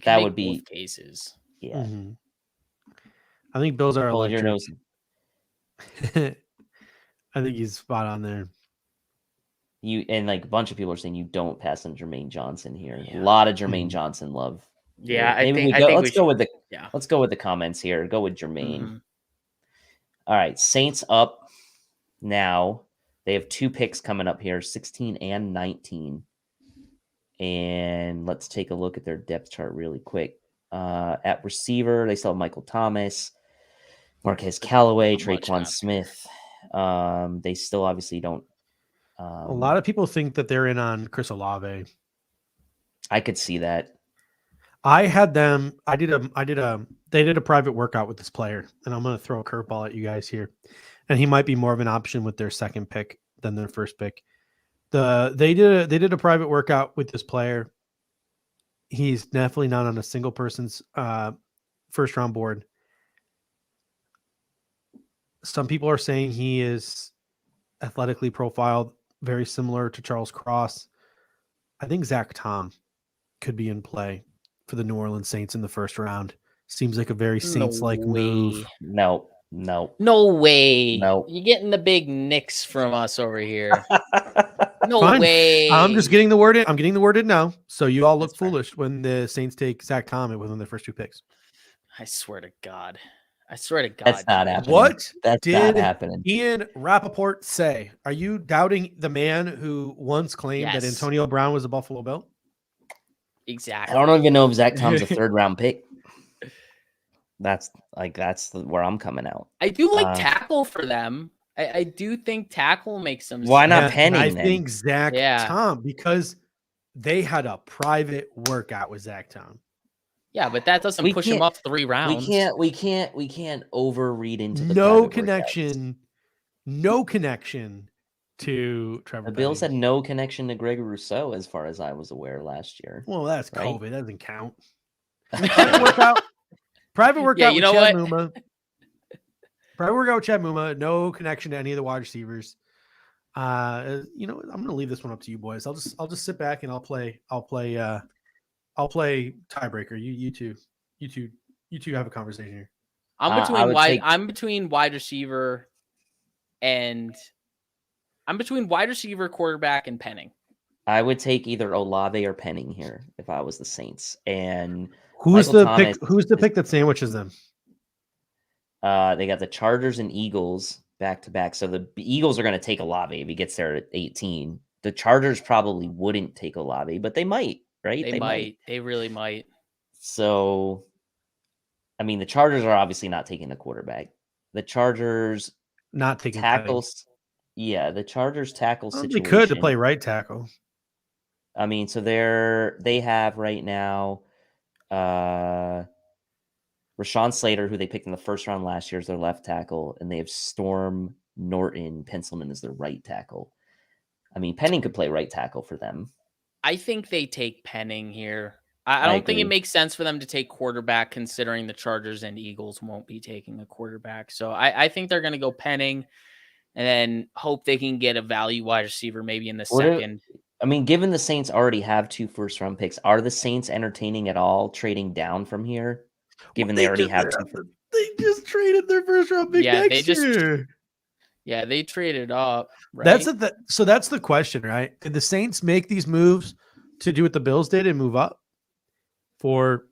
That would be both cases. Yeah. Mm-hmm. I think Bills are electric. Your nose. I think he's spot on there. A bunch of people are saying you don't pass on Jermaine Johnson here. Yeah. A lot of Jermaine Johnson love. Yeah, let's go with the comments here. Go with Jermaine. Mm-hmm. All right, Saints up now. They have 2 picks coming up here, 16 and 19. And let's take a look at their depth chart really quick. At receiver, they still have Michael Thomas, Marquez Callaway, Traquan Smith. They still obviously don't. A lot of people think that they're in on Chris Olave. I could see that. I had them. They did a private workout with this player, and I'm going to throw a curveball at you guys here. And he might be more of an option with their second pick than their first pick. They did a private workout with this player. He's definitely not on a single person's first round board. Some people are saying he is athletically profiled, very similar to Charles Cross. I think Zach Tom could be in play for the New Orleans Saints in the first round. Seems like a very Saints-like move. No way. No. You're getting the big nicks from us over here. No way. I'm just getting the word in. I'm getting the word in now. So you all look foolish when the Saints take Zach Tom within their first 2 picks. I swear to God. That's not happening. What That's not happening. Ian Rappaport say? Are you doubting the man who once claimed that Antonio Brown was a Buffalo Bill? Exactly. I don't even know if Zach Tom's a 3rd round pick. That's where I'm coming out. I do like tackle for them. I do think tackle makes some Why sense. not And Penning I then? think Zach Yeah. Tom, because they had a private workout with Zach Tom. Yeah, but that doesn't We push him can't- up 3 rounds. We can't overread into the No private workouts. connection to Trevor The Bills had Penning. no connection to Greg Rousseau, as far as I was aware last year. Well, that's right? COVID. That doesn't count. Private workout Yeah, you with know Chad what? Muma. Private workout with Chad Muma. No connection to any of the wide receivers. I'm gonna leave this one up to you boys. I'll just sit back and I'll play tiebreaker. You two have a conversation here. I'm between wide receiver, quarterback, and Penning. I would take either Olave or Penning here if I was the Saints. And who's the pick that sandwiches them? They got the Chargers and Eagles back to back. So the Eagles are going to take Olave if he gets there at 18. The Chargers probably wouldn't take Olave, but they might, right? They might. They really might. So, I mean, the Chargers are obviously not taking the quarterback. The Chargers not taking tackles. Yeah, the Chargers tackle situation. They could to play right tackle. I mean, so they have right now Rashawn Slater, who they picked in the first round last year, as their left tackle, and they have Storm Norton Pencilman as their right tackle. I mean, Penning could play right tackle for them. I think they take Penning here. I don't think it makes sense for them to take quarterback, considering the Chargers and Eagles won't be taking a quarterback. So I think they're going to go Penning and then hope they can get a value wide receiver maybe in the second. I mean, given the Saints already have 2 first-round picks, are the Saints entertaining at all trading down from here? Given they already have 2. They just traded their first-round pick next year. Yeah, they traded up. Right? So that's the question, right? Did the Saints make these moves to do what the Bills did and move up for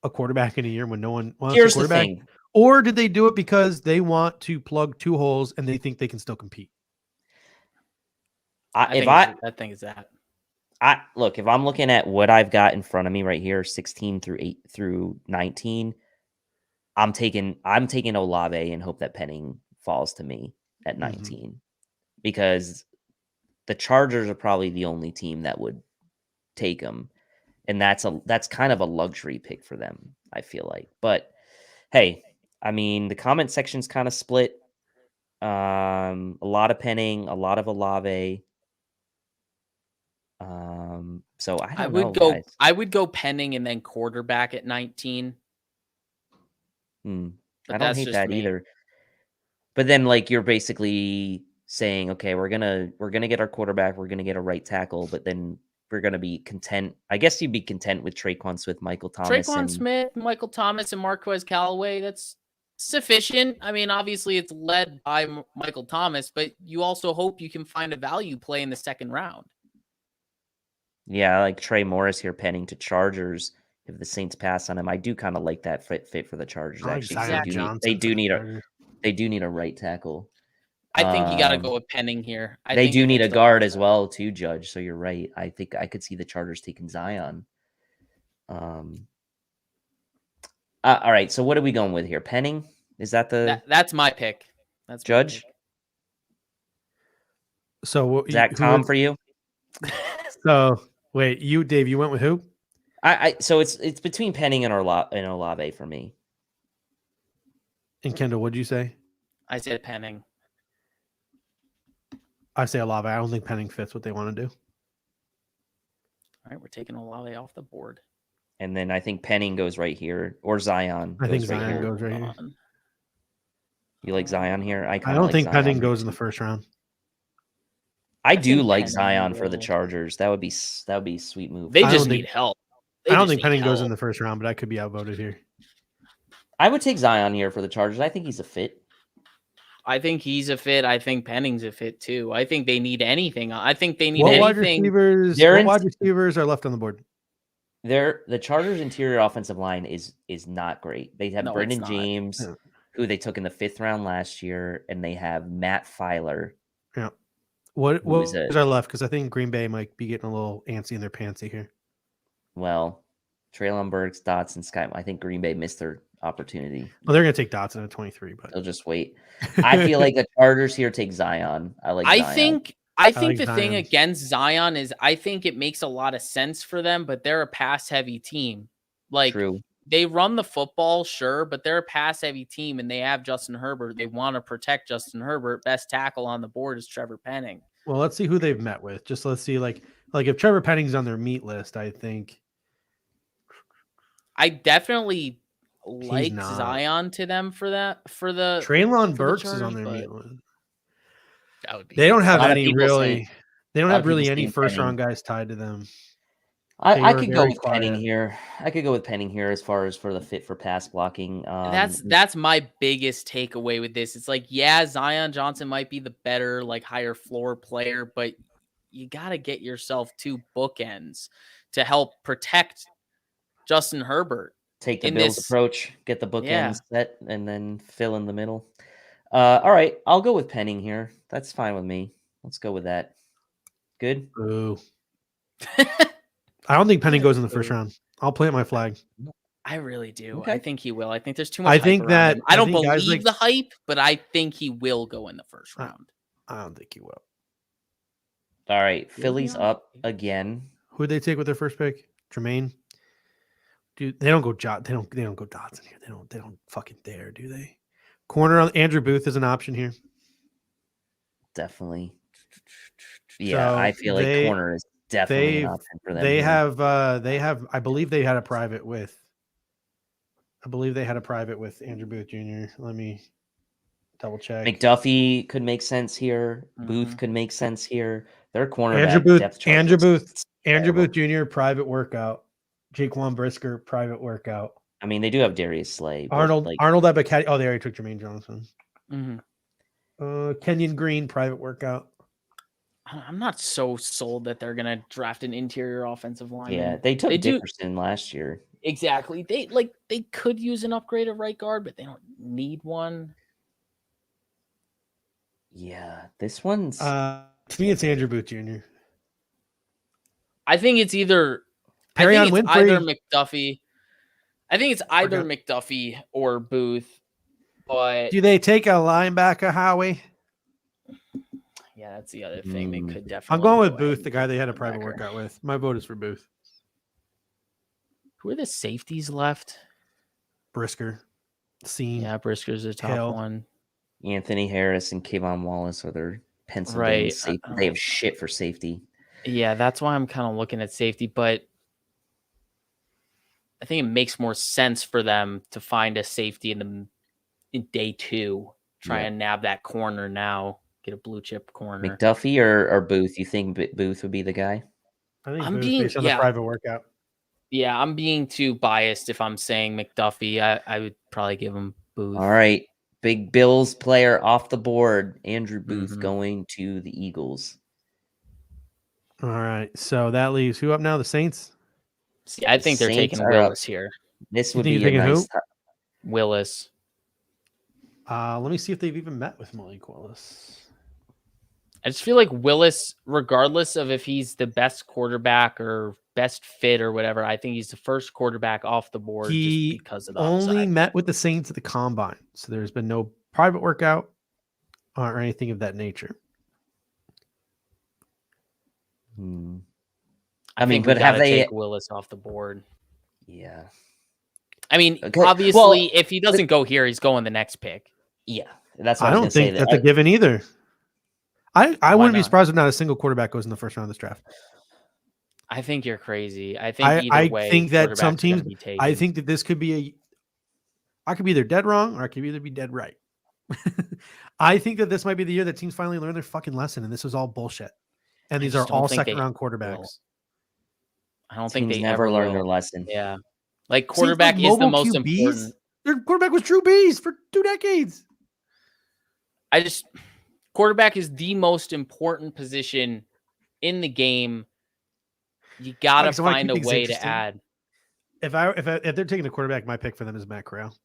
a quarterback in a year when no one wants a quarterback? The thing. Or did they do it because they want to plug 2 holes and they think they can still compete? I think it's that. Look, if I'm looking at what I've got in front of me right here, 16 through 19, I'm taking Olave and hope that Penning falls to me at 19, because the Chargers are probably the only team that would take him, and that's kind of a luxury pick for them, I feel like. But hey, I mean, the comment section's kind of split. A lot of Penning, a lot of Olave. So I would go Penning and then quarterback at 19. I don't hate that either. But then, like, you're basically saying, okay, we're gonna get our quarterback, we're gonna get a right tackle, but then we're gonna be content. I guess you'd be content with Traquan Smith, Michael Thomas, Michael Thomas, and Marquez Callaway. That's sufficient. I mean, obviously it's led by Michael Thomas, but you also hope you can find a value play in the second round. Yeah, like Trey Morris here, Penning to Chargers. If the Saints pass on him, I do kind of like that fit for the Chargers. Actually, they do need a right tackle. I think you got to go with Penning here. They do need a guard as well, too, Judge. So you're right. I think I could see the Chargers taking Zion. All right. So what are we going with here? Penning? Is that that's my pick? That's Judge. Pick. So Zach Tom for you. So wait, Dave, you went with who? So it's between Penning and Olave for me. And Kendall, what'd you say? I said Penning. I say Olave. I don't think Penning fits what they want to do. All right, we're taking Olave off the board. And then I think Penning goes right here, or Zion. I think Zion goes right here. You like Zion here? I don't think Penning goes in the first round. I do like Zion for the Chargers. That would be a sweet move. They just need help. I don't think Penning goes in the first round, but I could be outvoted here. I would take Zion here for the Chargers. I think he's a fit. I think he's a fit. I think Penning's a fit too. I think they need anything. I think they need anything. What wide receivers are left on the board? The Chargers' interior offensive line is not great. They have Brendan James, who they took in the 5th round last year, and they have Matt Filer. Yeah. What are left? Because I think Green Bay might be getting a little antsy in their pantsy here. Well, Treylon Burks, Dotson, Scott. I think Green Bay missed their opportunity. Well, they're going to take Dotson at 23, but They'll just wait. I feel like the Chargers here take Zion. I like Zion. I think like the thing Zion. against Zion is I think it makes a lot of sense for them, but they're a pass heavy team. Like True. they run the football, sure, but they're a pass heavy team and they have Justin Herbert. They want to protect Justin Herbert. Best tackle on the board is Trevor Penning. Well, let's see who they've met with. Just let's see, like if Trevor Penning's on their meat list, I think I definitely like not. Zion to them for that. For the Traylon for the Burks is on Chargers, their but meat list. that would be They don't have lot of any people really. saying- They don't lot have of people really any saying first Penning. round guys tied to them. I were could go very with Penning quiet. here. I could go with Penning here as far as for the fit for pass blocking. that's my biggest takeaway with this. It's like, yeah, Zion Johnson might be the better, like higher floor player, but you got to get yourself two bookends to help protect Justin Herbert. take the in Bills this- approach, get the bookends Yeah. set, and then fill in the middle. All right, I'll go with Penning here. That's fine with me. Let's go with that. Good. Ooh. I don't think Penning goes in the first round. I'll plant my flag. I really do. Okay. I think he will. I think there's too much I hype think around that- him. I I don't think guys believe like- the hype, but I think he will go in the first Uh, round. I don't think he will. All right, He'll be Philly's on- up again. Who'd they take with their first pick? Jermaine. Dude, they don't go They don't go Dotson here. They don't fucking dare, do they? Corner on Andrew Booth is an option here. Definitely. Yeah, I So feel like they- corner is definitely an they've- option for them. They here. have I believe they had a private with Andrew Booth Jr. Let me double check. McDuffie could make sense here. Booth Mhm. could make sense here. Their cornerback Andrew depth Booth, chart Andrew looks Booth, Andrew terrible. Booth Jr. private workout. Jaquan Brisker private workout. I mean, they do have Darius Slay. But Arnold like, Arnold Ebiketie. Oh, they already took Jermaine Johnson. Mhm. Kenyon Green private workout. I'm not so sold that they're gonna draft an interior offensive lineman. yeah, they took They do- Dickerson last year. Exactly. They could use an upgrade of right guard, but they don't need one. Yeah, this one's To me, it's Andrew Booth Jr. I think it's either Perrion either Winfrey. McDuffie. I think it's either McDuffie or Booth. But Do they take a linebacker, Howie? yeah, that's the other thing. They could definitely. I'm going go with ahead Booth, and the guy they had a take private linebacker. workout with. My vote is for Booth. Who are the safeties left? Brisker. Scene. Yeah, Brisker's a top Hill. one. Anthony Harris and Kayvon Wallace are their Pennsylvania Right, safety. They have shit for safety. Yeah, that's why I'm kind of looking at safety, but I think it makes more sense for them to find a safety in day 2. Try Yeah. and nab that corner now. Get a blue chip corner. McDuffie or Booth? You think Booth would be the guy? I think I'm Booth being- based on yeah. the private workout. Yeah, I'm being too biased if I'm saying McDuffie. I would probably give him Booth. All right. Big Bills player off the board. Andrew Booth Mhm. going to the Eagles. All right. So that leaves who up now? The Saints? See, I think they're Saints taking are up. Willis here. This You would think be you're a taking who? nice. Willis. Let me see if they've even met with Malik Willis. I just feel like Willis, regardless of if he's the best quarterback or best fit or whatever, I think he's the first quarterback off the board He just because of the only upside. met with the Saints at the combine. So there's been no private workout or anything of that nature. I mean, think we but have gotta they? take Willis off the board? Yeah. I mean, Okay, obviously, well, if he doesn't go here, he's going the next pick. Yeah. That's what I I was don't gonna say. think that's a given either. I Why wouldn't be not? surprised if not a single quarterback goes in the first round of this draft. I think you're crazy. I think either I way, think that some quarterbacks are gonna teams. be taken. I think that this could be I could be either dead wrong or I could either be dead right. I think that this might be the year that teams finally learn their fucking lesson, and this was all bullshit. And I these are just don't all think second they round will. quarterbacks. I don't think Teams they never ever learn will. their lesson. Yeah, like Seems quarterback like is the mobile most QBs. important. Their quarterback was Drew Brees for 2 decades. Quarterback is the most important position in the game. You gotta Because I wanna find keep a things way to interesting. add. If they're taking a quarterback, my pick for them is Matt Corral.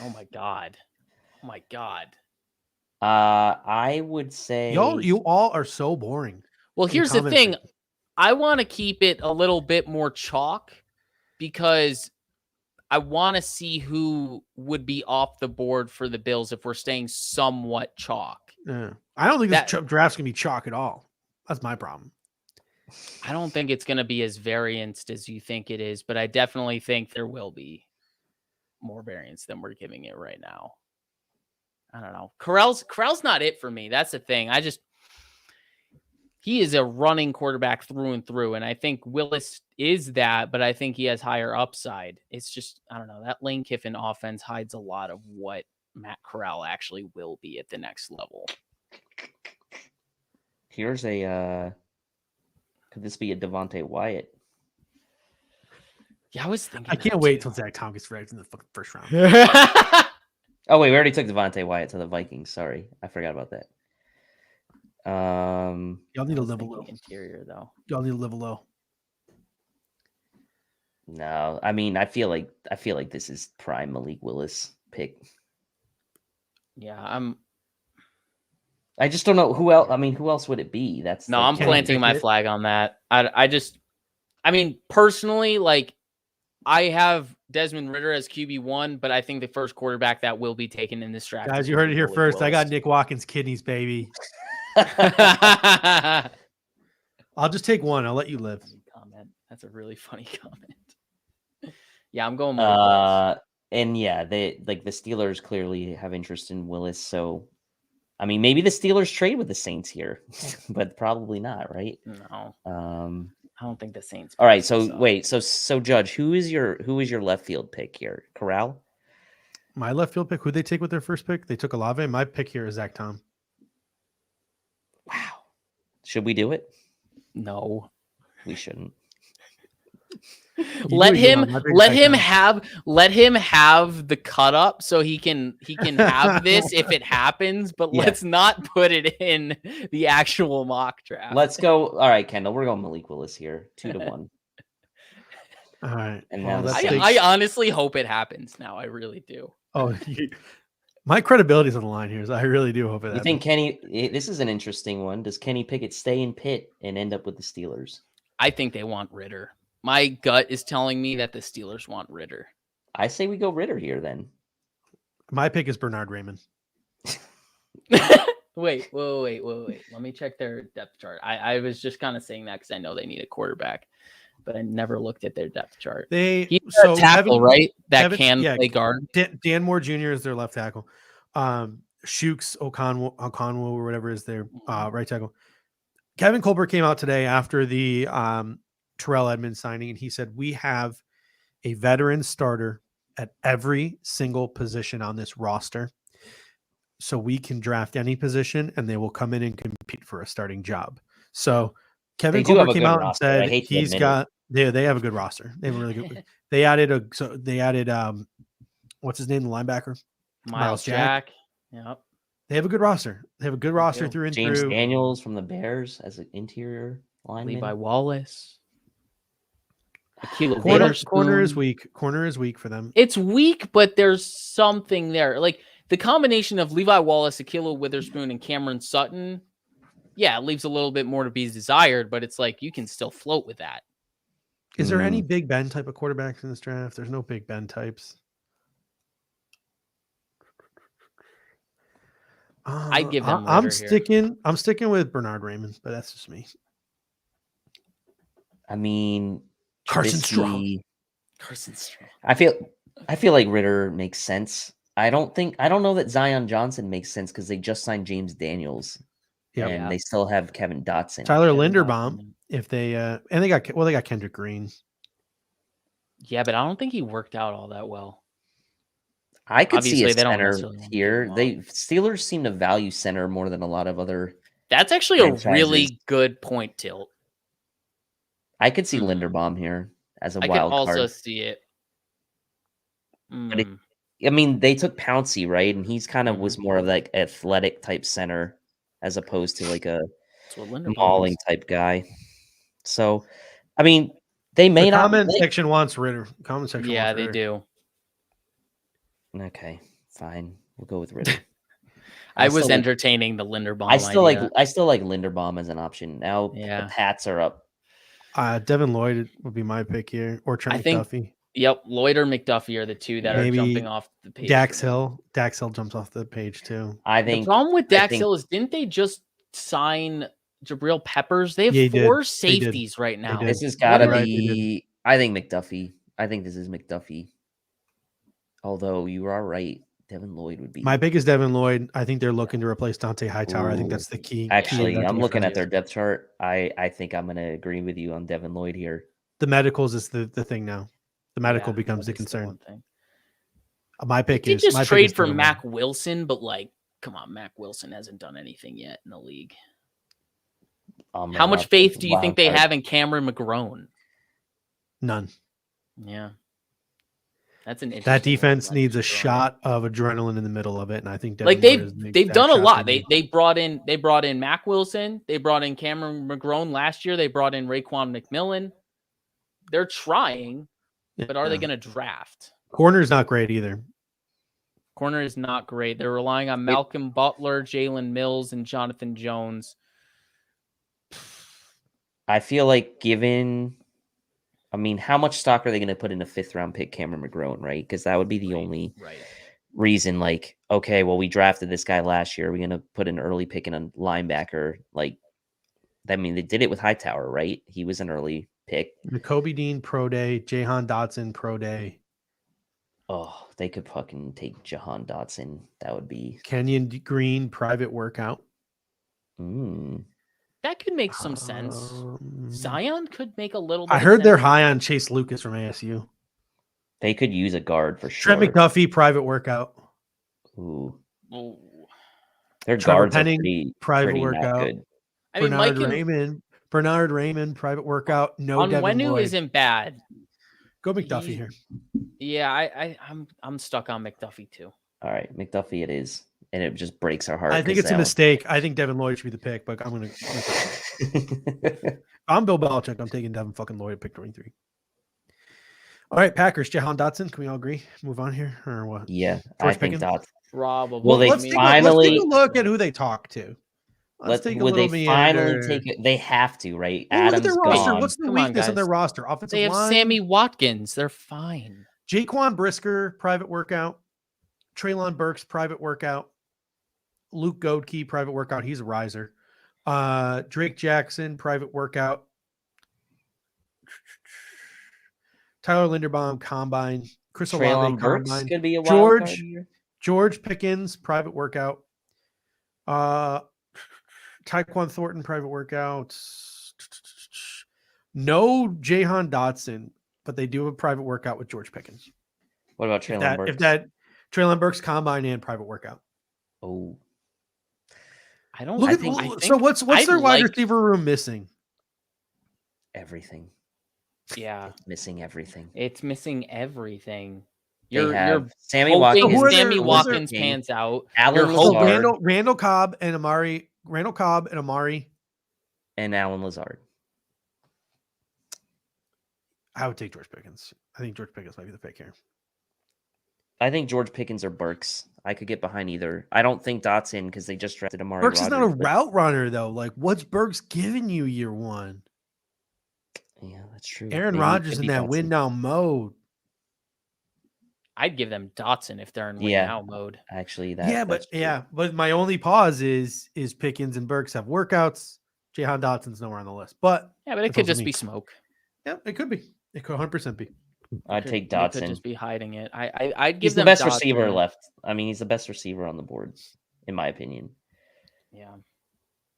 Oh my god. Oh my god. I would say You all are so boring. Well, in here's the comment thing. section. I want to keep it a little bit more chalk because I want to see who would be off the board for the Bills if we're staying somewhat chalk. Yeah. I don't think this draft's gonna be chalk at all. That's my problem. I don't think it's going to be as varianced as you think it is, but I definitely think there will be more variance than we're giving it right now. I don't know. Corral's not it for me. That's the thing. He is a running quarterback through and through, and I think Willis is that, but I think he has higher upside. It's just, I don't know. That Lane Kiffin offense hides a lot of what Matt Corral actually will be at the next level. Here's a could this be a Devontae Wyatt? Yeah, I was thinking. I can't wait till Zach Tom gets ranked in the first round. Oh wait, we already took Devontae Wyatt to the Vikings. Sorry, I forgot about that. Y'all need to live low. Interior though. Y'all need to live low. No, I mean I feel like this is prime Malik Willis pick. Yeah, I just don't know who else. I mean, who else would it be? No, I'm planting my flag on that. I mean, personally, like, I have Desmond Ridder as QB1, but I think the first quarterback that will be taken in this draft. Guys, you heard it here first. I got Nick Watkins' kidneys, baby. I'll just take one. I'll let you live. Comment. That's a really funny comment. Yeah, I'm going Willis. And yeah, the Steelers clearly have interest in Willis, so I mean, maybe the Steelers trade with the Saints here, but probably not, right? No. I don't think the Saints. All right, so wait, so Judge, who is your left field pick here? Corral? My left field pick. Who they take with their first pick? They took Olave. My pick here is Zach Tom. Wow. Should we do it? No, we shouldn't. Let him have the cut up so he can have this if it happens, but let's not put it in the actual mock draft. Let's go. All right, Kendall, we're going Malik Willis here, 2-1. All right. And I honestly hope it happens now. I really do. Oh, my credibility is on the line here. So I really do hope it happens. You think Kenny? This is an interesting one. Does Kenny Pickett stay in Pitt and end up with the Steelers? I think they want Ridder. My gut is telling me that the Steelers want Ridder. I say we go Ridder here then. My pick is Bernard Raymond. Wait. Let me check their depth chart. I was just kind of saying that because I know they need a quarterback, but I never looked at their depth chart. He's a tackle, right? That can play guard. Dan Moore Jr. is their left tackle. Shooks Okonwo or whatever is their right tackle. Kevin Colbert came out today after the Terrell Edmonds signing, and he said, we have a veteran starter at every single position on this roster. So we can draft any position and they will come in and compete for a starting job. So Kevin Colbert came out and said they have a good roster. They have a really good. They added what's his name? The linebacker, Miles Jack. Yep. They have a good roster. They have a good roster through and through. James Daniels from the Bears as an interior lineman. Levi Wallace. Corner is weak. Corner is weak for them. It's weak, but there's something there. Like the combination of Levi Wallace, Ahkello Witherspoon, and Cameron Sutton. Yeah, it leaves a little bit more to be desired, but it's like you can still float with that. Is there any Big Ben type of quarterbacks in this draft? There's no Big Ben types. I give them. I'm sticking with Bernard Raymond, but that's just me. I mean, Carson Strong. I feel like Ridder makes sense. I don't know that Zion Johnson makes sense because they just signed James Daniels. And they still have Kevin Dotson. Tyler Linderbaum, if they and they got Kendrick Green. Yeah, but I don't think he worked out all that well. I could see a center here. Steelers seem to value center more than a lot of other. That's actually franchises. A really good point, Tilt. I could see Linderbaum here as a wild card. I could also see it. But I mean, they took Pouncey, right? And he's kind of was more of like athletic type center as opposed to like a mauling type guy. So, I mean, they may not. Comment section wants Ridder. Comment section. Yeah, they do. Okay, fine. We'll go with Ridder. I was entertaining the Linderbaum. I still like Linderbaum as an option. Now the Pats are up. Devin Lloyd would be my pick here, or Trent McDuffie. Yep, Lloyd or McDuffie are the two that are Maybe jumping off the page. Dax for me. Hill. Dax Hill jumps off the page too. I The think problem with I Dax think- Hill is didn't they just sign Jabril Peppers? They have Yeah, they 4 did. safeties right now. did. this has got to You're right, they be. I think McDuffie. I think this is McDuffie. Although you are right, Devin Lloyd would be. My pick is Devin Lloyd. I think they're looking to replace Dante Hightower. I think that's the key. Actually, key of that I'm looking at defense. their depth chart. I think I'm going to agree with you on Devin Lloyd here. The medicals is the thing now. The medical Yeah, becomes the that is concern. one thing. My They pick did is just my pick trade is for Devin Mac Lloyd. Wilson, but like, come on, Mac Wilson hasn't done anything yet in the league. How much faith do you think they have in Cameron McGrone? None. Yeah. That's an That interesting defense one. needs a shot of adrenaline in the middle of it, and I think Devin Like Lloyd is they've that done a shot lot. they They need. brought in Mac Wilson. They brought in Cameron McGrone last year. They brought in Raekwon McMillan. They're trying, but are they Yeah. going to draft? Corner's not great either. Corner is not great. They're relying on Malcolm Butler, Jalen Mills, and Jonathan Jones. I feel like I mean, how much stock are they going to put in a 5th round pick, Cameron McGrone, right? Because that would be the only reason. Like, okay, well, we drafted this guy last year. We're going to put an early pick in a linebacker. Like, I mean, they did it with Hightower, right? He was an early pick. Kobe Dean Pro Day, Jahan Dotson Pro Day. Oh, they could fucking take Jahan Dotson. That would be Kenyon Green private workout. That could make some sense. Zion could make a little bit I of heard they're sense. high on Chase Lucas from ASU. They could use a guard for sure. Trent McDuffie private workout. Ooh. Ooh. Their Trevor guards Penning, are pretty private not workout. good. I mean, Bernard Raymond private workout. No on Devin Wenu Lloyd. isn't bad. Go McDuffie here. Yeah, I'm stuck on McDuffie too. All right, McDuffie it is, and it just breaks our heart. I think it's a mistake. I think Devin Lloyd should be the pick, but I'm gonna. I'm Bill Belichick. I'm taking Devin fucking Lloyd at pick 23. All right, Packers. Jahan Dotson. Can we all agree? Move on here or what? Yeah, George I think Pickens? Dotson. Probably. Well, they let's finally take a look at who they talk to. Let's take a would little they finally meander. take it? They have to, right? Well, look at Adam's their roster. gone. What's the Come on, weakness of their guys. roster? Offensive They have line. Sammy Watkins. They're fine. Jaquan Brisker, private workout. Treylon Burks, private workout. Luke Goedke, private workout. He's a riser. Drake Jackson, private workout. Tyler Linderbaum, combine. Chris Olave, Treylon Burks combine. could be a wild card here. George Pickens, private workout. Tyquan Thornton, private workout. No Jahan Dotson, but they do have a private workout with George Pickens. What about Treylon Burks? If that Treylon Burks combine and private workout. Oh, I don't Look think. at so what's their wide receiver room missing? everything. Yeah, It's missing everything. it's missing everything. You're Sammy hoping Watkins. Sammy who are Watkins their- pans out. Alan You're So Lazard. hoping Randall Cobb and Amari. Randall Cobb and Amari. and Alan Lazard. I would take George Pickens. I think George Pickens might be the pick here. I think George Pickens or Burks. I could get behind either. I don't think Dotson because they just drafted Amari. Burks is not a Rodgers, but- route runner though. Like, what's Burks giving you year one? Yeah, that's true. Aaron Maybe it Rodgers could in be that Dotson. win now mode. I'd give them Dotson if they're in win Yeah. now mode. Actually, But my only pause is Pickens and Burks have workouts. Jahan Dotson's nowhere on the list, but Yeah, but it That's could also just me. be smoke. yeah, it could be. It could 100% be. I'd Could- take they could Dotson. just be hiding it. I'd give He's the them best Dotson. receiver left. I mean, he's the best receiver on the board, in my opinion. Yeah,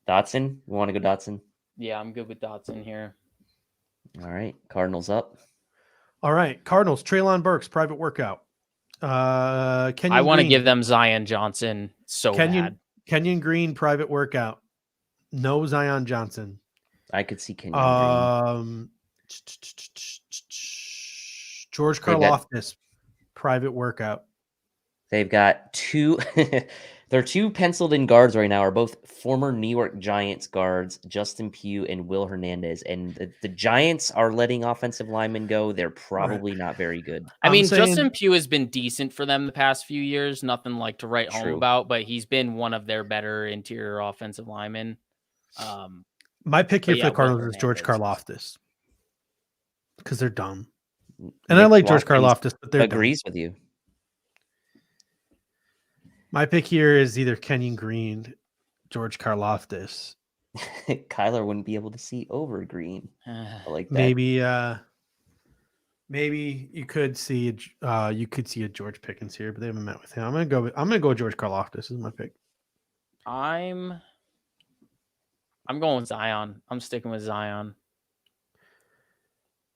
Dotson, you want to go Dotson? yeah, I'm good with Dotson here. All right, Cardinals up. All right, Cardinals. Treylon Burks private workout. Kenyon I want to Green. give them Zion Johnson so bad. Kenyon Green private workout. No Zion Johnson. I could see Kenyon Green. George They've got- Karlaftis private workout. They've got two. Their two penciled in guards right now are both former New York Giants guards, Justin Pugh and Will Hernandez. And the Giants are letting offensive linemen go. They're probably not very good. I I'm mean, saying- Justin Pugh has been decent for them the past few years. Nothing like to write home True. about, but he's been one of their better interior offensive linemen. My pick here But for yeah, the Cardinals Will is George Hernandez. Karlaftis because they're dumb. And I Nick like George Watkins Karlaftis, but they're dumb. agrees with you. My pick here is either Kenyon Green, George Karlaftis. Kyler wouldn't be able to see over Green. I like that. Maybe you could see a George Pickens here, but they haven't met with him. I'm gonna go with George Karlaftis. This is my pick. I'm going with Zion. I'm sticking with Zion.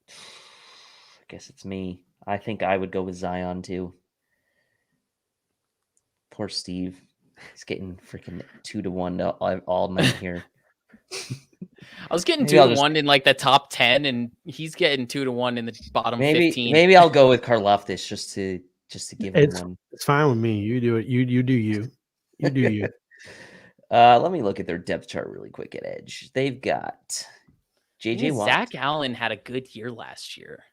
I guess it's me. I think I would go with Zion too. Poor Steve. He's getting freaking 2-1 all night here. I was getting Maybe I'll 2-1 in like the top 10, and he's getting 2-1 in the bottom 15. Maybe I'll go with Karlaftis just to give him one. It's fine with me. You do it. You do you. You do you. Let me look at their depth chart really quick at edge. They've got JJ Watt. Zach Allen had a good year last year.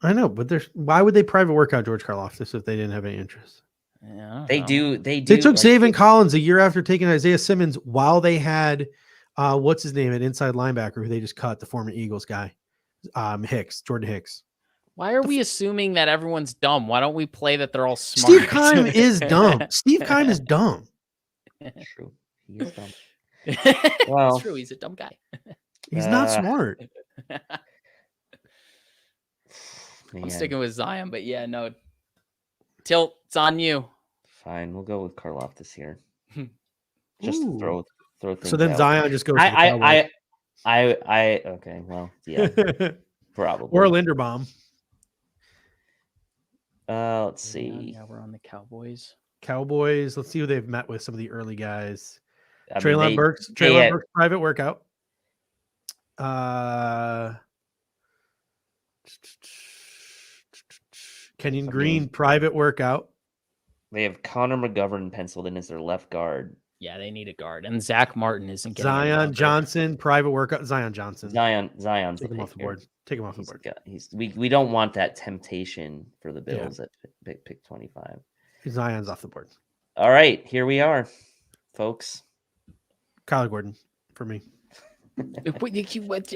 I know, but why would they private work out George Karlaftis if they didn't have any interest? Yeah, They do. They took Zaven Collins a year after taking Isaiah Simmons while they had what's his name, an inside linebacker who they just cut, the former Eagles guy, Jordan Hicks. Why are we assuming that everyone's dumb? Why don't we play that they're all smart? Steve Keim is dumb. Steve Keim is dumb. True. He is dumb. Well, it's true. He's a dumb guy. He's not smart. I'm sticking with Zion, but yeah, no. Tilt, it's on you. Fine, we'll go with Karlaftis here. Just to throw things. So then out. Zion just goes. Okay. Well, yeah, probably. Or Linderbaum. Let's see. Yeah, we're on the Cowboys. Let's see who they've met with. Some of the early guys. I mean, Treylon Burks. Burks private workout. Kenyon Green private workout. They have Connor McGovern penciled in as their left guard. Yeah, they need a guard, and Zach Martin isn't getting Zion Johnson private workout. Zion's Take him off the board. Take him off the board. We don't want that temptation for the Bills at pick 25. Zion's off the board. All right, here we are, folks. Kyler Gordon for me.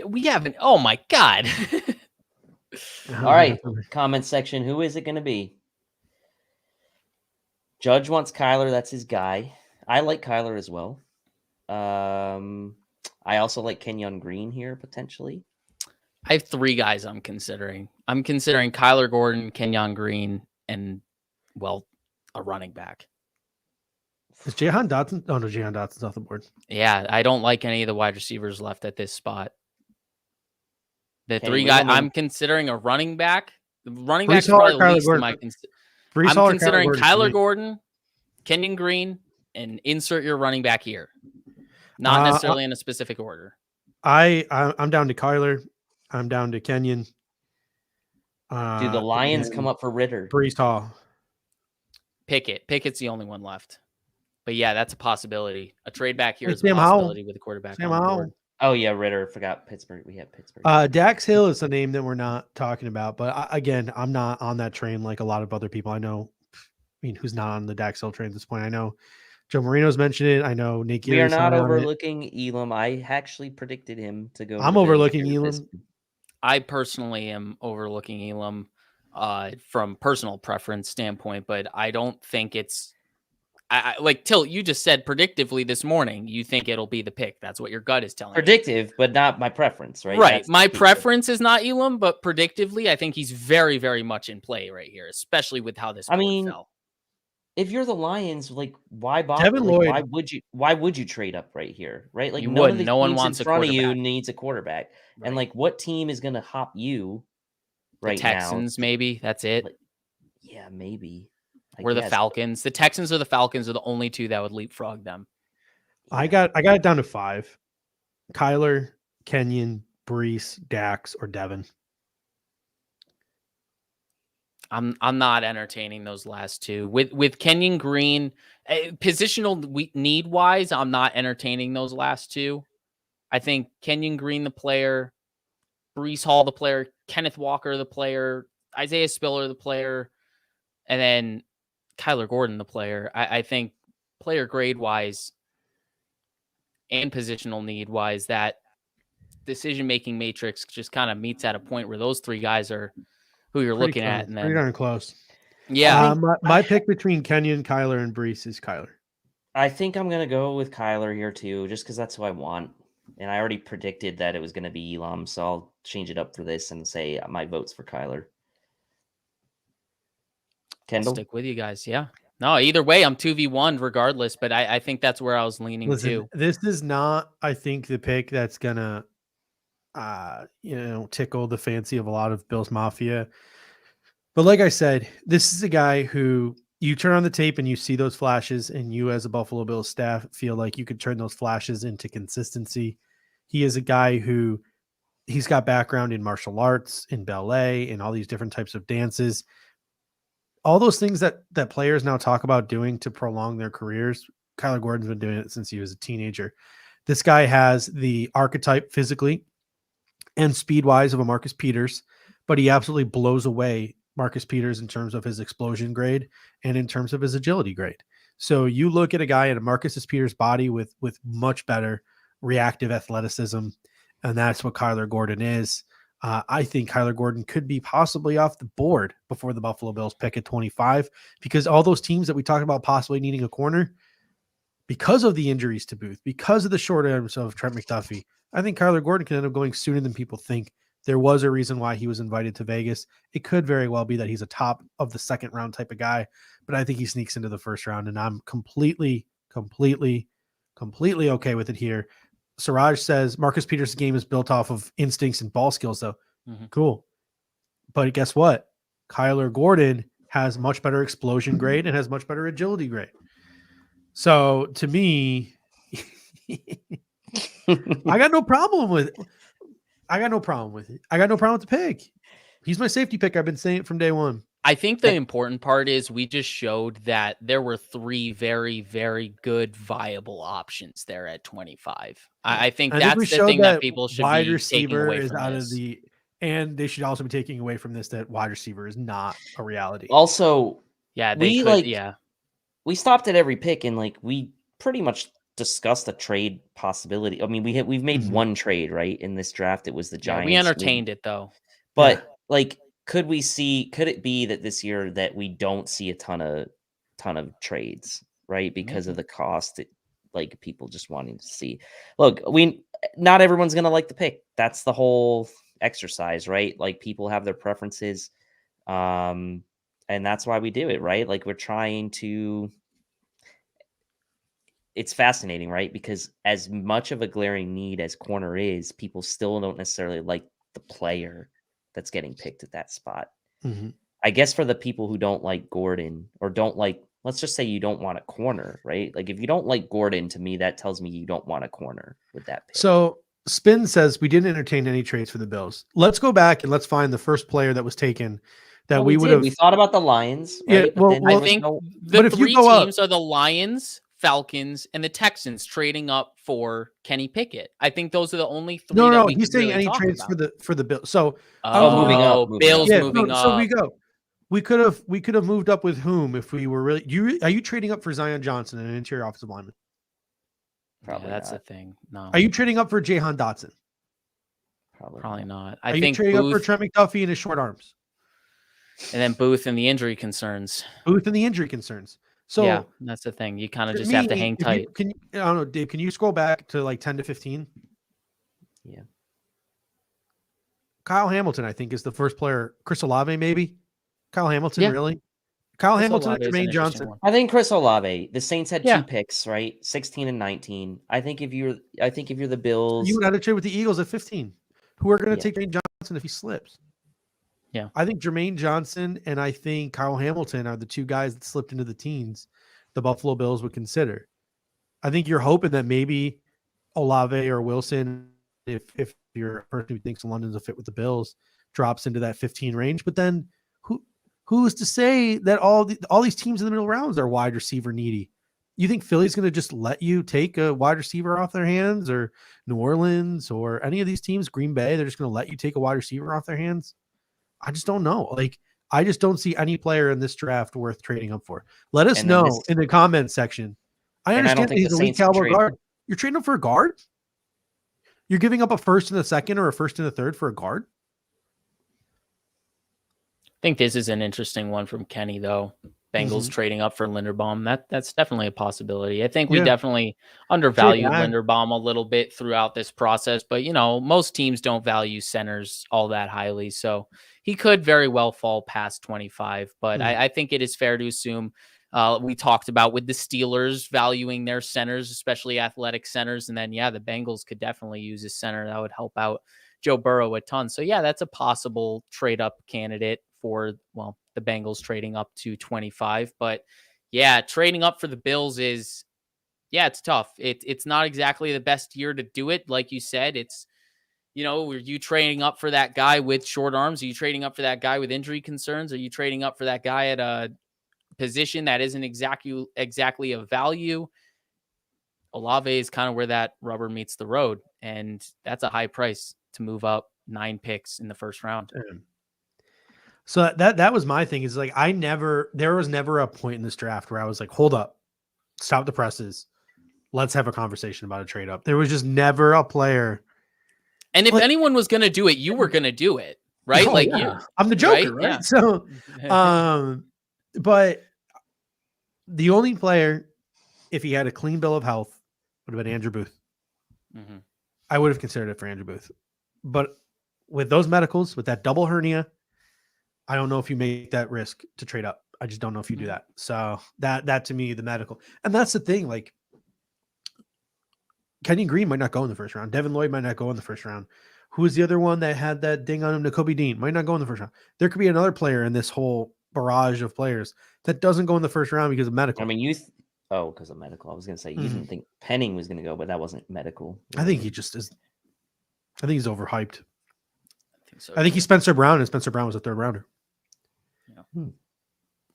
We haven't. Oh my god. All right, comment section. Who is it going to be? Judge wants Kyler. That's his guy. I like Kyler as well. I also like Kenyon Green here potentially. I have 3 guys I'm considering. I'm considering Kyler Gordon, Kenyon Green, and a running back. Is Jahan Dotson? Oh no, Jahan Dotson's off the board. Yeah, I don't like any of the wide receivers left at this spot. The 3 guys I'm considering a running back. The running back is probably the least of my I'm considering Kyler Gordon, Kenyon Green, and insert your running back here. Not necessarily in a specific order. I'm down to Kyler. I'm down to Kenyon. Do the Lions come up for Ritter? Breece Hall. Pickett's the only one left. But yeah, that's a possibility. A trade back here is a possibility with a quarterback on the board. Oh yeah, Ritter. Forgot Pittsburgh. We have Pittsburgh. Dax Hill is a name that we're not talking about, but again, I'm not on that train like a lot of other people I know. I mean, who's not on the Dax Hill train at this point? I know Joe Marino's mentioned it. I know Nick. We are not overlooking Elam. I actually predicted him to go. I'm overlooking Elam. I personally am overlooking Elam from personal preference standpoint, but I don't think it's. I like Tilt, you just said predictively this morning, you think it'll be the pick. That's what your gut is telling you. But not my preference, right? Right. My preference is not Elam, but predictively, I think he's very, very much in play right here, especially with how this fell. If you're the Lions, like, why bother? Devin Lloyd, why would you trade up right here? Right? Like, you wouldn't. No one wants in front of you needs a quarterback. Right. And like, what team is gonna hop you right the Texans, now? maybe. That's it. Like, yeah, maybe. Or the Falcons. The Texans or the Falcons are the only 2 that would leapfrog them. I got it down to 5. Kyler, Kenyon, Breece, Dax, or Devin. I'm not entertaining those last 2. With Kenyon Green, positional need wise, I'm not entertaining those last 2. I think Kenyon Green the player, Breece Hall the player, Kenneth Walker the player, Isaiah Spiller the player, and then Kyler Gordon, the player. I think player grade wise and positional need wise, that decision-making matrix just kind of meets at a point where those 3 guys are who you're Pretty looking close. at, and Pretty then darn close. yeah, My pick between Kenyon, Kaiir, and Brees is Kaiir. I think I'm gonna go with Kaiir here too, just because that's who I want. And I already predicted that it was gonna be Elam, so I'll change it up for this and say my vote's for Kaiir. I'll Kendall? stick with you guys. Yeah. No, either way, I'm 2v1 regardless, but I think that's where I was leaning Listen, to. this is not, I think, the pick that's gonna tickle the fancy of a lot of Bills Mafia. But like I said, this is a guy who you turn on the tape and you see those flashes, and you as a Buffalo Bills staff feel like you could turn those flashes into consistency. He is a guy who he's got background in martial arts, in ballet, and all these different types of dances. All those things that players now talk about doing to prolong their careers. Kyler Gordon's been doing it since he was a teenager. This guy has the archetype physically and speed wise of a Marcus Peters, but he absolutely blows away Marcus Peters in terms of his explosion grade and in terms of his agility grade. So you look at a guy at a Marcus Peters body with much better reactive athleticism, and that's what Kyler Gordon is. I think Kyler Gordon could be possibly off the board before the Buffalo Bills pick at 25, because all those teams that we talked about possibly needing a corner, because of the injuries to Booth, because of the short arms of Trent McDuffie, I think Kyler Gordon can end up going sooner than people think. There was a reason why he was invited to Vegas. It could very well be that he's a top of the second round type of guy, but I think he sneaks into the first round, and I'm completely okay with it here. Siraj says Marcus Peters' game is built off of instincts and ball skills, though. Mm-hmm. Cool. But guess what? Kyler Gordon has much better explosion grade and has much better agility grade. So to me, I got no problem with it. I got no problem with the pick. He's my safety pick. I've been saying it from day one. I think the important part is we just showed that there were 3 very, very good viable options there at 25. I think that's the thing that people should wide be receiver taking away is from out this. of the, and they should also be taking away from this that wide receiver is not a reality. Also, yeah, they could. Yeah, we stopped at every pick and we pretty much discussed a trade possibility. I mean, we've made one trade right in this draft. It was the Giants. We entertained it though. But could it be that this year that we don't see a ton of trades, right? Because of the cost, people just wanting to see. Look, not everyone's gonna like the pick. That's the whole exercise, right? Like people have their preferences. And that's why we do it, right? Like we're trying to. It's fascinating, right? Because as much of a glaring need as corner is, people still don't necessarily like the player that's getting picked at that spot. Mm-hmm. I guess for the people who don't like Gordon or don't like, let's just say you don't want a corner, right? Like if you don't like Gordon, to me, that tells me you don't want a corner with that pick. So Spin says we didn't entertain any trades for the Bills. Let's go back and let's find the first player that was taken that we would have. We thought about the Lions, right? Yeah, I think the 3 teams are the Lions, Falcons, and the Texans trading up for Kenny Pickett. I think those are the only 3. No, he's saying any trades for the Bills. So moving up, Bills moving up. So we could have moved up with whom if we were really. Are you trading up for Zion Johnson, an interior offensive lineman? Probably that's not. the thing. No. Are you trading up for Jahan Dotson? Probably not. Are you trading up for Trent McDuffie and his short arms? And then Booth and the injury concerns. So yeah, that's the thing. You kind of just have to hang tight. I don't know, Dave, can you scroll back to 10 to 15? Yeah. Kyle Hamilton, I think, is the first player. Chris Olave, maybe. Kyle Hamilton, really? Kyle Chris Hamilton Olave and Jermaine Johnson. I think Chris Olave. The Saints had 2 picks, right? 16 and 19. I think if you're the Bills, you would have to trade with the Eagles at 15. Who are going to take Jermaine Johnson if he slips? Yeah. I think Jermaine Johnson and I think Kyle Hamilton are the 2 guys that slipped into the teens the Buffalo Bills would consider. I think you're hoping that maybe Olave or Wilson, if you're a person who thinks London's a fit with the Bills, drops into that 15 range. But then who's to say that all these teams in the middle rounds are wide receiver needy? You think Philly's going to just let you take a wide receiver off their hands, or New Orleans or any of these teams, Green Bay, they're just going to let you take a wide receiver off their hands? I just don't know. I just don't see any player in this draft worth trading up for. Let us know in the comments section. I understand that he's a elite caliber guard. You're trading up for a guard? You're giving up a first and a second or a first and a third for a guard? think this is an interesting one from Kenny, though. Bengals trading up for Linderbaum. That's definitely a possibility. I think we definitely undervalued Linderbaum a little bit throughout this process, but most teams don't value centers all that highly. So he could very well fall past 25, but I think it is fair to assume we talked about with the Steelers valuing their centers, especially athletic centers. And then, the Bengals could definitely use a center that would help out Joe Burrow a ton. So that's a possible trade up candidate for, the Bengals trading up to 25. But trading up for the Bills is, it's tough. It's not exactly the best year to do it. Like you said, it's, are you trading up for that guy with short arms? Are you trading up for that guy with injury concerns? Are you trading up for that guy at a position that isn't exactly of value? Olave is kind of where that rubber meets the road. And that's a high price to move up 9 picks in the first round. So that was my thing, is like, there was never a point in this draft where I was like, hold up, stop the presses. Let's have a conversation about a trade up. There was just never a player. And if anyone was going to do it, you were going to do it, right? I'm the Joker, right? Yeah. So, but the only player, if he had a clean bill of health, would have been Andrew Booth. I would have considered it for Andrew Booth. But with those medicals, with that double hernia, I don't know if you make that risk to trade up. I just don't know if you do that. So that to me, the medical, and that's the thing. Like, Kenyon Green might not go in the first round. Devin Lloyd might not go in the first round. Who is the other one that had that ding on him? Nakobe Dean might not go in the first round. There could be another player in this whole barrage of players that doesn't go in the first round because of medical. I mean, because of medical. I was going to say you didn't think Penning was going to go, but that wasn't medical. I think he just is. I think he's overhyped. I think so. I think he's Spencer Brown, and Spencer Brown was a third rounder.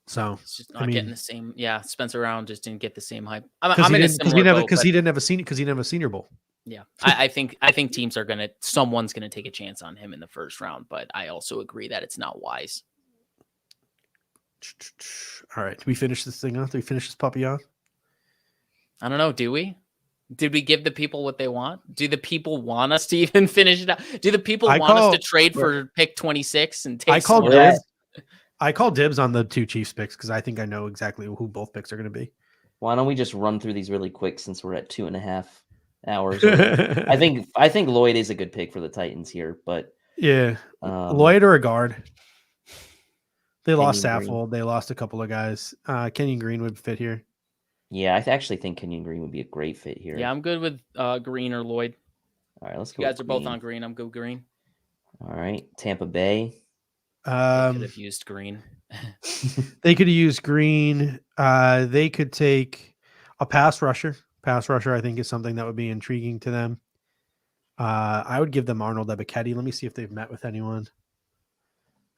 So it's just not getting the same. Yeah, Spencer Brown just didn't get the same hype. Because he didn't have a Senior Bowl. Yeah, I think teams are someone's gonna take a chance on him in the first round, but I also agree that it's not wise. All right, do we finish this thing off? Do we finish this puppy off? I don't know. Do we? Did we give the people what they want? Do the people want us to even finish it out? Do the people want us to trade for pick 26 and take? I call dibs on the 2 Chiefs picks because I think I know exactly who both picks are going to be. Why don't we just run through these really quick since we're at 2.5 hours? I think Lloyd is a good pick for the Titans here, but Lloyd or a guard. They lost Saffold. They lost a couple of guys. Kenyon Green would fit here. Yeah, I actually think Kenyon Green would be a great fit here. Yeah, I'm good with Green or Lloyd. All right, let's go. You guys are both on Green. I'm good Green. All right, Tampa Bay. They could have used Green. They could have used Green. They could take a pass rusher. Pass rusher, I think, is something that would be intriguing to them. I would give them Arnold Ebiketie. Let me see if they've met with anyone.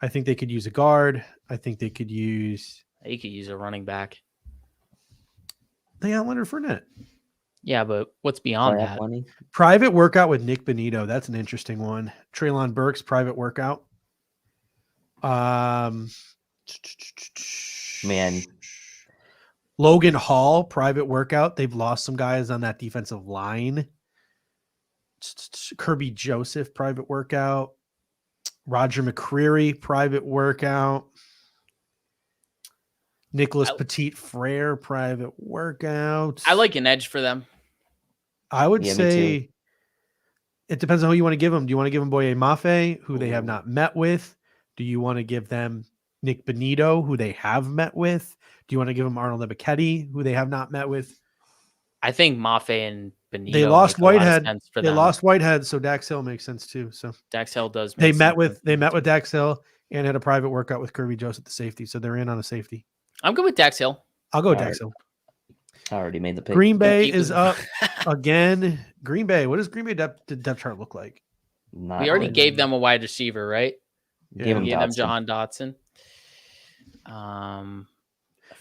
I think they could use a guard. I think they could use. They could use a running back. They got Leonard Fournette. Yeah, but what's beyond that? Private workout with Nick Benito. That's an interesting one. Treylon Burks, private workout. Man, Logan Hall, private workout. They've lost some guys on that defensive line. Kirby Joseph, private workout. Roger McCreary, private workout. Nicholas Petit Frere, private workout. I like an edge for them. I would say it depends on who you want to give them. Do you want to give them Boye Mafe, who they have not met with? Do you want to give them Nick Benito, who they have met with? Do you want to give them Arnold Ebiketie, who they have not met with? I think Mafe and Benito. They lost Whitehead. They lost Whitehead, so Dax Hill makes sense too. So Dax Hill does. They met with Dax Hill and had a private workout with Kirby Joseph, the safety. So they're in on a safety. I'm good with Dax Hill. I'll go with Dax Hill. I already made the pick. Green Bay is up again. Green Bay. What does Green Bay depth chart look like? We already gave them a wide receiver, right? Gave them Jahan Dotson.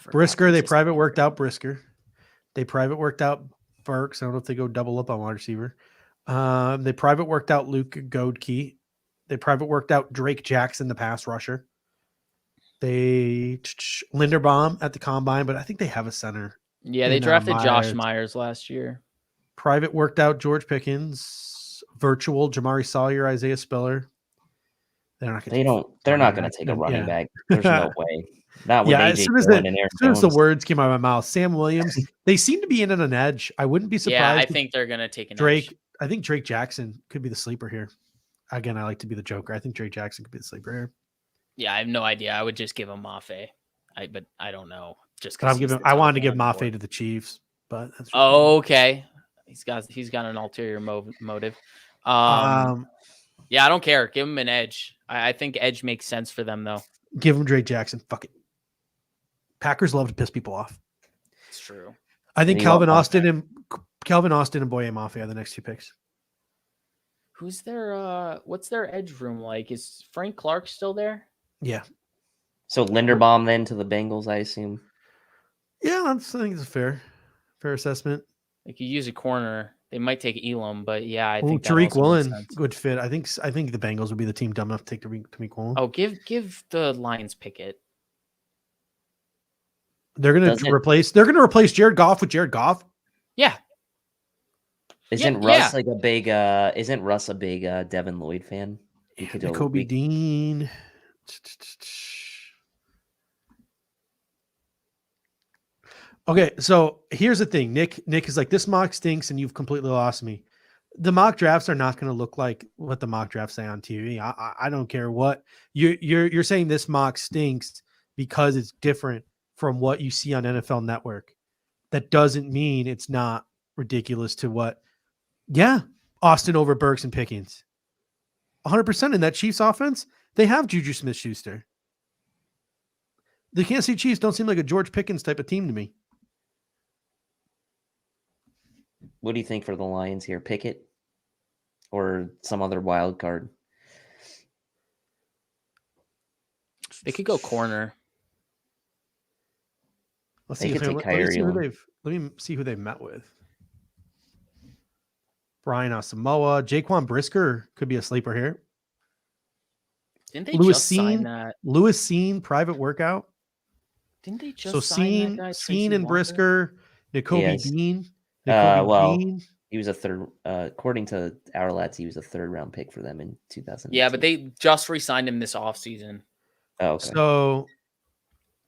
Brisker, they private worked out Brisker. They private worked out Burks. I don't know if they go double up on wide receiver. They private worked out Luke Goedke. They private worked out Drake Jackson, the pass rusher. They Linderbaum at the combine, but I think they have a center. Yeah, they drafted Josh Myers last year. Private worked out George Pickens. Virtual Jamari Sawyer, Isaiah Spiller. They're not They don't. They're not going to take a running back. There's no way. Not with Yeah, AJ Dillon and Aaron as soon as the Jones. words came out of my mouth, Sam Williams, they seem to be in on an edge. I wouldn't be surprised. Yeah, I if think they're gonna take an Drake. edge. I think Drake Jackson could be the sleeper here. Again, I like to be the joker. I think Drake Jackson could be the sleeper here. Yeah, I have no idea. I would just give him Mafe. But I don't know. Just But because I wanted to give Mafe to the Chiefs, but that's okay. He's got an ulterior motive. Yeah, I don't care. Give him an edge. I think edge makes sense for them though. Give him Drake Jackson. Fuck it. Packers love to piss people off. It's true. I think Calvin Austin and Boye Mafe are the next two picks. Who's their what's their edge room like? Is Frank Clark still there? Yeah. So Linderbaum then to the Bengals, I assume. Yeah, I think it's a fair assessment. They could use a corner. They might take Elam, but yeah, I think Tariq Woolen would fit. I think the Bengals would be the team dumb enough to take Tariq Woolen. Oh, give the Lions Pickett. They're gonna replace Jared Goff with Jared Goff. Yeah. Isn't Russ like a big Devin Lloyd fan? Kobe Dean. Okay, so here's the thing. Nick is like, this mock stinks and you've completely lost me. The mock drafts are not going to look like what the mock drafts say on TV. I don't care what you're saying. This mock stinks because it's different from what you see on NFL Network. That doesn't mean it's not ridiculous to what. Yeah, Austin over Burks and Pickens. 100% in that Chiefs offense. They have Juju Smith-Schuster. The Kansas City Chiefs don't seem like a George Pickens type of team to me. What do you think for the Lions here? Pickett or some other wild card? They could go corner. Let me see who they've met with. Brian Asamoah, Jaquan Brisker could be a sleeper here. Didn't they just sign that? Lewis Seen, private workout. Didn't they just sign that guy? Seen and Brisker, Nakobe Dean. He was a third. According to our lads, he was a third-round pick for them in 2000. Yeah, but they just re-signed him this offseason. Oh, okay.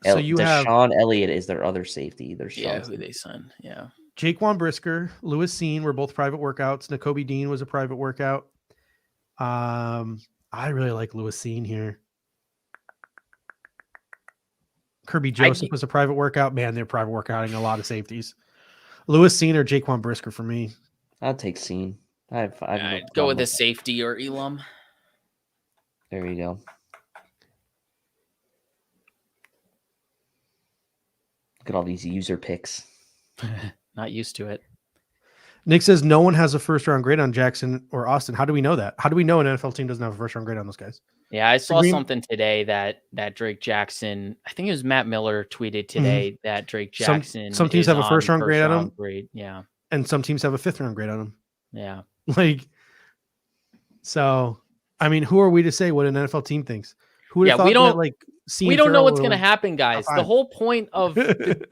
So you have Deshaun Elliott is their other safety. Who they signed. Yeah. Jaquan Brisker, Lewis Seen were both private workouts. Nakobe Dean was a private workout. I really like Lewis Seen here. Kirby Joseph was a private workout. Man, they're private workouting a lot of safeties. Lewis Seen or Jaquan Brisker for me. I'll take Seen. I'd go with a safety or Elam. There you go. Look at all these user picks. Not used to it. Nick says no one has a first-round grade on Jackson or Austin. How do we know that? How do we know an NFL team doesn't have a first-round grade on those guys? Yeah, I saw something today that Drake Jackson, I think it was Matt Miller tweeted today that Drake Jackson. Some teams have a first-round grade on him. Yeah. And some teams have a fifth-round grade on him. Yeah. So, I mean, who are we to say what an NFL team thinks? Who would have thought we don't know what's going to happen, guys. The whole point of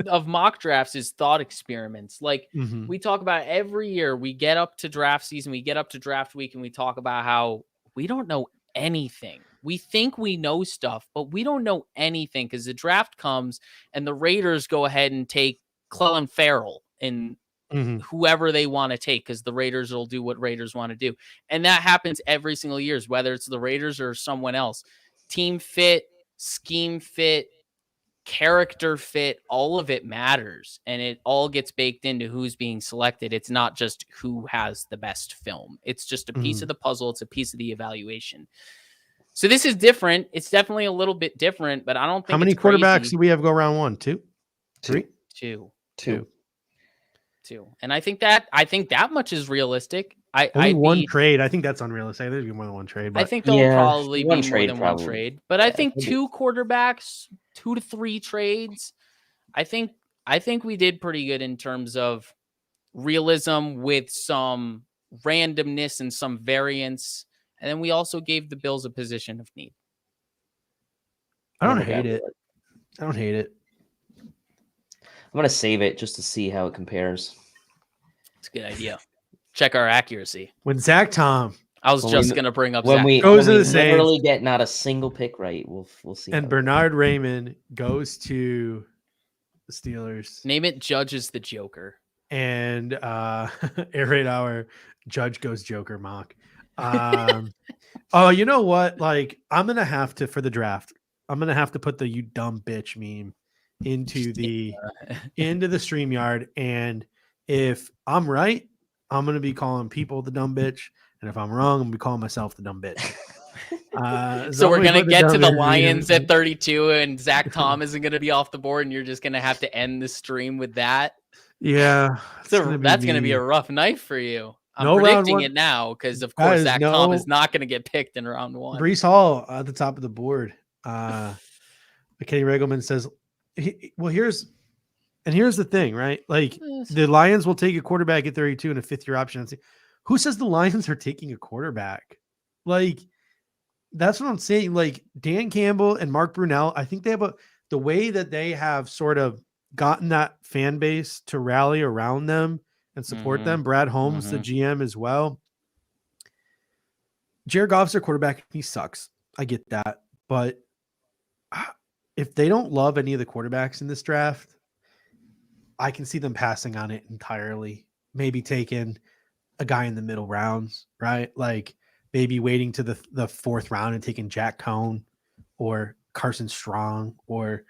of mock drafts is thought experiments. We talk about every year. We get up to draft season, we get up to draft week, and we talk about how we don't know anything. We think we know stuff, but we don't know anything because the draft comes and the Raiders go ahead and take Clelin Ferrell and whoever they want to take because the Raiders will do what Raiders want to do. And that happens every single year, whether it's the Raiders or someone else. Team fit, scheme fit, character fit, all of it matters. And it all gets baked into who's being selected. It's not just who has the best film. It's just a piece of the puzzle. It's a piece of the evaluation. So this is different. It's definitely a little bit different, but I don't think how many quarterbacks do we have go round 1, 2, 3? Two. And I think that much is realistic. Only one trade. I think that's unrealistic. There's more than one trade. But I think there'll probably be more than one trade. But I think 2 quarterbacks, 2 to 3 trades. I think we did pretty good in terms of realism with some randomness and some variance. And then we also gave the Bills a position of need. I don't hate it. I'm going to save it just to see how it compares. It's a good idea. Check our accuracy. When Zach Tom I was When just we- gonna bring up when Zach. we Goes when to we the literally Saints. get not a single pick right, we'll see. And how it Bernard Raymond goes to the Steelers. Name it Judge is the Joker. And Air Raid Hour Judge goes Joker mock. Oh, you know what? Like, I'm gonna have to for the draft. I'm gonna have to put the "you dumb bitch" meme into the StreamYard. And if I'm right, I'm gonna be calling people the dumb bitch. And if I'm wrong, I'm gonna be calling myself the dumb bitch. So we're I'm gonna put the get to dumb the bitch Lions meme. at 32, and Zach Tom isn't gonna be off the board, and you're just gonna have to end the stream with that. Yeah, So that's gonna be a rough night for you. I'm No round predicting one. it now because, of course, Guys, Zach Tom no. is not going to get picked in round 1. Brees Hall at the top of the board. Kenny Regelman says, here's the thing, right? Like, the Lions will take a quarterback at 32 and a 5th-year option. Who says the Lions are taking a quarterback? Like, that's what I'm saying. Like, Dan Campbell and Mark Brunell, I think they have the way that they have sort of gotten that fan base to rally around them and support them. Brad Holmes, the GM as well. Jared Goff's their quarterback. He sucks. I get that. But if they don't love any of the quarterbacks in this draft, I can see them passing on it entirely. Maybe taking a guy in the middle rounds, right? Like maybe waiting to the 4th round and taking Jack Cohn or Carson Strong or,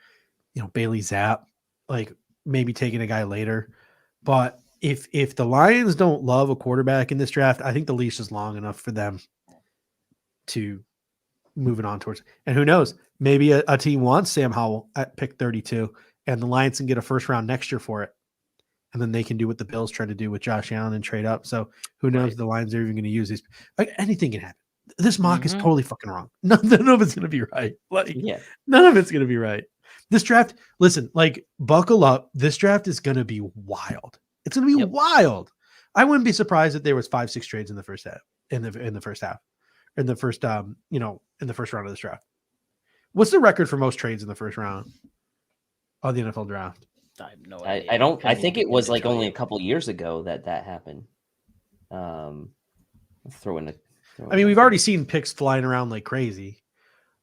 Bailey Zapp, like maybe taking a guy later. But if the Lions don't love a quarterback in this draft, I think the leash is long enough for them to move it on towards. And who knows, maybe a team wants Sam Howell at pick 32 and the Lions can get a 1st round next year for it. And then they can do what the Bills try to do with Josh Allen and trade up. So who knows if the Lions are even going to use these. Like, anything can happen. This mock is totally fucking wrong. None of it's going to be right. Like, none of it's going to be right. This draft, listen, like, buckle up. This draft is going to be wild. It's going to be wild. I wouldn't be surprised if there was 5-6 trades in the first half. In the first half. In the first, in the first round of this draft. What's the record for most trades in the first round of the NFL draft? I have no idea. I think it was like only a couple years ago that happened. We've already seen picks flying around like crazy.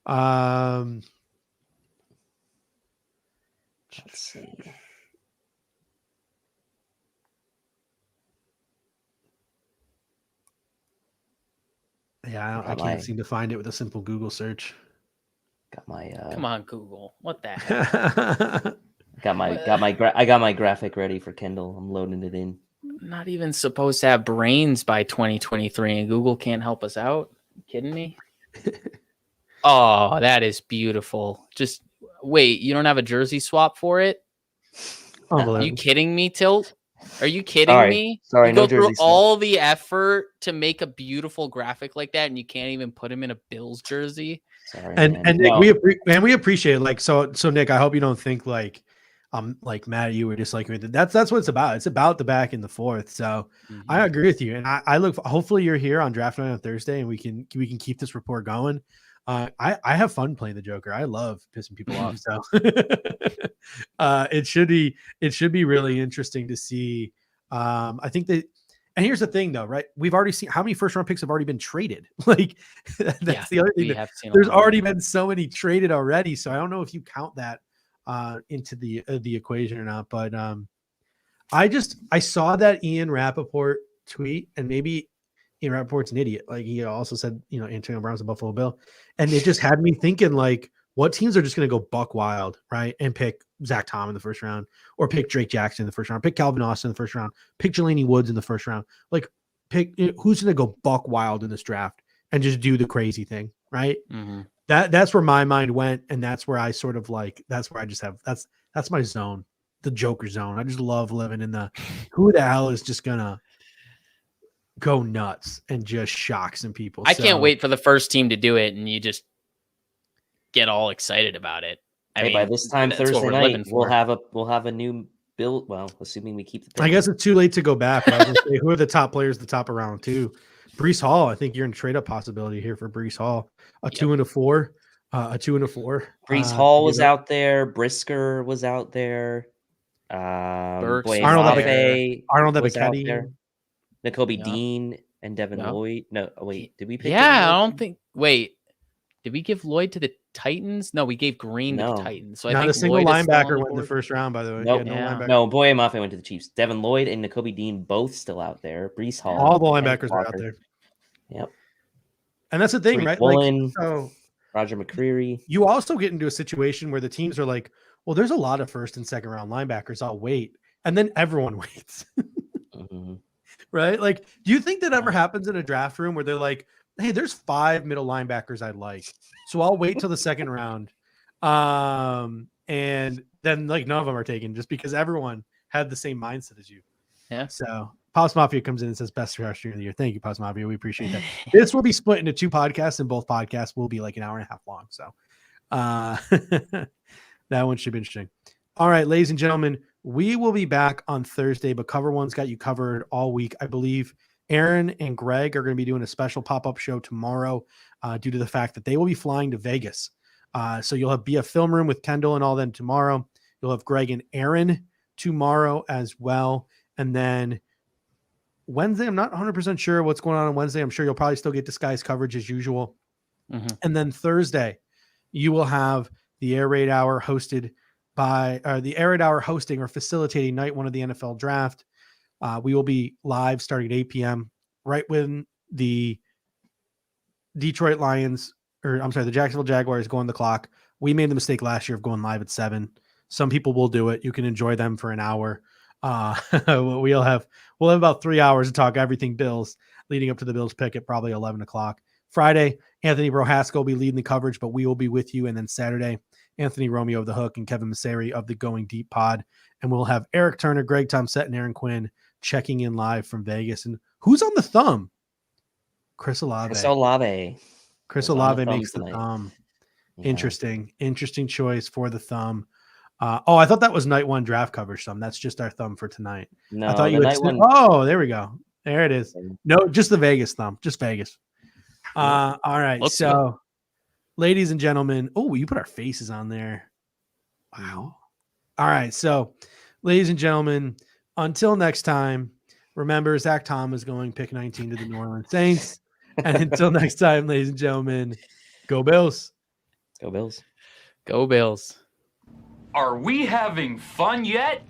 Let's see. Yeah, I can't seem to find it with a simple Google search. Got my come on, Google. What the heck? I got my graphic ready for Kendall. I'm loading it in. Not even supposed to have brains by 2023, and Google can't help us out. You kidding me? Oh, that is beautiful. Just wait, you don't have a jersey swap for it? Are you kidding me, Tilt? Are you kidding me? Sorry, you go through all the effort to make a beautiful graphic like that, and you can't even put him in a Bills jersey. Sorry, and Nick, we appreciate it. Like, so Nick, I hope you don't think like I'm like mad at you or just like that's what it's about. It's about the back in the 4th. So I agree with you, and I look. Hopefully, you're here on draft night on Thursday, and we can keep this report going. I have fun playing the Joker. I love pissing people off. So it should be really interesting to see. I think that, and here's the thing though, right? We've already seen how many 1st round picks have already been traded. Like that's the other thing. There's already been so many traded already. So I don't know if you count that into the equation or not. But I saw that Ian Rappaport tweet, and maybe Ian Rappaport's an idiot. Like he also said, Antonio Brown's a Buffalo Bill. And it just had me thinking, like, what teams are just going to go buck wild, right? And pick Zach Tom in the 1st round, or pick Drake Jackson in the 1st round, pick Calvin Austin in the 1st round, pick Jelani Woods in the 1st round. Like, pick who's going to go buck wild in this draft and just do the crazy thing, right? That's where my mind went. And that's where I sort of like, that's where I just have, that's my zone, the Joker zone. I just love living in the, who the hell is just going to go nuts and just shock some people. I can't wait for the first team to do it, and you just get all excited about it. I mean, by this time Thursday night, we'll have a new build. Well, assuming we keep the pick. I guess it's too late to go back. But I was gonna say, who are the top players the top of round 2? Brees Hall. I think you're in trade up possibility here for Brees Hall. A 2 and a 4. A 2 and a 4. Brees Hall was out there. Brisker was out there. Burks, Arnold Ebiketie. N'Kobe Dean. and Devin No. Lloyd. No, wait, did we pick? Yeah, Devin I Lloyd? don't think. Wait, did we give Lloyd to the Titans? No, we gave Green to the No. Titans. So I Not think a single Lloyd is still on linebacker the went in the board. first round, by the way. Nope. Yeah, no Yeah. linebacker. No, Boye Mafe went to the Chiefs. Devin Lloyd and Nakobe Dean both still out there. Brees Hall. All the Kenneth linebackers are out Walker. there. Yep. And that's the thing, Tariq right? Woolen, Like, so Roger McCreary. you also get into a situation where the teams are like, well, there's a lot of first and second round linebackers. I'll wait. And then everyone waits. Mhm. Right? Like, do you think that ever happens in a draft room where they're like, hey, there's 5 middle linebackers I'd like, so I'll wait till the second round. And then like none of them are taken just because everyone had the same mindset as you. Yeah. So Pops Mafia comes in and says best rush of the year. Thank you, Pops Mafia. We appreciate that. This will be split into 2 podcasts, and both podcasts will be like an hour and a half long. So that one should be interesting. All right, ladies and gentlemen, we will be back on Thursday, but Cover One's got you covered all week. I believe Aaron and Greg are going to be doing a special pop-up show tomorrow due to the fact that they will be flying to Vegas. So you'll be a film room with Kendall and all them tomorrow. You'll have Greg and Aaron tomorrow as well. And then Wednesday, I'm not 100% sure what's going on Wednesday. I'm sure you'll probably still get disguised coverage as usual. Mhm. And then Thursday, you will have the Air Raid Hour hosted by the Air Raid Hour hosting or facilitating night 1 of the NFL draft. We will be live starting at 8 p.m. right when the Detroit Lions, or I'm sorry, the Jacksonville Jaguars go on the clock. We made the mistake last year of going live at 7. Some people will do it. You can enjoy them for an hour. We'll have about 3 hours to talk everything Bills leading up to the Bills pick at probably 11 o'clock. Friday, Anthony Brohasco will be leading the coverage, but we will be with you. And then Saturday, Anthony Romeo of the Hook and Kevin Masseri of the Going Deep Pod. And we'll have Eric Turner, Greg Tomsett, and Aaron Quinn checking in live from Vegas. And who's on the thumb? Chris Olave. Chris Olave makes the thumb. Yeah. Interesting choice for the thumb. I thought that was night 1 draft coverage thumb. That's just our thumb for tonight. No, I thought you would. Oh, there we go. There it is. No, just the Vegas thumb. Just Vegas. All right. Looks so, good. ladies and gentlemen, you put our faces on there. Wow. All right. So, ladies and gentlemen, until next time, remember Zach Tom is going pick 19 to the New Orleans Saints. And until next time, ladies and gentlemen, go Bills. Go Bills. Go Bills. Are we having fun yet?